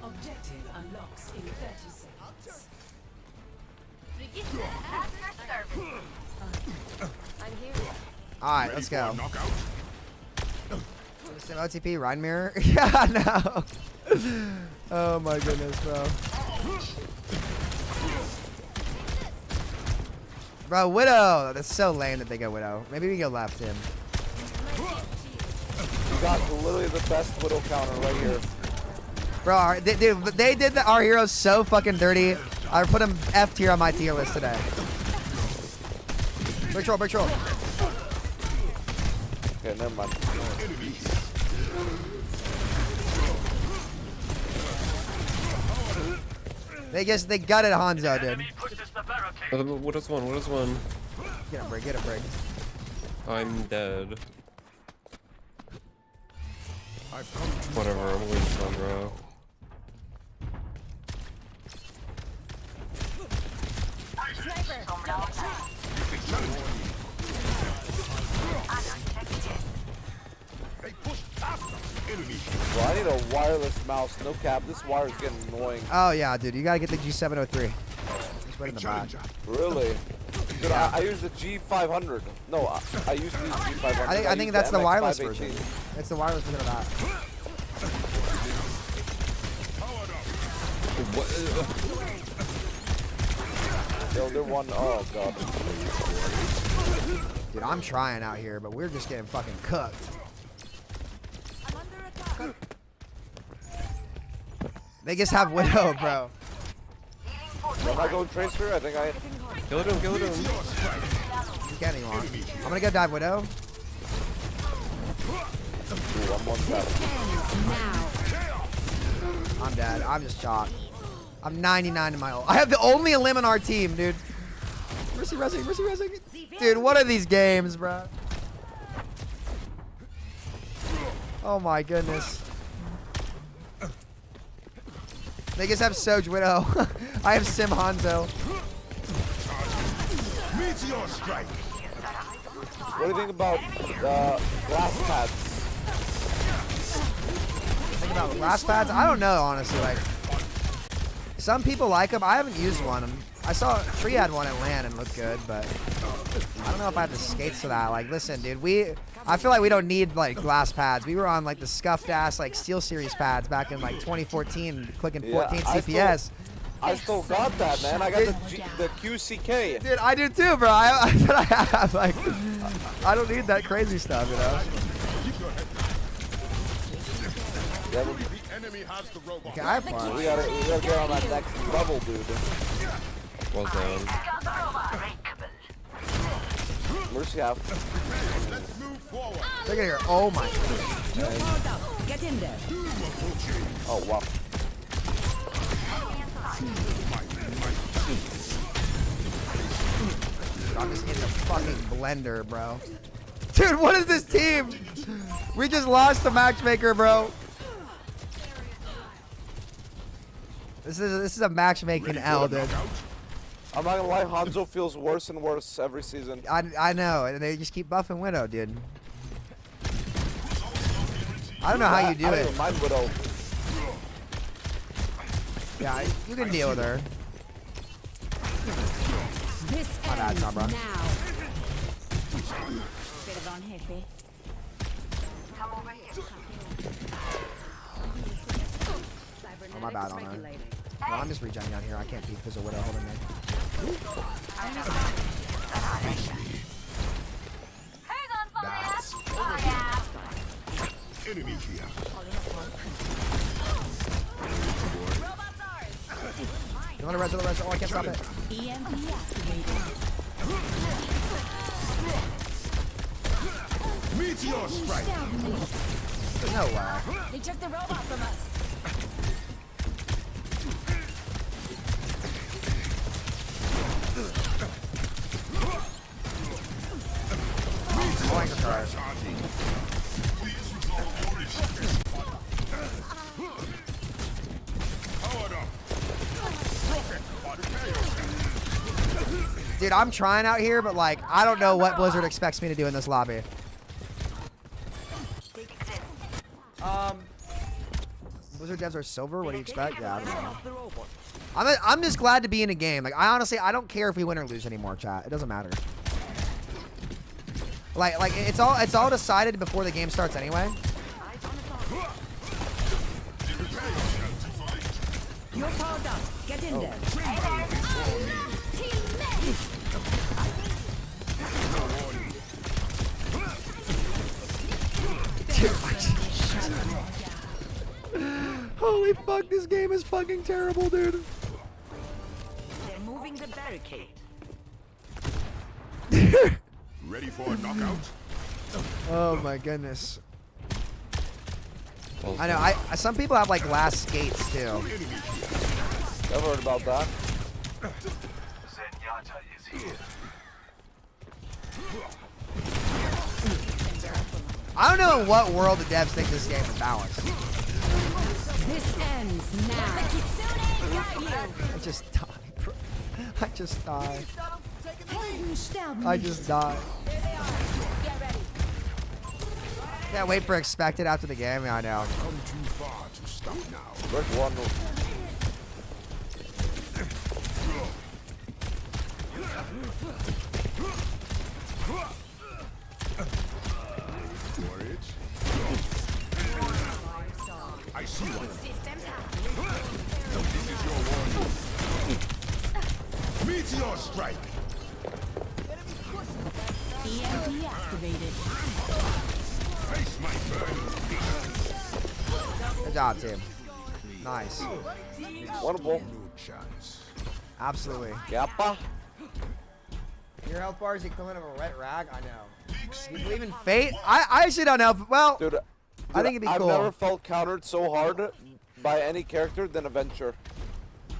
Objective unlocks in 30 seconds. I'm here. Alright, let's go. Some OTP, Rhine Mirror? Yeah, no. Oh my goodness, bro. Bro, Widow! That's so lame that they go Widow. Maybe we go left him. You got literally the best Widow counter right here. Bro, they did our heroes so fucking dirty. I put him F tier on my tier list today. Big troll, big troll. Okay, never mind. They gutted Hanzo, dude. What is one? What is one? Get him, Brig. Get him, Brig. I'm dead. Whatever, I'm going to Sandra. Bro, I need a wireless mouse. No cap. This wire is getting annoying. Oh yeah, dude. You gotta get the G703. It's right in the back. Really? Dude, I use the G500. No, I used to use G500. I think that's the wireless version. It's the wireless version of that. Yo, they're one. Oh god. Dude, I'm trying out here, but we're just getting fucking cooked. They just have Widow, bro. Am I going Tracer? I think I. Kill him, kill him. He's getting on. I'm gonna go dive Widow. Ooh, I'm one shot. I'm dead. I'm just shocked. I'm 99 in my ult. I have the only elim on our team, dude. Mercy resing, mercy resing. Dude, what are these games, bro? Oh my goodness. They just have Soj Widow. I have Sim Hanzo. Meteor strike. What do you think about glass pads? Think about glass pads? I don't know, honestly. Like, some people like them. I haven't used one. I saw Tree had one at LAN and looked good, but I don't know if I have the skates for that. Like, listen, dude, I feel like we don't need like glass pads. We were on like the scuffed ass like Steel Series pads back in like 2014, clicking 14 CPS. I still got that, man. I got the QCK. Dude, I do too, bro. I have like, I don't need that crazy stuff, you know. Okay, I have fun. We gotta get on that next level, dude. Well done. Mercy half. Look at here. Oh my. Get in there. Oh wow. I'm just in the fucking blender, bro. Dude, what is this team? We just lost the matchmaker, bro. This is a matchmaking L, dude. I'm not gonna lie, Hanzo feels worse and worse every season. I know, and they just keep buffing Widow, dude. I don't know how you do I don't it. even mind Widow. Yeah, you can deal with her. This My bad, Sombra. Oh, my bad on her. No, I'm just regenning out here. I can't peek because of Widow holding me. That's enemy here. You want to res? Oh, I can't stop it. EMP activated. Meteor strike. No way. They took the robot from us. Dude, I'm trying out here, but like, I don't know what Blizzard expects me to do in this lobby. Blizzard devs are silver. What do you expect? Yeah, I don't know. I'm just glad to be in a game. Like, I don't care if we win or lose anymore, chat. It doesn't matter. Like it's all decided before the game starts anyway. You're powered up. Get in there. Holy fuck, this game is fucking terrible, dude. They're moving the barricade. Ready for a knockout? Oh my goodness. I know. Some people have like glass skates too. I've heard about that. Zenyatta is here. I don't know in what world the devs think this game is balanced. This ends now. I just died, bro. I just died. I just died. Can't wait for expected after the game. Yeah, I know. Come too far to stop now. Break one. I see one. Meteor strike. EMP activated. Face my burning. Good job, team. Nice. Winnable. Absolutely. Yappa. Your health bar is the equivalent of a red rag? I know. You believe in fate? I actually don't know. Well, Dude, I think it'd be I've cool. never felt countered so hard by any character than a Venture.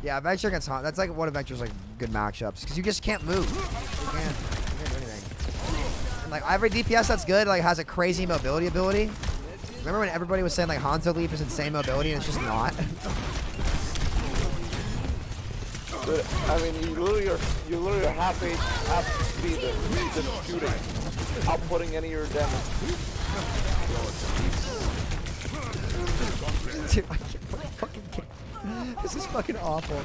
Yeah, Adventure against Hunt. That's like one of Adventure's like good matchups because you just can't move. You can't do anything. And like every DPS that's good like has a crazy mobility ability. Remember when everybody was saying like Hanzo Leap is insane mobility and it's just not? Dude, I mean, you literally are half speed just shooting, outputting any of your damage. Dude, I can't fucking kidding. This is fucking awful.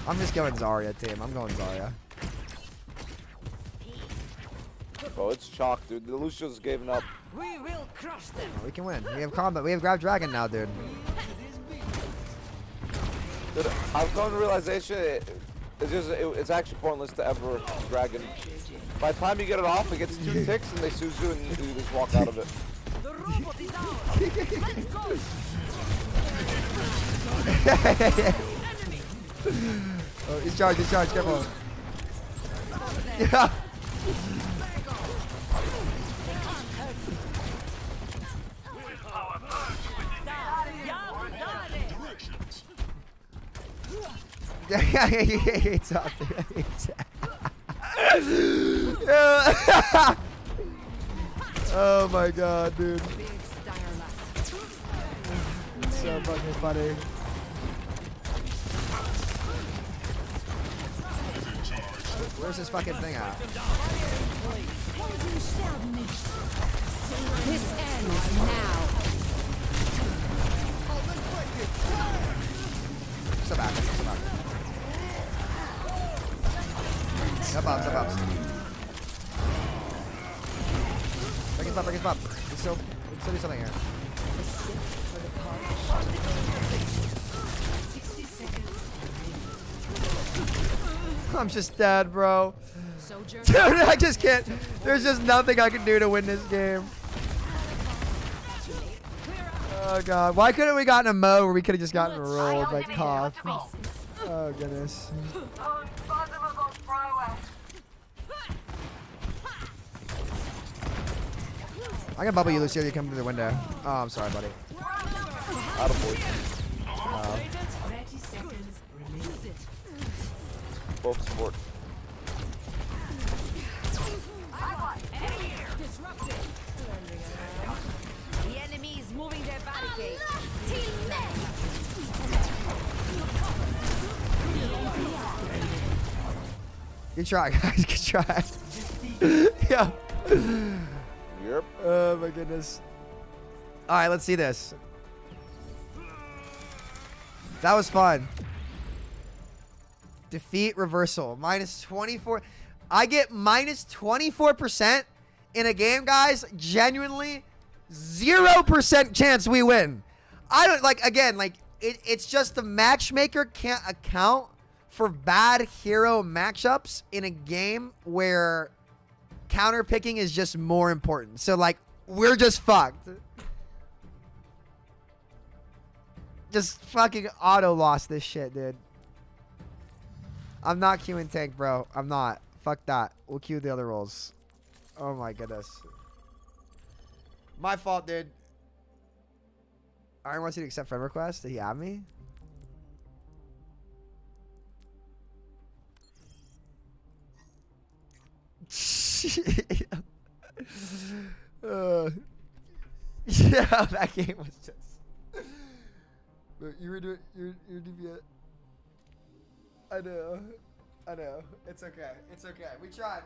I'm just going Zarya, team. I'm going Zarya. Bro, it's chalk, dude. The Lucio's given up. We will crush them. We can win. We have combat. We have Grab Dragon now, dude. Dude, I've come to realization it's actually pointless to ever Dragon. By the time you get it off, it gets 2 ticks and they Suzu and you just walk out of it. The robot is ours. Let's go. Oh, he's charged, careful. Yeah. It's up Oh my god, dude. It's so fucking funny. Where's this fucking thing at? This ends now. Step back. Step up. Break his butt. Let's still do something here. I'm just dead, bro. Dude, I just can't. There's just nothing I can do to win this game. Oh god, why couldn't we gotten a mode where we could have just gotten rolled like cough? Oh goodness. I'm gonna bubble you, Lucio. You come through the window. Oh, I'm sorry, buddy. Out of boy. Both support. The enemy is moving their barricade. Good try, guys. Good try. Yeah. Yep. Oh my goodness. All right, let's see this. That was fun. Defeat reversal. Minus 24. I get minus 24% in a game, guys. Genuinely 0% chance we win. I don't like, again, like it's just the matchmaker can't account for bad hero matchups in a game where counter picking is just more important. So like we're just fucked. Just fucking auto lost this shit, dude. I'm not queuing tank, bro. I'm not. Fuck that. We'll queue the other roles. Oh my goodness. My fault, dude. Iron wants you to accept friend request. Did he have me? Yeah, that game was just. But you were doing your DPS. I know. It's okay. We tried.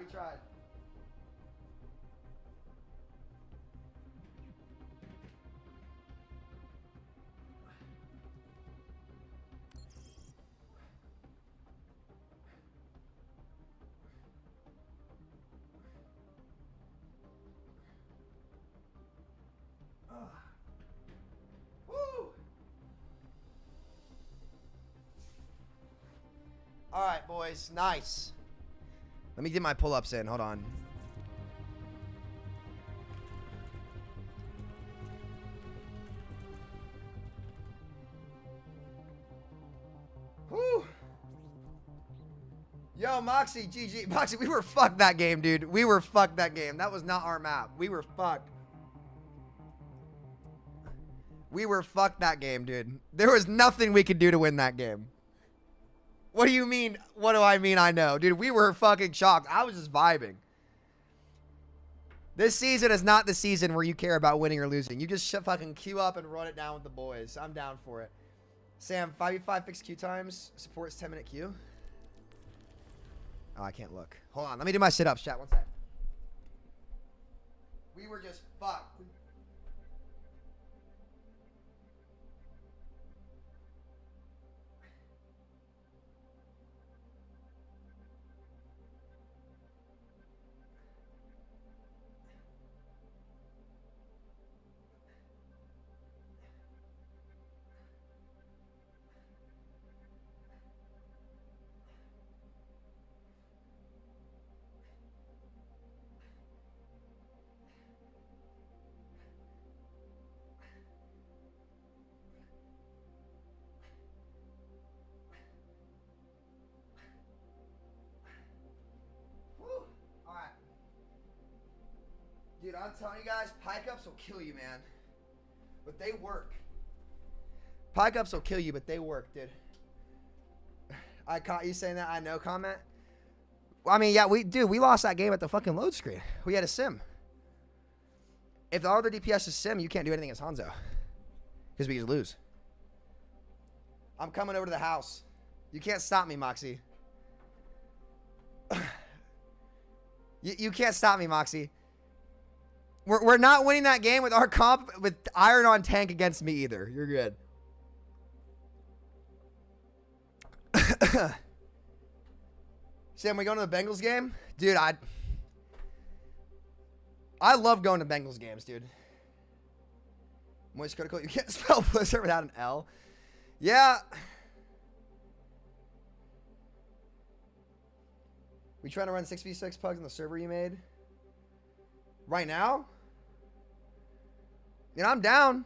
All right, boys. Nice. Let me get my pull-ups in. Hold on. Whew. Yo, Moxie, GG. Moxie, we were fucked that game, dude. We were fucked that game. That was not our map. We were fucked. We were fucked that game, dude. There was nothing we could do to win that game. What do you mean? What do I mean I know? Dude, we were fucking shocked. I was just vibing. This season is not the season where you care about winning or losing. You just fucking queue up and run it down with the boys. I'm down for it. Sam, 5v5 fixed queue times. Supports 10-minute queue. Oh, I can't look. Hold on. Let me do my sit-ups, chat. One sec. We were just fucked. Dude, I'm telling you guys, pike ups will kill you, man. But they work. Pike ups will kill you, but they work, dude. I caught you saying that I know comment. Well, I mean, yeah, we lost that game at the fucking load screen. We had a sim. If the other DPS is sim, you can't do anything as Hanzo. Because we just lose. I'm coming over to the house. You can't stop me, Moxie. You can't stop me, Moxie. We're not winning that game with our comp with Iron on tank against me either. You're good. Sam, we going to the Bengals game? Dude, I love going to Bengals games, dude. Moist critical. You can't spell Blizzard without an L. Yeah. We trying to run 6v6 pugs on the server you made? Right now? You know, I'm down.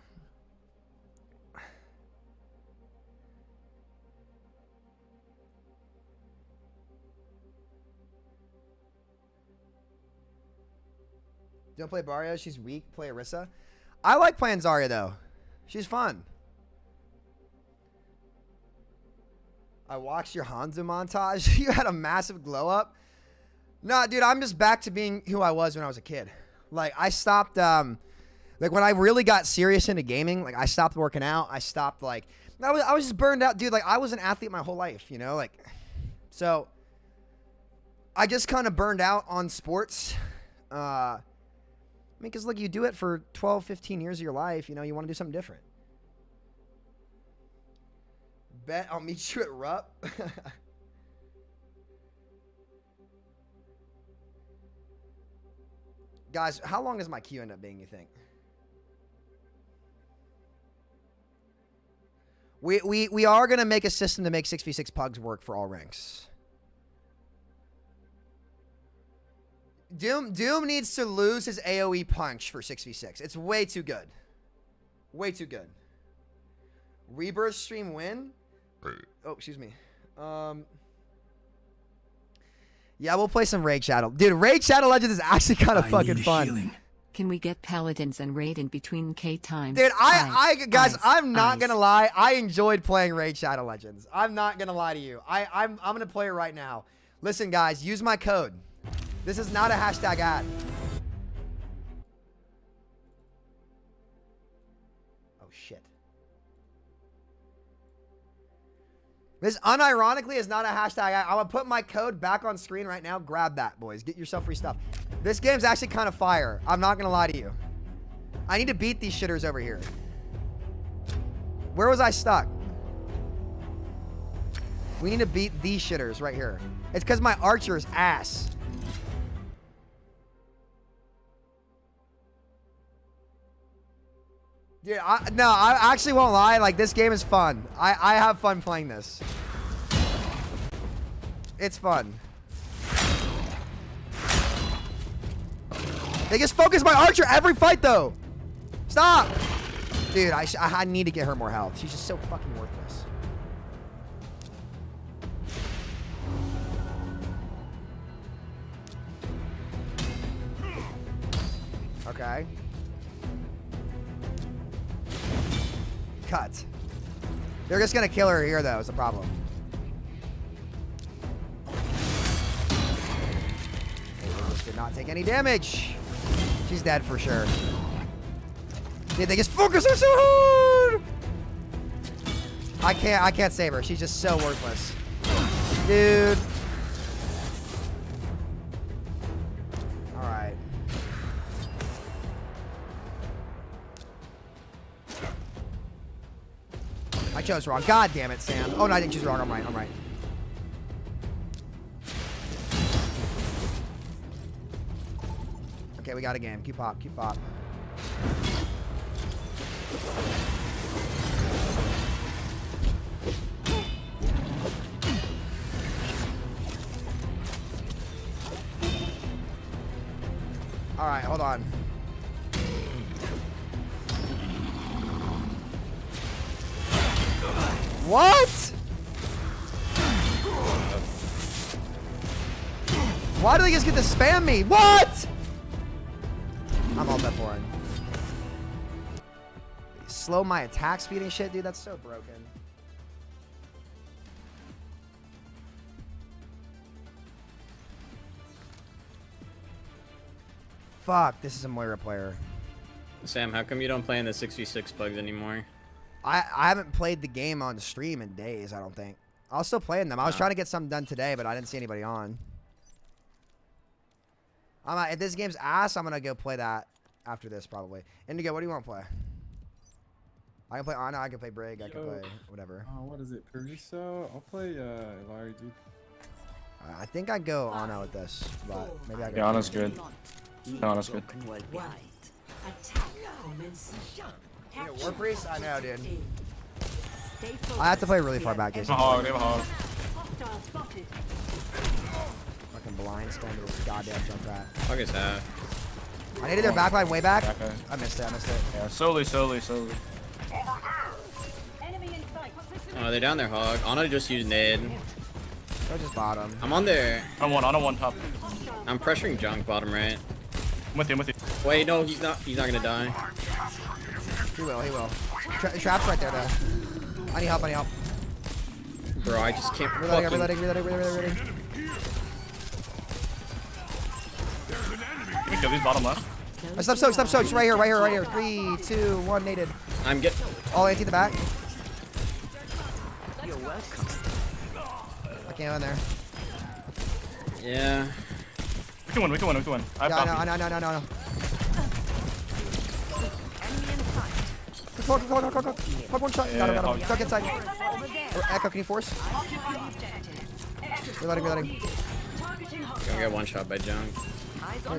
Don't play Barrio. She's weak. Play Orisa. I like playing Zarya, though. She's fun. I watched your Hanzo montage. You had a massive glow up. Nah, dude, I'm just back to being who I was when I was a kid. Like, I stopped, like, when I really got serious into gaming, like, I stopped working out. I stopped, like, I was just burned out. Dude, like, I was an athlete my whole life, you know? Like, so, I just kind of burned out on sports. I mean, because, look, you do it for 12, 15 years of your life. You know, you want to do something different. Bet I'll meet you at Rupp. Guys, how long does my queue end up being, you think? We are going to make a system to make 6v6 pugs work for all ranks. Doom needs to lose his AoE punch for 6v6. It's way too good. Way too good. Rebirth stream win? Oh, excuse me. Yeah, we'll play some Raid Shadow. Dude, Raid Shadow Legends is actually kind of fucking fun. Can we get Paladins and Raid in between K times? Dude, guys, I'm not gonna lie. I enjoyed playing Raid Shadow Legends. I'm not gonna lie to you. I'm gonna play it right now. Listen, guys, use my code. This is not a hashtag ad. Oh shit. This unironically is not a hashtag ad. I'm gonna put my code back on screen right now. Grab that, boys. Get yourself free stuff. This game's actually kind of fire. I'm not gonna lie to you. I need to beat these shitters over here. Where was I stuck? We need to beat these shitters right here. It's because my archer is ass. Dude, I actually won't lie. Like, this game is fun. I have fun playing this. It's fun. They just focus my Archer every fight, though. Stop. Dude, I need to get her more health. She's just so fucking worthless. Okay. Cut. They're just gonna kill her here, though, is the problem. They just did not take any damage. She's dead for sure. Dude, they just focus her so hard! I can't save her. She's just so worthless. Dude. Alright. I chose wrong. God damn it, Sam. Oh, no, I didn't choose wrong. I'm right. I'm right. Okay, we got a game. Keep pop. Keep pop. All right, hold on. What? Why do they just get to spam me? What? I'm all set for it. Slow my attack speed and shit, dude. That's so broken. Fuck, this is a Moira player. Sam, how come you don't play in the 6v6 bugs anymore? I haven't played the game on stream in days, I don't think. I'll still play in them. I was trying to get something done today, but I didn't see anybody on. If this game's ass, I'm going to go play that after this, probably. Indigo, what do you want to play? I can play Ana, I can play Brig, I can play whatever. Oh, what is it? Periso? I'll play Ilari, dude. I think I'd go Ana with this, but maybe I go. Yeah, Ana's good. Ana's good. War Priest? I know, dude. I have to play really far back. They have a hog, they have a hog. Fucking blind stand to this goddamn jump rat. Fuck is that? I needed their backline way back. Back line. I missed it, Yeah, slowly. Oh, they're down their hog. Ana just used nade. Go just bottom. I'm on there. On one top. I'm pressuring junk bottom right. I'm with you. Wait, no, he's not gonna die. He will. Trap's right there, though. I need help. Bro, I just can't Reloading. We kill these bottom left. Stop soak. Right here. 3, 2, 1, naded. I'm getting All anti the back. You're welcome. I can't go in there. Yeah. We can win. I have Yeah, no. Go. One shot. Got him. Duck inside. Echo, can you force? Reloading. Gonna get one shot by junk.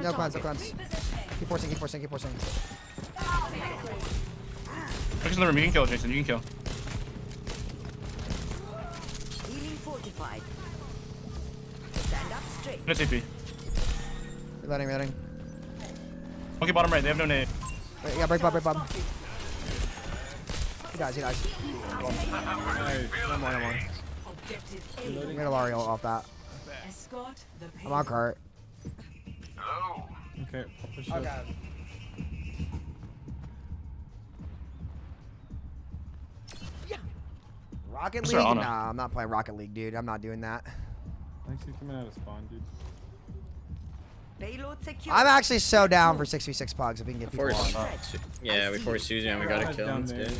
No clowns. Keep forcing. Focus on the room. You can kill, Jason. You can kill. Healing fortified. Stand up straight. No TP. Reloading. Okay, bottom right. They have no nade. Yeah, break bomb. He dies. Nice. No more. I'm gonna Lario off that. I'm on cart. Okay, I'll push up. Rocket League? Nah, I'm not playing Rocket League, dude. I'm not doing that. Thanks for coming out of spawn, dude. I'm actually so down for 6v6 pugs if we can get people on. Yeah, we force Suzy and we gotta kill him. It's good.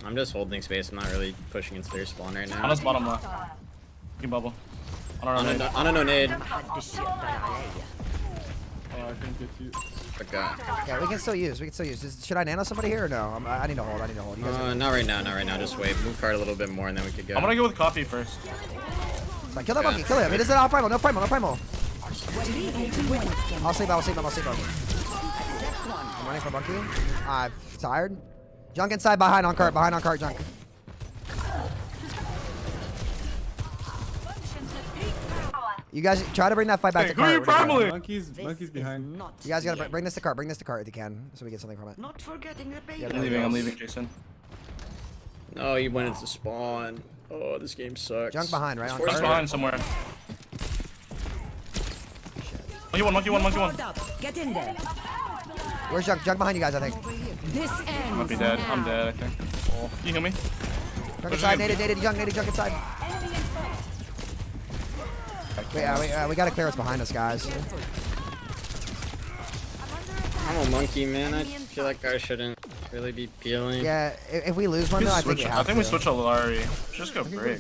I'm just holding space. I'm not really pushing into their spawn right now. Ana's bottom left. You can bubble. Ana no nade. Oh, I can get you. Okay. Yeah, we can still use. Should I nano somebody here or no? I need to hold. You guys Not right now. Just wait. Move card a little bit more and then we could go. I'm gonna go with coffee first. Kill that monkey. Kill him. He doesn't have primal. No primal. I'll save him. I'm running for monkey. I'm tired. Junk inside behind on cart, junk. You guys try to bring that fight back to Who are you cart. primaling? Monkeys behind. You guys gotta bring this to cart. Bring this to cart if you can, so we get something from it. Not forgetting the baby. I'm leaving, Jason. Oh, he went into spawn. Oh, this game sucks. Junk behind, right? On He's cart. behind somewhere. Monkey one. Forward up. Get in there. Where's Junk? Junk behind you guys, I think. This I ends might be dead. now. I'm dead, I think. Oh, can you heal me? Junk inside. Naded Junk inside. Wait, we gotta clear what's behind us, guys. I'm a monkey, man. I feel like I shouldn't really be peeling. Yeah, if we lose one, though, I think we have I think we to. switch a Lari. Just go break.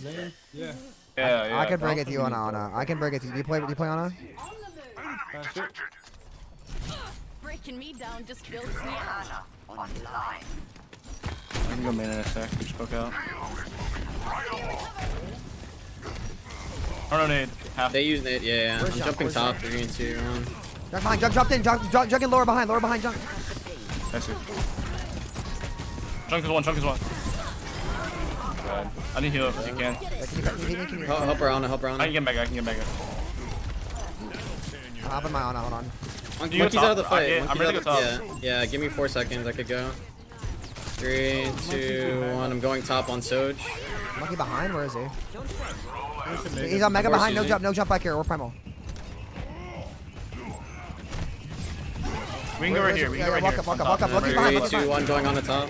Yeah. Yeah. I can break it to you on Ana. I can break it to you. Do you play Ana? Breaking me down just builds me up. I can go main in a sec. Just poke out. Oh no, nade. Half. They use nade, yeah. I'm jumping top, 3 and 2. Junk behind, Junk dropped in, Junk in lower behind, Junk. I see. Junk is one. God. I need heal if you can. Help her on. I can get back. I'm up in my Ana, hold on. Monkey's out of the fight. I'm ready to go top. Yeah, give me 4 seconds. I could go. 3, 2, 1. I'm going top on Soj. Monkey behind, where is he? He's on Mega behind, no jump back here, we're primal. We can go right here. Walk up. Monkey behind, 3, 2, 1. Going on the top.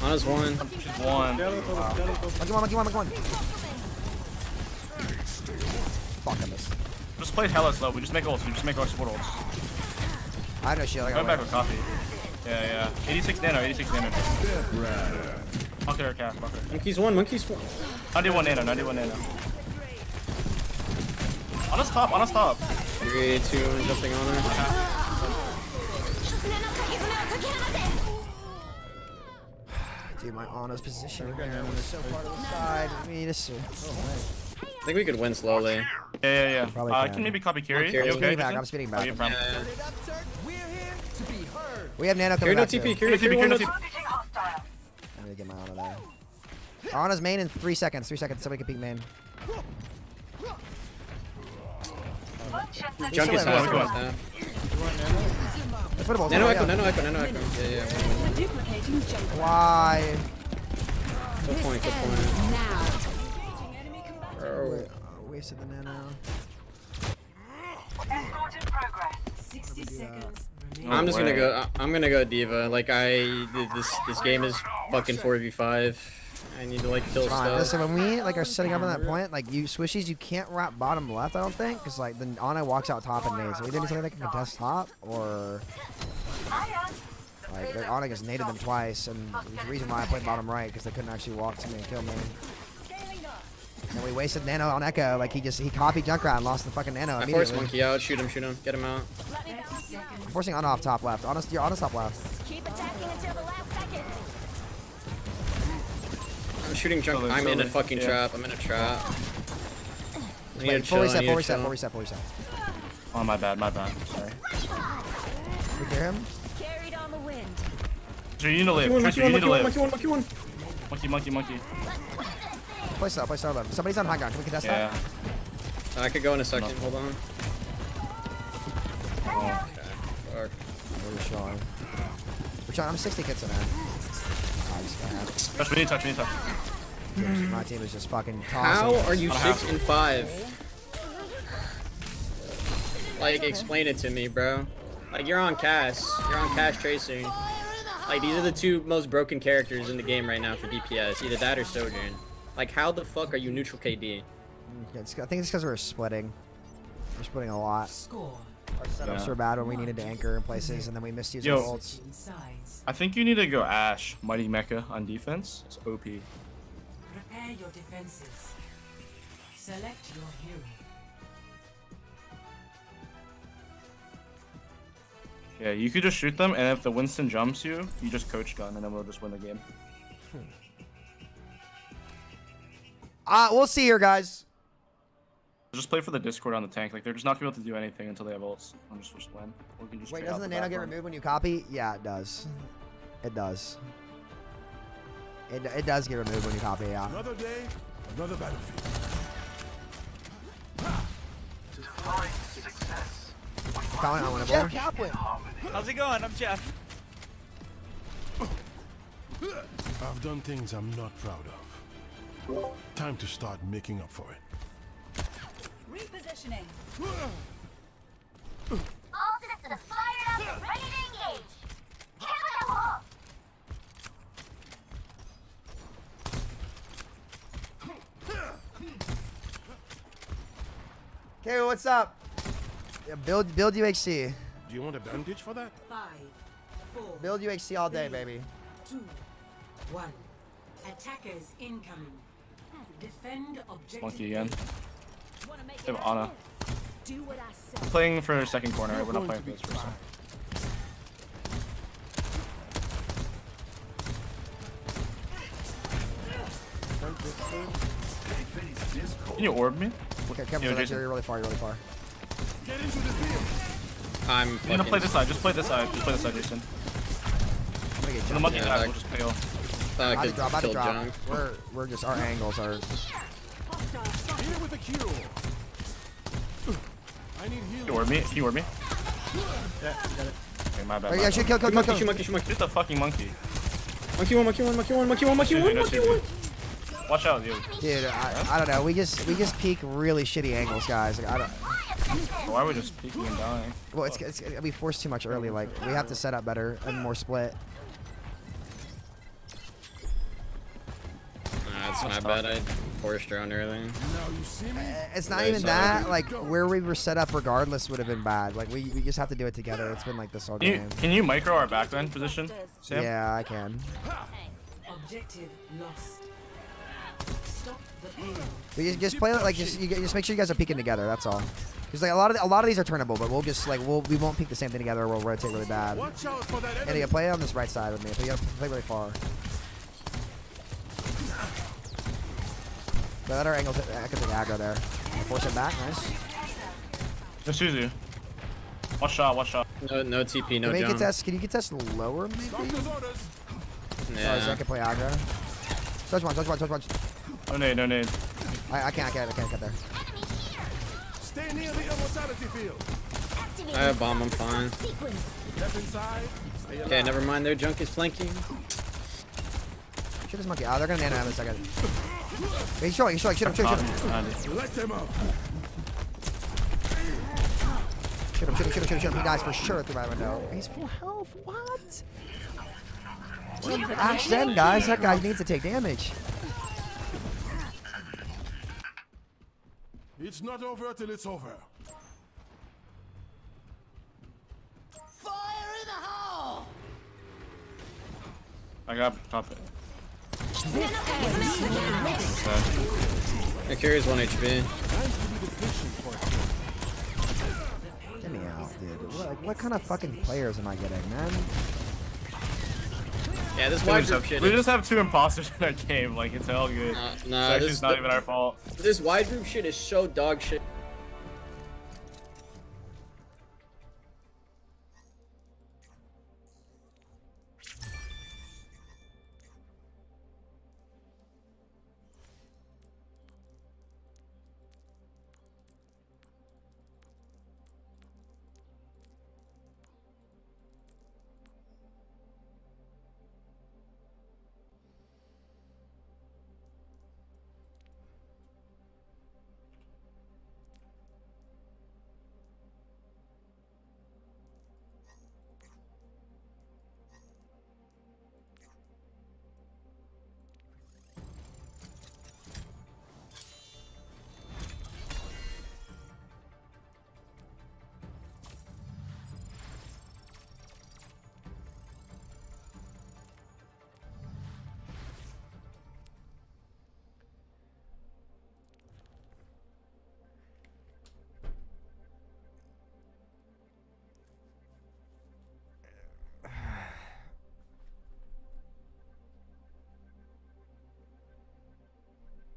Ana's 1. One. Monkey one. Fuck, I missed. Just play hella slow. We just make ults. Support ults. I have no shield. Going back with coffee. Yeah. 86 nano. Fuck her cast. Monkey's 1. 91 nano. On us top. 3, 2, 1. Jumping on her. Dude, my Ana's position there was so far to the side. I mean, this is... I think we could win slowly. Yeah. Probably I can. can maybe copy Kiri. Kiri. You okay? I'm spinning back. Oh, you're prime. We have Nano Kiri coming no back too. TP. Kiri no I'm TP. gonna get my Ana there. Ana's main in 3 seconds. Somebody can peek main. Junk is half. Nano echo. Yeah. Why? Good point. Wasted the Nano. I'm just gonna go. I'm gonna go Diva. Like this game is fucking 4v5. I need to like kill stuff. Listen, when we like are setting up on that point, like you swishies, you can't wrap bottom left. I don't think, because like the Ana walks out top and nades. So either need something that can contest top, or like their Ana just naded them twice, and there's a reason why I played bottom right, because they couldn't actually walk to me and kill me. And we wasted Nano on Echo. Like he copied Junkrat and lost the fucking Nano. I forced Monkey out. Shoot him. Get him out. I'm forcing Ana off top left. You're Ana top left. Keep attacking until the last second. I'm shooting Junk. I'm in a fucking trap. I'm in a trap. Full reset. Oh, my bad. Sorry. We hear him? Carried on the wind. So you need to live. Tristan, you need to live. Monkey one. Monkey. Play stop left. Somebody's on high ground. Can we contest Yeah. that? I could go in a second. Hold on. Oh. Fuck. We're trying. I'm 60 kits in there. Touch, we need touch. My team is just fucking tossing. How are you 6 and 5? Like, explain it to me, bro. Like, you're on Cass Tracing. Like, these are the 2 most broken characters in the game right now for DPS. Either that or Sojourn. Like, how the fuck are you neutral KD? I think it's because we're splitting. We're splitting a lot. Our setups were bad when we needed to anchor in places, and then we missed using ults. I think you need to go Ashe, Mighty Mecha on defense. It's OP. Prepare your defenses. Select your hero. Yeah, you could just shoot them, and if the Winston jumps you, you just coach gun, and then we'll just win the game. We'll see here, guys. Just play for the Discord on the tank. Like, they're just not gonna be able to do anything until they have ults. And just win. Or we can just Wait, trade out doesn't the Nano get removed when you copy? Yeah, it does. It does. It does get removed when you copy, yeah. Another day, another battlefield. Colin, I want to Jeff bowl. Kaplan. How's it going? I'm Jeff. I've done things I'm not proud of. Time to start making up for it. Repositioning. All systems fired up and ready to engage. Kill them all. Okay, what's up? Yeah, build UHC. Do you want a bandage for that? 5, 4. Build UHC all day, baby. 2, 1. Attackers incoming. Defend objective. Monkey again. They have Ana. Do what I say. We're playing for second corner. We're not playing for this first one. Can you orb me? Okay, Kevin, Yo, you're Jason. really far, you're really far. I'm You're gonna play this side. Just play this side. Just play this side, Jason. I'm gonna get And the jumped. monkey Yeah, dies. that- We'll just pale. That About to could drop, about to kill drop. Junk. We're just, our angles are... Here with a cue. I need Can healing. you orb me? Can you orb me? Yeah, got it. Okay, my bad. Oh, my yeah, bad. shoot, kill. Monkey, monkey, monkey. Shoot the fucking monkey. Monkey one, monkey one, monkey one, monkey one, monkey one, No monkey shooting. one. Watch out, yo. Dude, I don't know. We just peak really shitty angles, guys. Like, I don't... Why are we just peeking and dying? Well, we forced too much early. Like, we have to set up better and more split. Nah, it's my bad. I forced drone early. Now you see me? It's not Yeah, even so- that. Like, where we were set up regardless would have been bad. Like, we just have to do it together. It's been like this all game. Can you micro our backline position, Sam? Yeah, I can. Objective lost. Stop the pain. We just play it like just make sure you guys are peeking together. That's all. Because like a lot of these are turnable, but we'll just like we won't peek the same thing together. Or we'll rotate really bad. Watch out for that And enemy. you play it on this right side with me. But you have to play really far. But let our angles. I can take aggro there. Force it back. Nice. No Suzu. One shot, one shot. No TP, no Can you jump. contest? Can you contest lower maybe? Doctor's orders. Sorry, so I Yeah. can play aggro. Touch one. No nade, no nade. I can't get there. Stay near the immortality field. I have bomb, I'm fine. Step inside. Stay Okay, never mind, their junk is flanking. Shoot this monkey. Oh, they're gonna nano him in a second. He's showing. Shoot him. Let them up. Shoot him. He dies for sure through my window. He's full health. What? Ash Zen, guys. That guy needs to take damage. It's not over till it's over. Fire in the hole! I got top it. Akira's 1 HP. Get me out, dude. What kind of fucking players am I getting, man? Yeah, this We wide just group have- shit we is... just have 2 imposters in our game. Like, it's all good. Nah, it's this not even our fault. This wide group shit is so dog shit.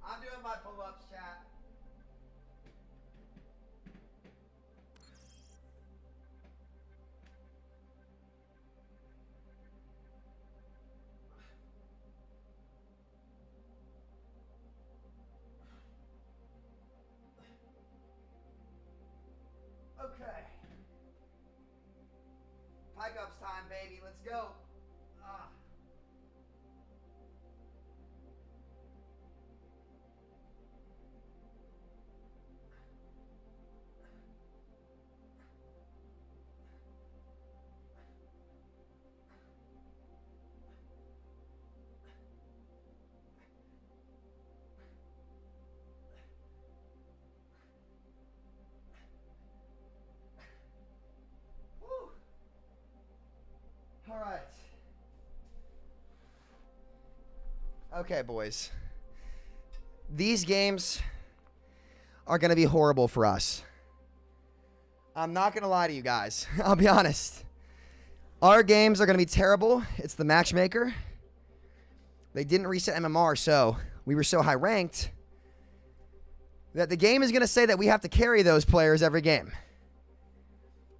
I'm doing my pull-ups, chat. Pike ups time, baby. Let's go. All right. Okay, boys. These games are going to be horrible for us. I'm not going to lie to you guys. I'll be honest. Our games are going to be terrible. It's the matchmaker. They didn't reset MMR, so we were so high ranked that the game is going to say that we have to carry those players every game.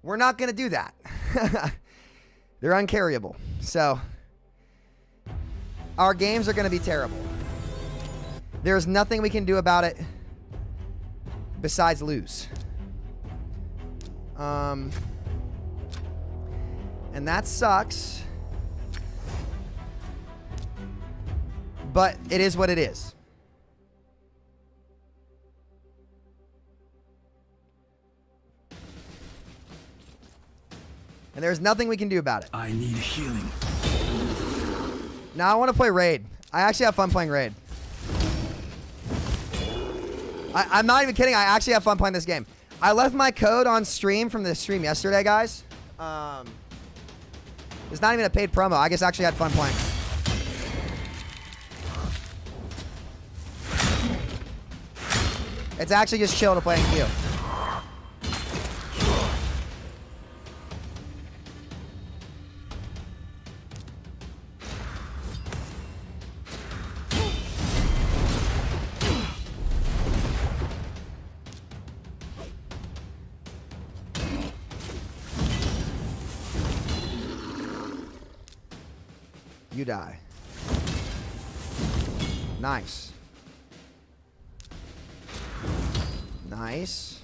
We're not going to do that. They're uncarryable. So, our games are going to be terrible. There's nothing we can do about it besides lose. And that sucks. But it is what it is. And there's nothing we can do about it. I need healing. Now I want to play Raid. I actually have fun playing Raid. I'm not even kidding. I actually have fun playing this game. I left my code on stream from the stream yesterday, guys. It's not even a paid promo. I just actually had fun playing. It's actually just chill to play in queue. You die. Nice. Nice.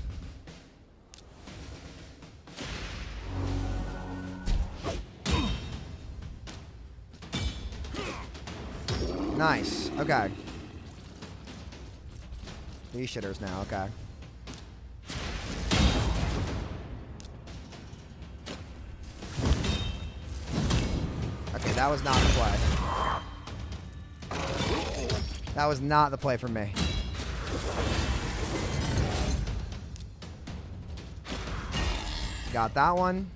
Nice. Okay. These shitters now. Okay. Okay, that was not the play. That was not the play for me. Got that one.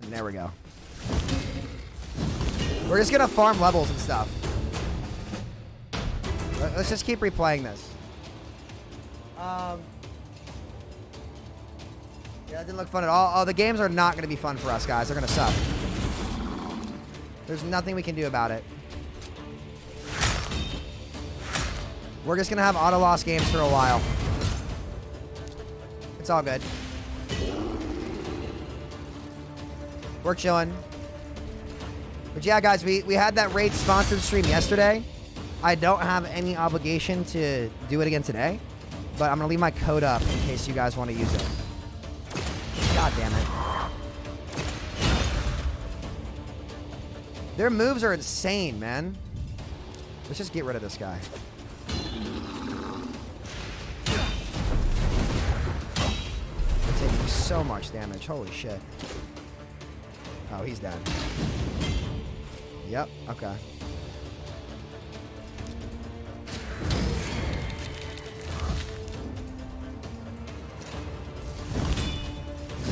And there we go. We're just gonna farm levels and stuff. Let's just keep replaying this. Yeah, that didn't look fun at all. Oh, the games are not going to be fun for us, guys. They're going to suck. There's nothing we can do about it. We're just going to have auto-loss games for a while. It's all good. We're chilling. But yeah, guys, we had that Raid sponsored stream yesterday. I don't have any obligation to do it again today. But I'm going to leave my code up in case you guys want to use it. God damn it. Their moves are insane, man. Let's just get rid of this guy. They're taking so much damage. Holy shit. Oh, he's dead. Yep, okay.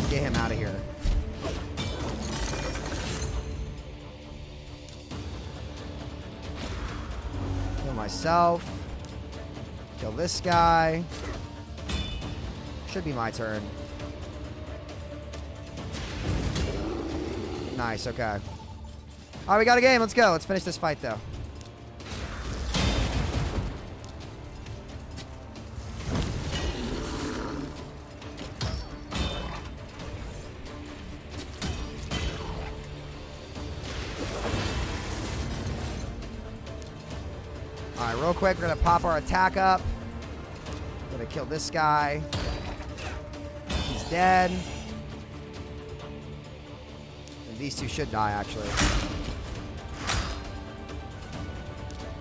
Get him out of here. Kill myself. Kill this guy. Should be my turn. Nice, okay. All right, we got a game. Let's go. Let's finish this fight, though. All right, real quick, we're going to pop our attack up. Gonna kill this guy. He's dead. And these two should die, actually.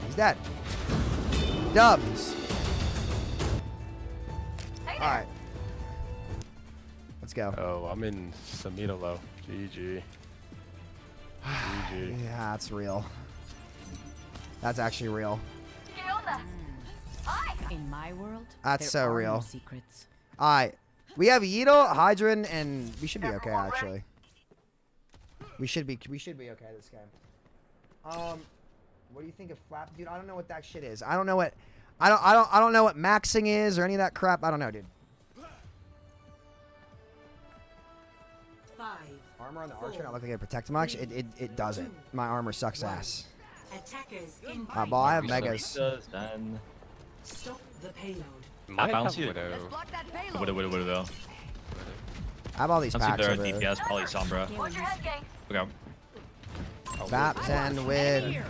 He's dead. Dubs. Alright. Let's go. Oh, I'm in Samito low. GG. GG. Yeah, that's real. That's actually real. In my world, That's there so are real. no secrets. Alright. We have Yeetle, Hydran, and we should be okay, actually. We should be okay this game. What do you think of flap? Dude, I don't know what that shit is. I don't know what I don't know what maxing is or any of that crap. I don't know, dude. 5. Armor on the archer not look like it protects much. It doesn't. My armor sucks ass. Attackers in Ball, I have megas. Done. Stop the payload. I bounce you. Widow. Widow. I have all these Let's see packs their over there. DPS, probably Sombra. Okay. Vaps and Wid.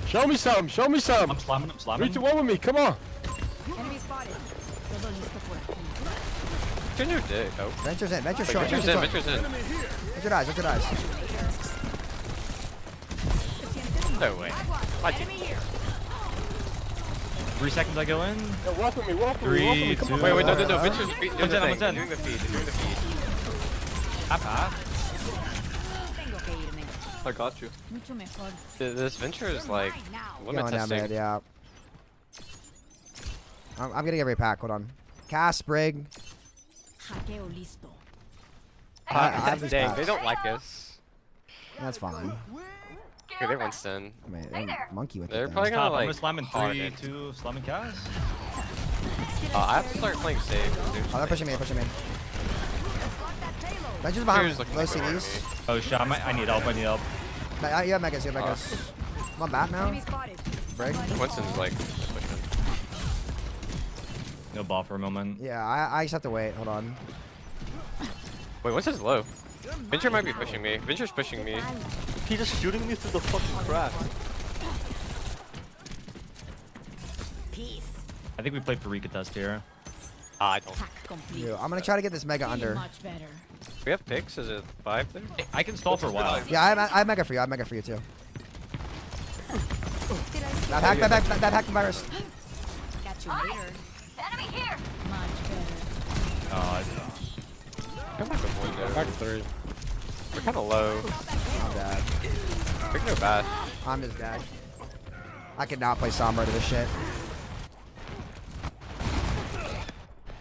Show me some. Show me some. I'm slamming. 3, 2, 1 with me. Come on. Enemy spotted. Turn your dick. Oh. Venture's in. Venture's Wait, short. Venture's in. Venture's in. Venture dies. Venture dies. No way. Watch it. 3 seconds I go in. Yo, walk with me. Walk with me. Walk with 3, me. Come 2. on. Wait. No. Venture's doing the thing. I'm Doing the feed. Doing the feed. I got you. This Venture is like limit Going down testing. mid, yeah. I'm gonna get every pack. Hold on. Cast Brig. I have this Dang, pack. they don't like us. That's fine. Okay, they Winston. I mean, they monkey with They're it. probably Then. gonna I'm like. gonna slam in hard 3, it. 2, slamming cast. I have to start playing safe. Oh, they're pushing me. They're pushing me. Venture's behind. Venture's looking Low like we're CDs. Oh shit, I need help. You have megas. You have megas. I'm on bat now. Brig. Winston's like pushing. No ball for a moment. Yeah, I just have to wait. Hold on. Wait, Winston's low. Venture might be pushing me. Venture's pushing me. He's just shooting me through the fucking crack. I think we played for test here. I don't. Yo, I'm gonna try to get this mega under. We have picks. Is it 5 there? I can stall for a while. Yeah, I have mega for you. I have mega for you too. That hack the virus. Got you later. Enemy here. Come back with window. Back to 3. We're kind of low. I'm dead. We can go back. I'm just dead. I could not play Sombra to this shit.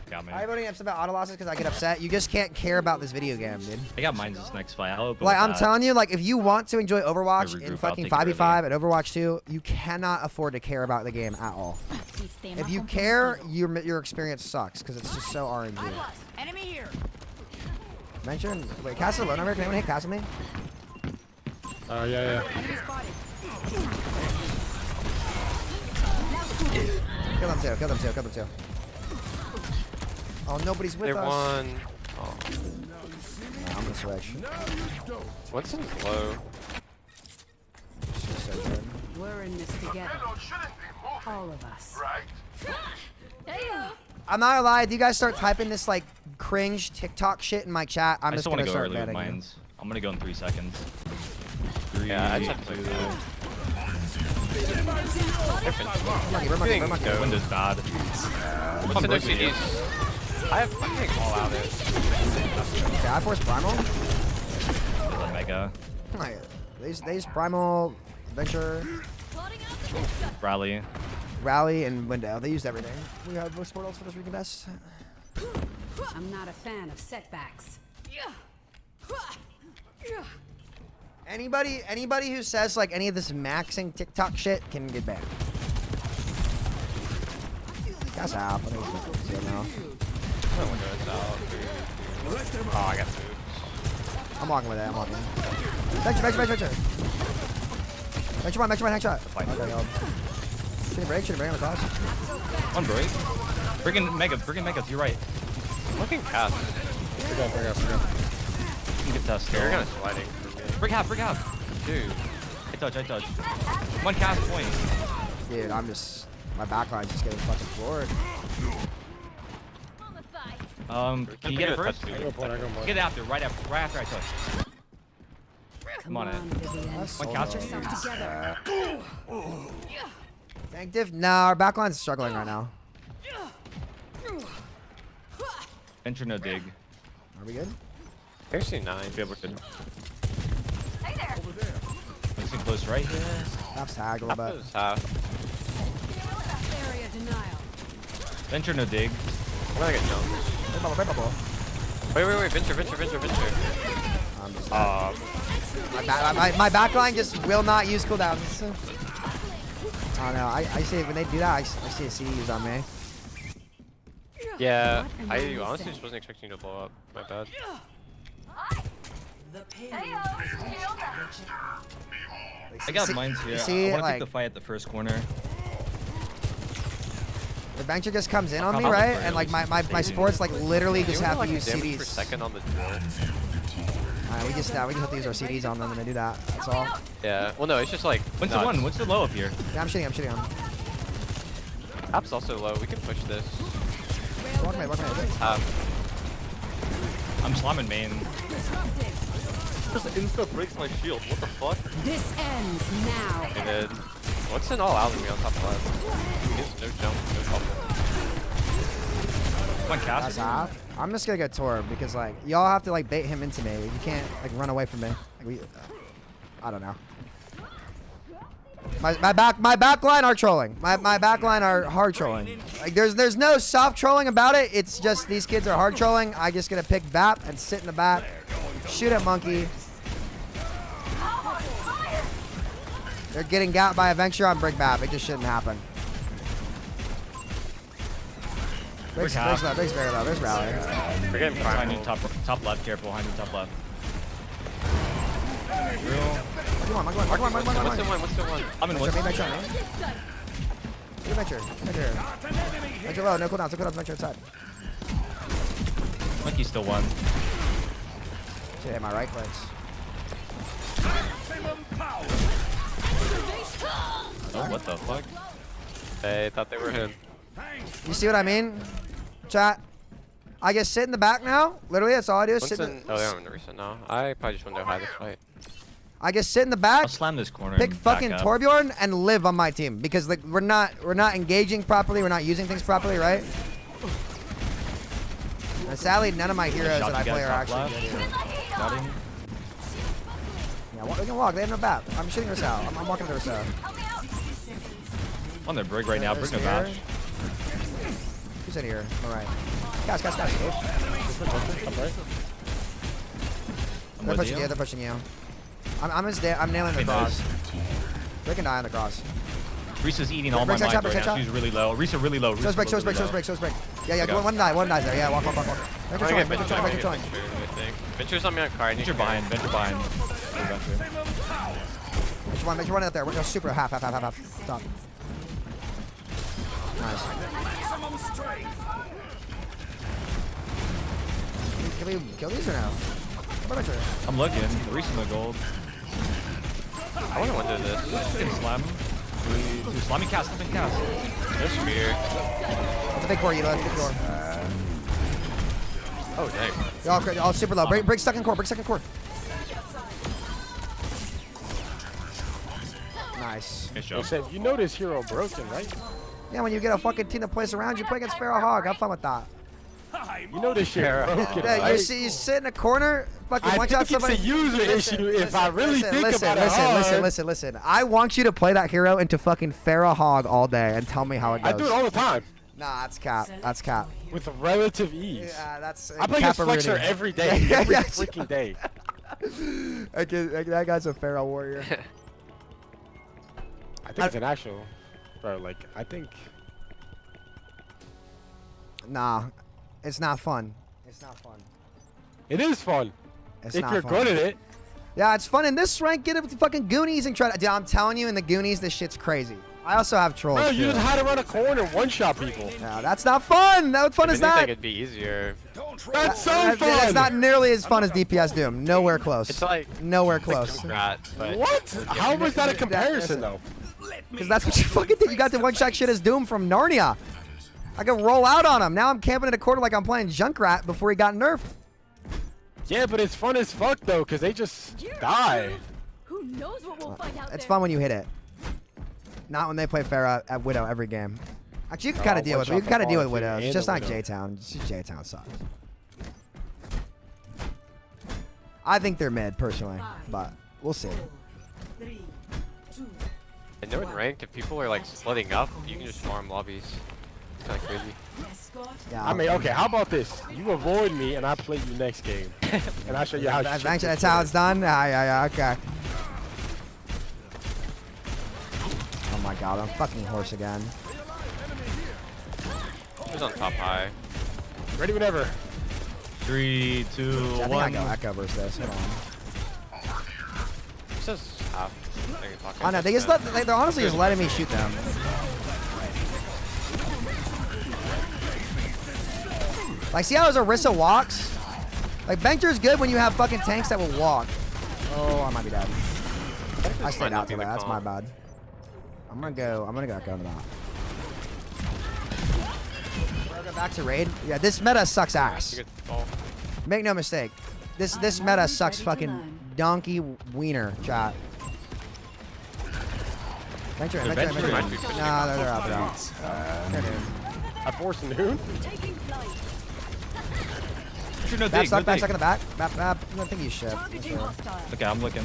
Got me. I only upset about auto losses because I get upset. You just can't care about this video game, dude. I got mines this next fight. I'll open Like, with I'm that. telling you, like, if you want to enjoy Overwatch regroup, in I'll fucking take it 5v5 and Overwatch 2, you cannot afford to care about the game at all. If you care, your experience sucks because it's just so RNG. Enemy here. Mention, wait, Castle alone over here? Can anyone hit Castle me? Yeah. Enemy spotted. Kill them too. Oh, nobody's with They us. won. Oh. Nah, I'm gonna switch. Winston's low. She's so good. We're in this together. All of us. I'm not gonna lie, if you guys start typing this like cringe TikTok shit in my chat, I'm I just still want gonna to go start early with banning you. mines. I'm gonna go in 3 seconds. 3, Yeah, I just have to 2. We're monkey. Window's bad. Winston no CDs. I think all out it. Okay, I force Primal. Mega. They use Primal, Venture, Rally, and Window. They used everything. We have most portals for this weekend best. I'm not a fan of setbacks. Anybody who says like any of this maxing TikTok shit can get banned. That's out. I think it's good now. Oh, I got food. I'm walking with it. I'm walking. Venture. Venture one, headshot. Okay, yo. Should have break on the cross. One break. Friggin' mega to your right. Looking cast. Forgot. You can get test. You're kind of sliding for me. Break half. Dude. I touch. One cast point. Dude, I'm just... My backline's just getting fucking floored. Can you get it first? I go point. Get it after, right after I touch. Come on, Ed. One counter. Tank diff? No, our backline's struggling right now. Enter no dig. Are we good? Actually 9. Yeah, we're good. Hey there. Mixing close right here. Half tag a little bit. Area denial. Enter no dig. I'm gonna get jumped. Wait, Venture. I'm just my backline just will not use cooldowns. Oh no, I see when they do that, I see a CD use on me. Yeah, I honestly just wasn't expecting you to blow up. My bad. I got mines here. See, I want to like, take the fight at the first corner. The bencher just comes in on me, right? And like my sports like literally just have to use damage CDs. per second on the drill. Alright, we just have to use our CDs on them when they do that. That's all. Yeah. Well, no, it's just like. What's the one? What's the low up here? Yeah, I'm shooting on. App's also low. We can push this. Walk me. I'm slamming main. Just insta breaks my shield. What the fuck? This ends now. He did. What's an all out of me on top left? He gets no jump, no bubble. One cast. That's half. I'm just gonna get Torb because like y'all have to like bait him into me. You can't like run away from me. Like, I don't know. My backline are trolling. My backline are hard trolling. Like there's no soft trolling about it. It's just these kids are hard trolling. I just gonna pick BAP and sit in the back, shoot at monkey. They're getting gapped by a venture on brick BAP. It just shouldn't happen. Brick's very low. There's rally. We're getting primal. Top left. Careful behind the top left. Come on. What's the one? I'm in one. Venture. Venture low. No cooldowns. Venture inside. Monkey still one. Should hit my right clicks. Oh, what the fuck? They thought they were him. You see what I mean? Chat. I just sit in the back now. Literally, that's all I do is sit Oh, they're in the reset now. I probably just want to hide this fight. I just sit in the back. I'll slam this corner. Pick fucking Torbjorn and live on my team because like we're not engaging properly. We're not using things properly, right? And sadly, none of my heroes that I play are actually good here. Yeah, we can walk. They have no BAP. I'm shooting her out. I'm walking to her south. On their brig right now. Brig no bash. Who's in here? All right. Cast. They're pushing you. They're pushing you. I'm nailing the cross. They can die on the cross. Risa's eating all my mines right now. She's really low. Risa really low. Shows break. Yeah. One dies there. Yeah, walk. Venture trying. Venture's on me on card. Venture behind. Venture one out there. We're going super half. Stop. Nice. Can we kill these or no? I'm looking. Risa no gold. I want to wonder this. Slam. Let me cast. This spear. That's a big core, That's a big core. Oh, dang. Y'all super low. Break second core. Nice. You said you know this hero broken, right? Yeah, when you get a fucking team that plays around, you play against Pharaoh Hog. Have fun with that. You know this shit broken, yeah, right? you sit in a corner, fucking watch out somebody. It's a user issue if I really think about it. Listen. I want you to play that hero into fucking Pharaoh Hog all day and tell me how it goes. I do it all the time. Nah, that's cap. With relative ease. Yeah, that's. I play against Flexor every day. Every freaking day. That guy's a Pharaoh warrior. I think it's an actual. Bro, like, I think. Nah, it's not fun. It is fun. If you're good at it. Yeah, it's fun in this rank. Get up with the fucking Goonies and try to. Dude, I'm telling you, in the Goonies, this shit's crazy. I also have trolls. Bro, you just had to run a corner, one-shot people. No, that's not fun. What fun is that? I think it'd be easier. That's so fun. It's not nearly as fun as DPS Doom. Nowhere close. It's like nowhere close. What? How was that a comparison though? Because that's what you fucking did. You got the one-shot shit as Doom from Narnia. I could roll out on him. Now I'm camping in a corner like I'm playing Junkrat before he got nerfed. Yeah, but it's fun as fuck though, cause they just die. Who knows what we'll find out It's there. fun when you hit it. Not when they play Pharah at Widow every game. Actually, you can kind of deal with it. You can kind of deal with Widows. It's just not J-Town. J-Town sucks. I think they're mid, personally, but we'll see. I know in ranked, if people are like splitting up, you can just farm lobbies. It's kind of crazy. Yeah. I mean, okay, how about this? You avoid me and I play you next game. And I show you how That's how it's done? Yeah, okay. Oh my god, I'm fucking horse again. Who's on top high? Ready whenever. 3, 2, I think 1. I go Echo versus this. Hold on. It says half. I know, they're honestly just letting me shoot them. Like, see how his Orisa walks? Like, Venture's good when you have fucking tanks that will walk. Oh, I might be dead. I stayed out to that. That's my bad. I'm gonna go Echo in the bot. Go back to raid. Yeah, this meta sucks ass. Make no mistake. This meta sucks fucking donkey wiener, chat. Venture. No, they're out. They're noon. I forced noon? Back stuck in the back. Map. I think you should. Okay, I'm looking.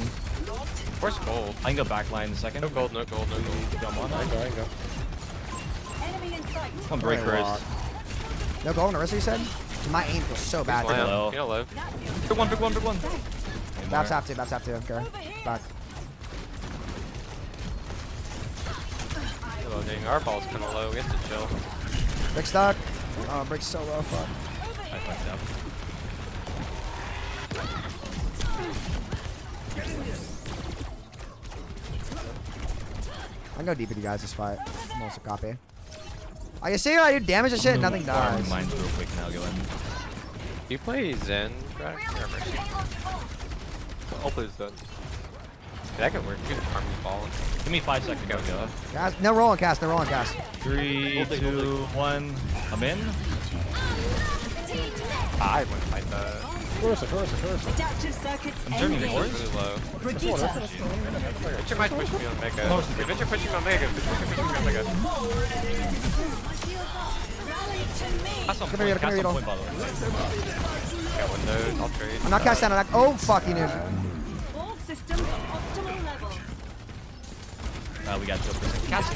Where's gold? I can go back line in a second. No gold. I go. Come break first. No gold on Orisa, you said? My aim was so bad. Low. Low. Big one. Baps have to. Okay. Back. Loading. Our ball's kind of low. We have to chill. Brick stuck. Oh, Brick's so low. Fuck. I fucked up. I can go deep with you guys this fight. I'm also copy. I can see how I do damage and shit, nothing dies. Mine's real quick now, go in. Do you play Zen, Drac? I'll play Zen. That could work. You can farm the ball. Give me 5 seconds. Go. Guys, no rolling cast. 3, 2, 1. I'm in. I wouldn't fight that. First. I'm turning the horse. Really low. Venture might push me on Mega. If Venture pushing me on Mega, Venture pushing me on Mega. Cast on Come point, here, cast on Riddle. point, by the way. Got one node. I'll trade. I'm not casting on that. Oh, fuck you, dude. All systems optimal level. We got Joker. Cast.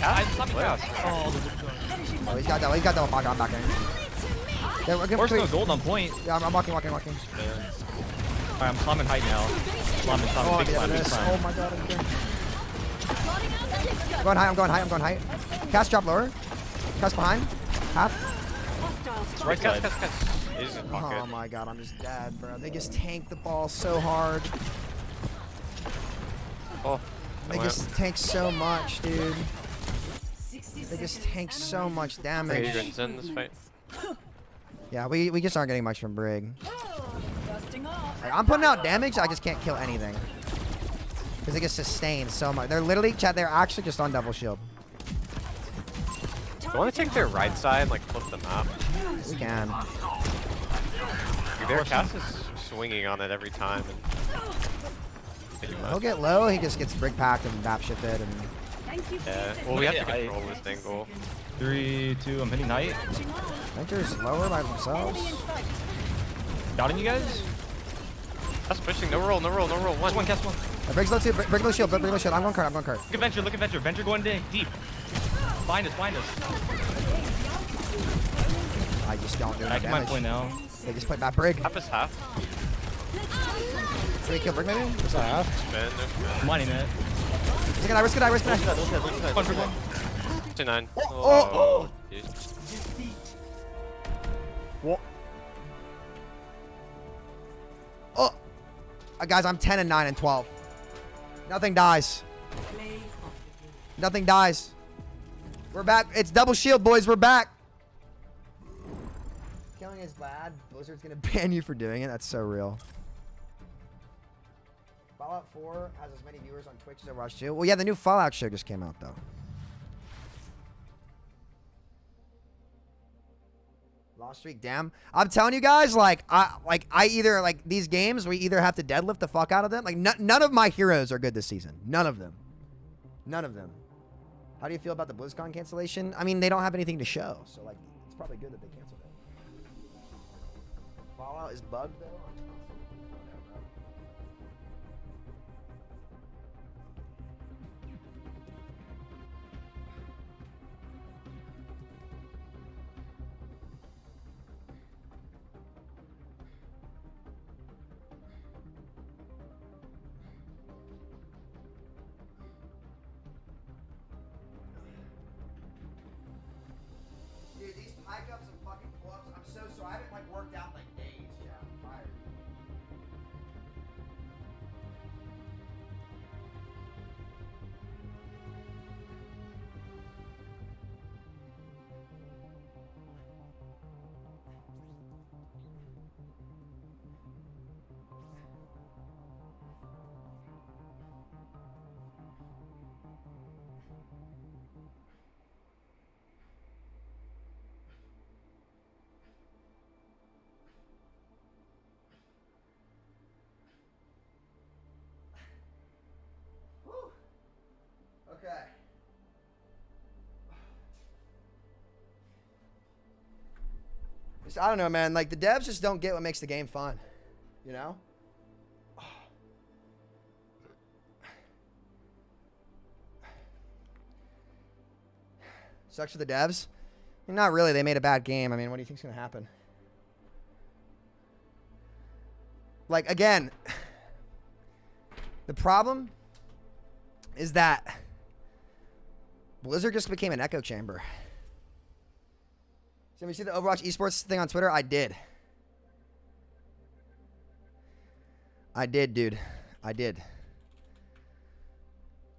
Oh, he's got double pocket. I'm back in. Horse no gold on point. Yeah, I'm walking. Alright, I'm slamming height now. Slamming big slam. Oh my god, I'm going height. Cast drop lower. Cast behind. Half. It's right side. He's in pocket. Oh my god, I'm just dead, bro. They just tank the ball so hard. Oh. They just tank so much, dude. They just tank so much damage. Okay, you're going to Zen this fight. Yeah, we just aren't getting much from Brig. Like, I'm putting out damage, I just can't kill anything. Because they get sustained so much. They're literally, chat, they're actually just on double shield. You want to take their right side and like flip the map? We can. Their cast is swinging on it every time. And He'll get low, he just gets Brig packed and map shifted. And yeah, well, we have to control this angle. 3, 2, I'm hitting height. Venture's lower by themselves. Doubting you guys? That's pushing. No roll. One. Cast one. Brig's low too. Brig low shield. I'm going cart. Look at Venture. Venture going deep. Find us. I just don't do Back any at my damage. point now. They just play bad Brig. Half is half. 3 kill Brig maybe? What's that half? Spin. I'm mining it. Risk it. One for one. 2-9. Oh. Dude. What? Oh. Guys, I'm 10 and 9 and 12. Nothing dies. We're back. It's double shield, boys. We're back. Killing is bad. Blizzard's gonna ban you for doing it. That's so real. Fallout 4 has as many viewers on Twitch as Overwatch 2. Well, yeah, the new Fallout show just came out, though. Loss streak, damn. I'm telling you guys, like I either like these games we either have to deadlift the fuck out of them. Like none of my heroes are good this season. None of them. None of them. How do you feel about the BlizzCon cancellation? I mean, they don't have anything to show, so like it's probably good that they canceled it. Fallout is bugged though. Dude, these pike ups and fucking pull-ups, I'm so sorry. I haven't like worked out like days, yeah. I'm tired. Okay. I don't know, man. Like, the devs just don't get what makes the game fun. You know? Sucks for the devs. I mean, not really. They made a bad game. I mean, what do you think's going to happen? Like, again, the problem is that Blizzard just became an echo chamber. So you see the Overwatch Esports thing on Twitter? I did. I did, dude. I did.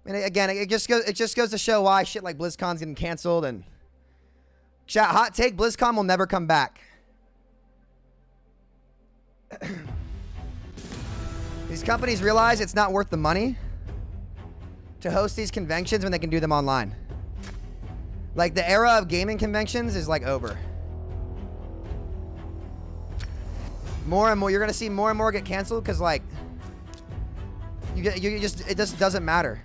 I mean, again, it just goes to show why shit like BlizzCon's getting canceled. And chat, hot take: BlizzCon will never come back. These companies realize it's not worth the money to host these conventions when they can do them online. Like, the era of gaming conventions is like over. More and more, you're gonna see more and more get canceled because like it just doesn't matter.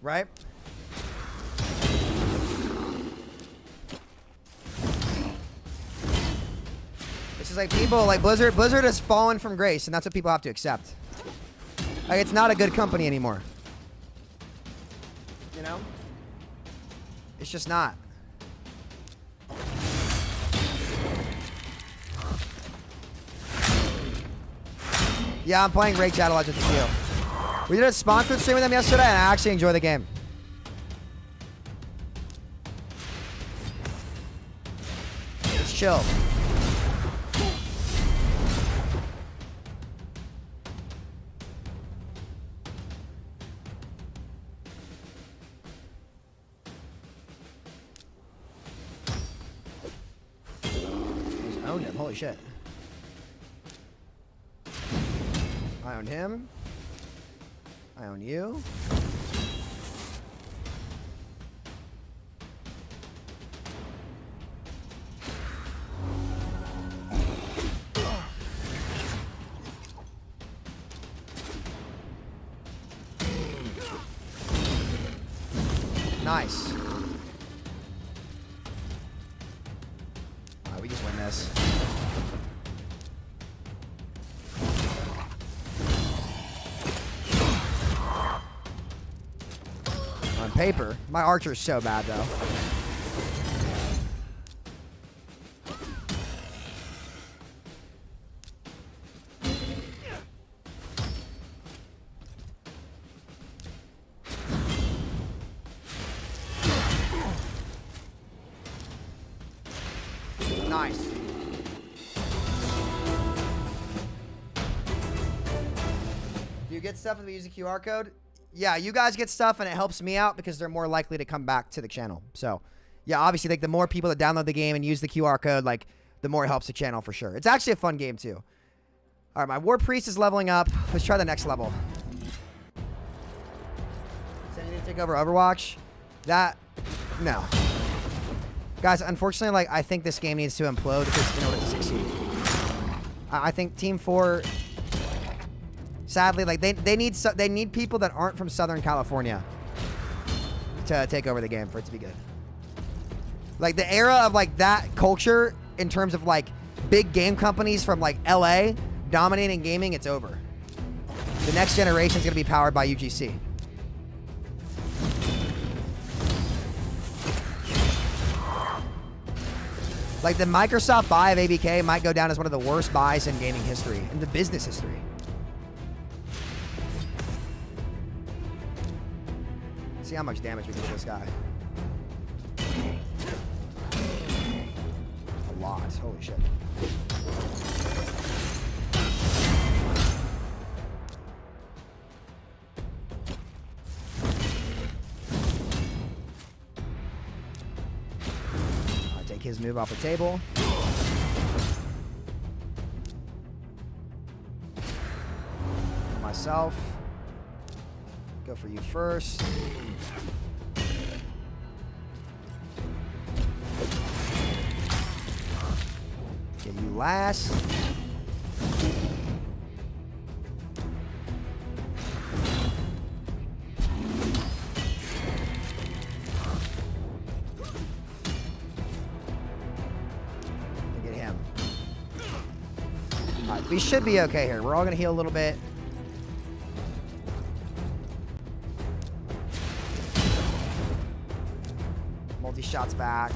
Right? This is like people like Blizzard has fallen from grace, and that's what people have to accept. Like, it's not a good company anymore. You know? It's just not. Yeah, I'm playing Raid Shadow Legends with you. We did a sponsored stream with them yesterday, and I actually enjoy the game. It's chill. He's owned him. Holy shit. I own him. I own you. Nice. Alright, we just win this. On paper, my archer's so bad though. Nice. Do you get stuff if we use a QR code? Yeah, you guys get stuff and it helps me out because they're more likely to come back to the channel. So, yeah, obviously, like, the more people that download the game and use the QR code, like, the more it helps the channel for sure. It's actually a fun game, too. All right, my War Priest is leveling up. Let's try the next level. Take over Overwatch. No. Guys, unfortunately, like, I think this game needs to implode because in order to succeed. I think Team 4, sadly, like, they need people that aren't from Southern California to take over the game for it to be good. Like, the era of, like, that culture in terms of, like, big game companies from, like, LA dominating gaming, it's over. The next generation is going to be powered by UGC. Like, the Microsoft buy of ABK might go down as one of the worst buys in gaming history, in the business history. See how much damage we do to this guy. A lot. Holy shit. His move off the table. Myself. Go for you first. Get you last. We should be okay here. We're all gonna heal a little bit. Multi-shots back.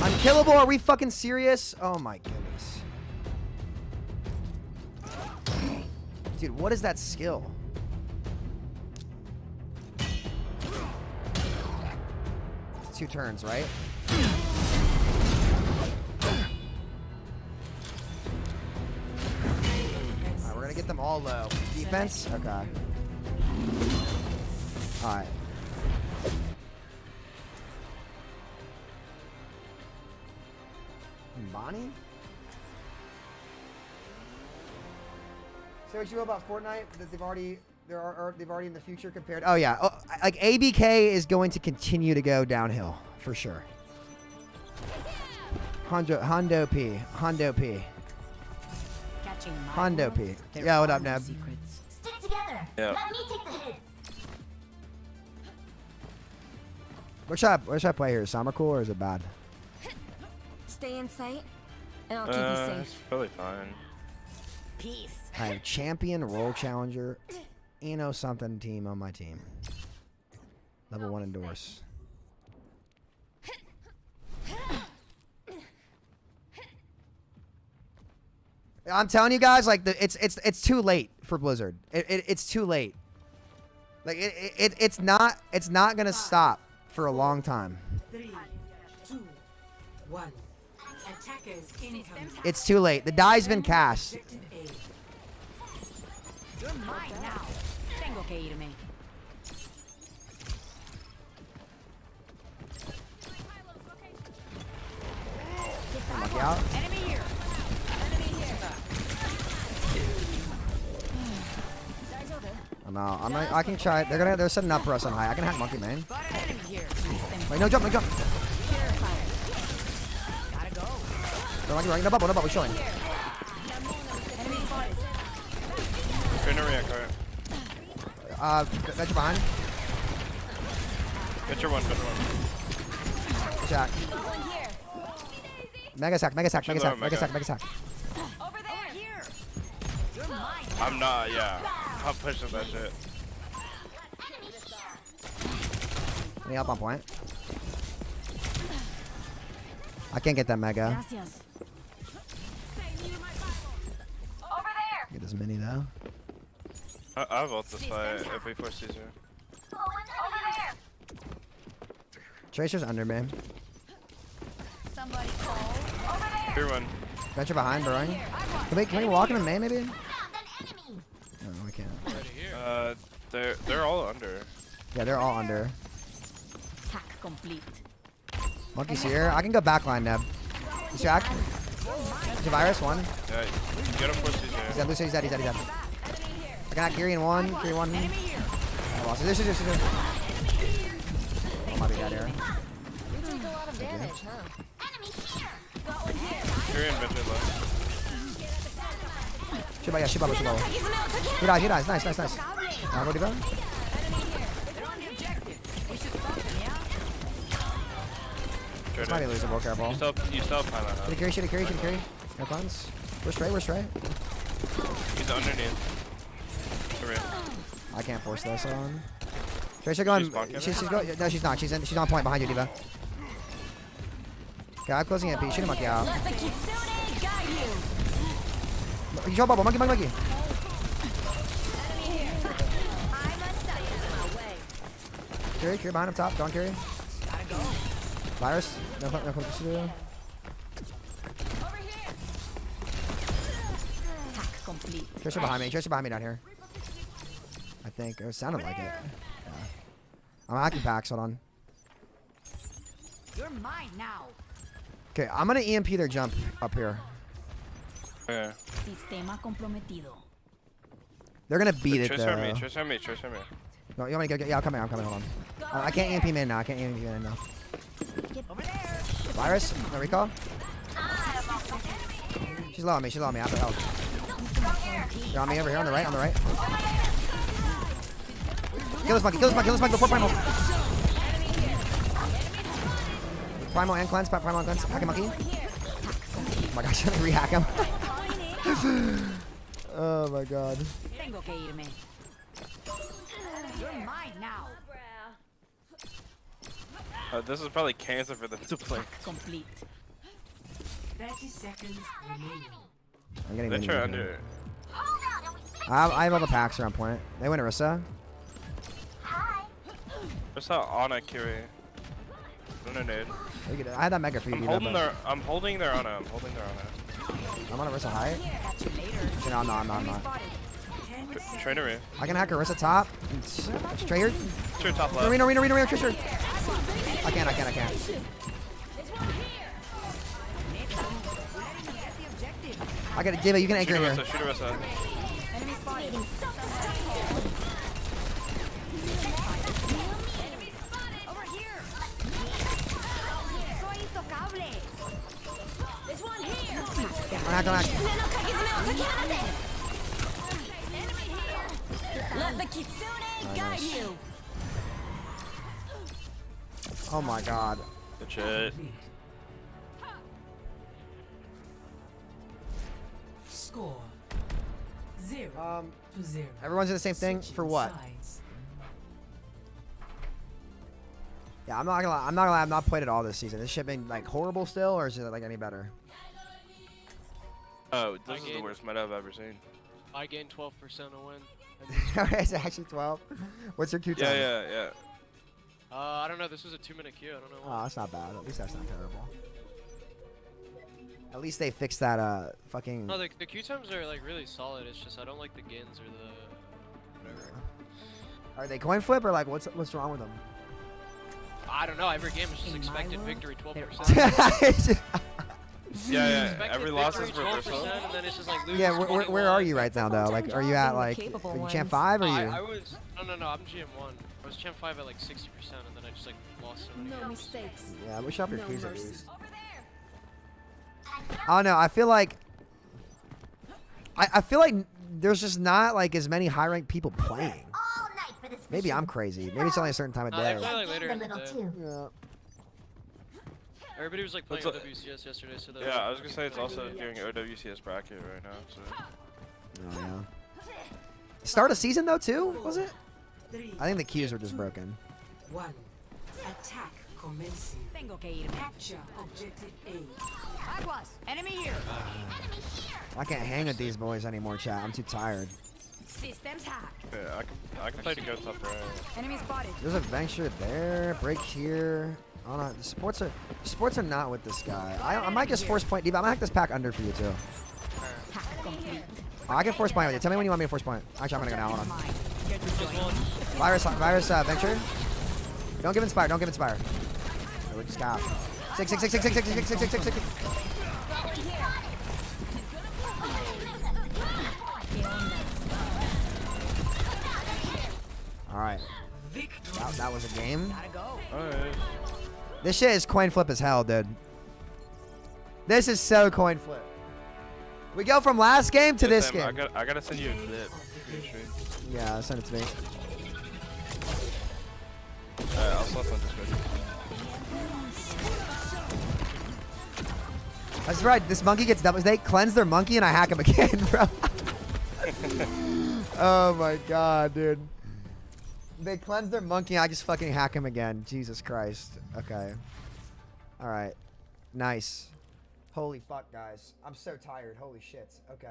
Unkillable? Are we fucking serious? Oh my goodness. Dude, what is that skill? Two turns, right? Alright, we're gonna get them all low. Defense? Okay. Alright. Bonnie? Say what you will about Fortnite, that they've already in the future compared. Oh yeah, like ABK is going to continue to go downhill for sure. Hondo P. Yeah, what up, Neb? Stick together. Yeah. Let me take the hit. What should I play here? Is Summer cool or is it bad? Stay in sight, and I'll keep you safe. It's probably fine. Peace. I have champion, role challenger, something team on my team. Level 1 endorse. I'm telling you guys, like, it's too late for Blizzard. It's too late. Like it's not gonna stop for a long time. 3, 2, 1. Attackers incoming. It's too late. The die's been cast. You're mine now. Tengo que irme. Look out. Enemy here. Enemy here. I'm out. I can try it. They're setting up for us on high. I can hack monkey, man. Wait, no jump, no jump. Gotta go. No bubble, we're showing. Got you behind. Get your one. Jack. Mega sack. Over there. Here. You're mine. I'm not, yeah. I'm pushing that shit. Any help on point? I can't get that mega. Gracias. Get this mini though. I vote this fight if we force Caesar. Tracer's under, man. Somebody call. Over there. Here one. Venture behind, burrowing. Can we walk in a main, maybe? No, we can't. They're all under. Yeah, they're all under. Hack complete. Monkey's here. I can go backline, Neb. He's Jack. There's a virus, one. Yeah, you gotta push these He's dead, Lucio, he's dead, he's dead, he's dead. I got Kiri in one, Kiri one. I lost it. There's. Oh, might be dead here. You take a lot of damage, huh? You're in mid left. Shoot bubble. He dies. Nice. Go D.Va. This might be losable, careful. You still have time on that. Should have carry. No clones. We're straight. He's underneath. I can't force this on. Tracer going. She's going. No, she's not. She's on point behind you, D.Va. Okay, I'm closing MP. Shoot a monkey out. You show bubble. Monkey. Carry behind him top. Don't carry. Virus. No. Tracer behind me down here. I think it sounded like it. Yeah. I'm hacking packs. Hold on. You're mine now. Okay, I'm gonna EMP their jump up here. Yeah. Sistema comprometido. They're gonna beat it Trace though. on me. No, you want me to go? Yeah, I'm coming. Hold on. I can't EMP man now. Virus. No recall. She's low on me. I have to help. You're on me over here on the right. Kill this monkey before primal. Primal and cleanse. Hack a monkey. Oh my gosh, let me rehack him. Oh my god. You're mine now. This is probably cancer for them to play. Complete. 30 seconds remaining. I'm getting They try under. I have all the packs around point. They win Orisa. What's that Ana Kiri? No nade. I had that mega for you. I'm holding their Ana. I'm on Orisa high. No, I'm not. Trainer. I can hack Orisa top. Straight here. Sure, top left. Reno, Trisher. I can't. I got a D.Va. You can anchor in here. Shoot Orisa. Let the kitsune guide you. Oh my god. Good shit. Score 0-0. Everyone's doing the same thing for what? Yeah, I'm not gonna lie. I've not played it all this season. This shit been like horrible still, or is it like any better? Oh, this is the worst meta I've ever seen. I gained 12% a win. It's actually 12. What's your Q time? Yeah. I don't know. This was a 2-minute queue. I don't know. Oh, that's not bad. At least that's not terrible. At least they fixed that fucking. No, the queue times are like really solid. It's just I don't like the gins or the whatever. Are they coin flip or like what's wrong with them? I don't know. Every game is just expected victory 12%. Yeah. Every loss is for 12%, and then it's just like lose. Yeah, where are you right now though? Like, are you at like are you champ 5 or you? I was no. I'm GM1. I was champ 5 at like 60%, and then I just like lost so many. No mistakes. Yeah, I wish up your Qs at least. I don't know. I feel like there's just not like as many high ranked people playing. Maybe I'm crazy. Maybe it's only a certain time of day. They play like later in the day. Yeah. Everybody was like playing OWCS yesterday, so yeah, I was gonna say it's also doing OWCS bracket right now. So. Oh yeah. Start a season though too, was it? I think the queues were just broken. 1. Attack commencing. Tengo que irme. Capture objective A. Aguas. Enemy here. I can't hang with these boys anymore, chat. I'm too tired. Systems hacked. Yeah, I can play to go top right. Enemy spotted. There's a venture there. Break here. Oh no, the sports are not with this guy. I might just force point D.Va. I'm gonna hack this pack under for you too. Oh, I can force point with you. Tell me when you want me to force point. Actually, I'm gonna go now. Hold on. Virus venture. Don't give inspire. Oh, we're just cap. 6. right. That was a game. Alright. This shit is coin flip as hell, dude. This is so coin flip. We go from last game to this Sam, game. I gotta send you a clip. Yeah, send it to me. Alright, I'll swap on Discord. That's right. This monkey gets double. They cleanse their monkey and I hack him again, bro. Oh my god, dude. They cleanse their monkey and I just fucking hack him again. Jesus Christ. Okay. Alright. Nice. Holy fuck, guys. I'm so tired. Holy shit. Okay.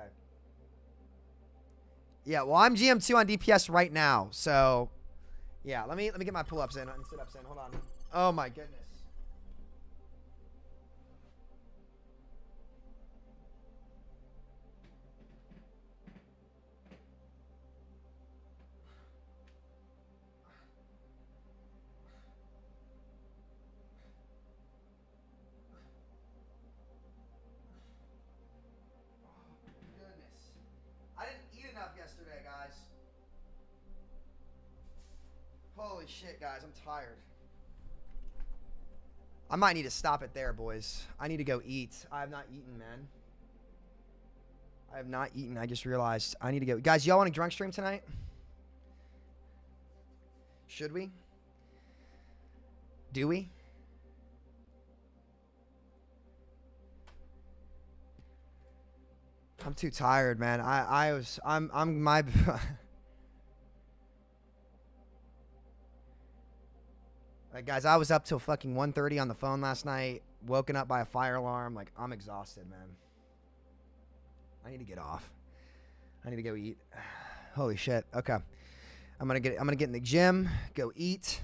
Yeah, well, I'm GM2 on DPS right now, so yeah, let me get my pull-ups in and sit-ups in. Hold on. Oh my goodness. I didn't eat enough yesterday, guys. Holy shit, guys. I'm tired. I might need to stop it there, boys. I need to go eat. I have not eaten, man. I have not eaten. I just realized I need to go. Guys, y'all want a drunk stream tonight? Should we? Do we? I'm too tired, man. I'm my like, guys, I was up till fucking 1:30 on the phone last night, woken up by a fire alarm. Like, I'm exhausted, man. I need to get off. I need to go eat. Holy shit. Okay. I'm gonna get in the gym, go eat.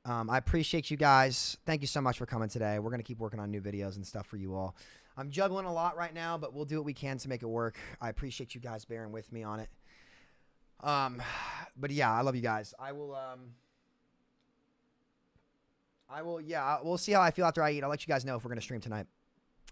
I appreciate you guys. Thank you so much for coming today. We're gonna keep working on new videos and stuff for you all. I'm juggling a lot right now, but we'll do what we can to make it work. I appreciate you guys bearing with me on it. But yeah, I love you guys. We'll see how I feel after I eat. I'll let you guys know if we're gonna stream tonight.